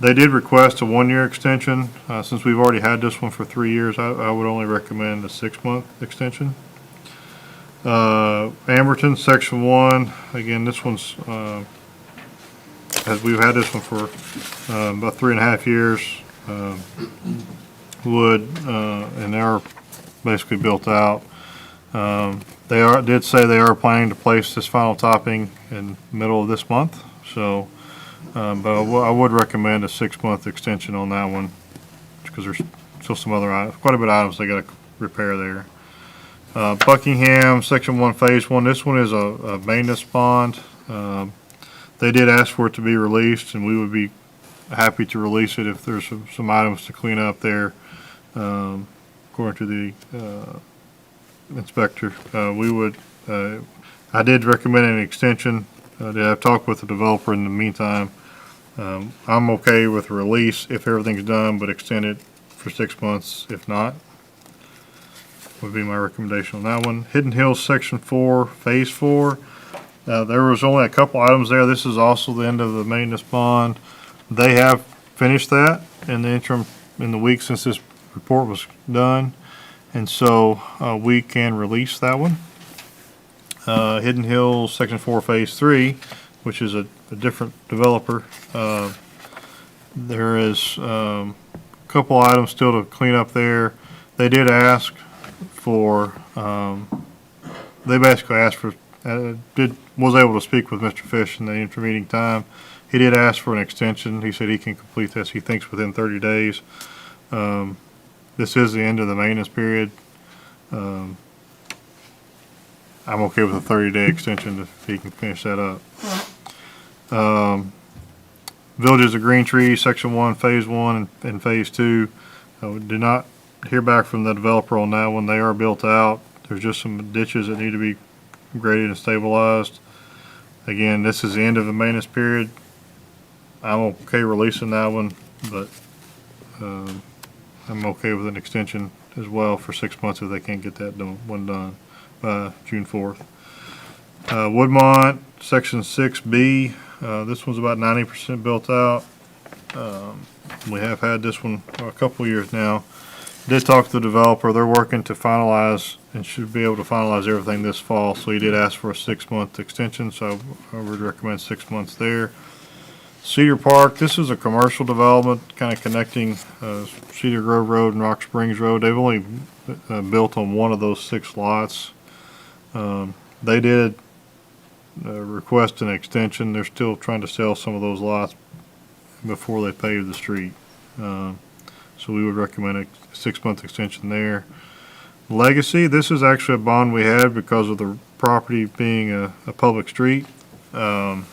They did request a 1-year extension. Since we've already had this one for 3 years, I would only recommend a 6-month extension. Amberton, Section 1, again, this one's we've had this one for about 3.5 years. Wood, and they're basically built out. Did say they are planning to place this final topping in the middle of this month, so, but I would recommend a 6-month extension on that one, because there's still some other items, quite a bit of items they gotta repair there. Buckingham, Section 1, Phase 1, this one is a maintenance bond. They did ask for it to be released, and we would be happy to release it if there's some items to clean up there. According to the inspector, I did recommend an extension. I've talked with the developer in the meantime. I'm okay with release if everything's done, but extend it for 6 months if not. Would be my recommendation on that one. Hidden Hills Section 4, Phase 4. There was only a couple items there. This is also the end of the maintenance bond. They have finished that in the interim, in the week since this report was done, and so we can release that one. Hidden Hills Section 4, Phase 3, which is a different developer. There is a couple items still to clean up there. They did ask for, they basically asked for, was able to speak with Mr. Fish in the intervening time. He did ask for an extension. He said he can complete this, he thinks, within 30 days. This is the end of the maintenance period. I'm okay with a 30-day extension if he can finish that up. Villages of Green Tree, Section 1, Phase 1 and Phase 2. We did not hear back from the developer on that one. They are built out. There's just some ditches that need to be graded and stabilized. Again, this is the end of the maintenance period. I'm okay releasing that one, but I'm okay with an extension as well for 6 months if they can't get that one done by June 4th. Woodmont, Section 6B. This one's about 90% built out. We have had this one for a couple years now. Did talk to the developer. They're working to finalize and should be able to finalize everything this fall. So he did ask for a 6-month extension, so I would recommend 6 months there. Cedar Park, this is a commercial development kind of connecting Cedar Grove Road and Rock Springs Road. They've only built on one of those 6 lots. They did request an extension. They're still trying to sell some of those lots before they pave the street. So we would recommend a 6-month extension there. Legacy, this is actually a bond we had because of the property being a public street. And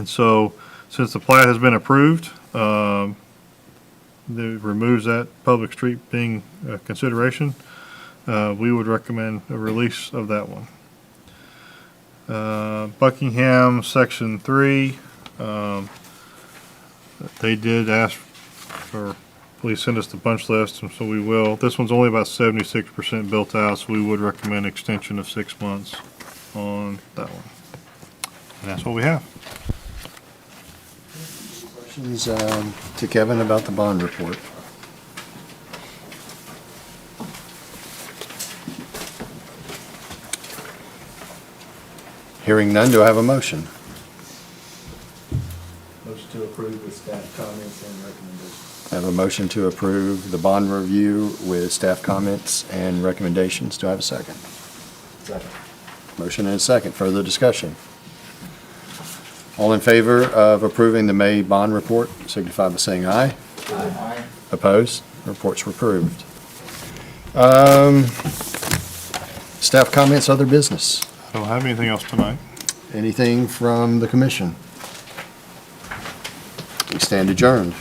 so, since the plat has been approved, it removes that public street being a consideration. We would recommend a release of that one. Buckingham, Section 3, they did ask for, please send us the punch list, and so we will. This one's only about 76% built out, so we would recommend extension of 6 months on that one. And that's what we have. Questions to Kevin about the bond report? Hearing none, do I have a motion? Motion to approve with staff comments and recommendations. I have a motion to approve the bond review with staff comments and recommendations. Do I have a second? Second. Motion and a second. Further discussion? All in favor of approving the May bond report, signify by saying aye. Aye. Opposed? Reports were approved. Staff comments, other business. I don't have anything else tonight. Anything from the commission? We stand adjourned.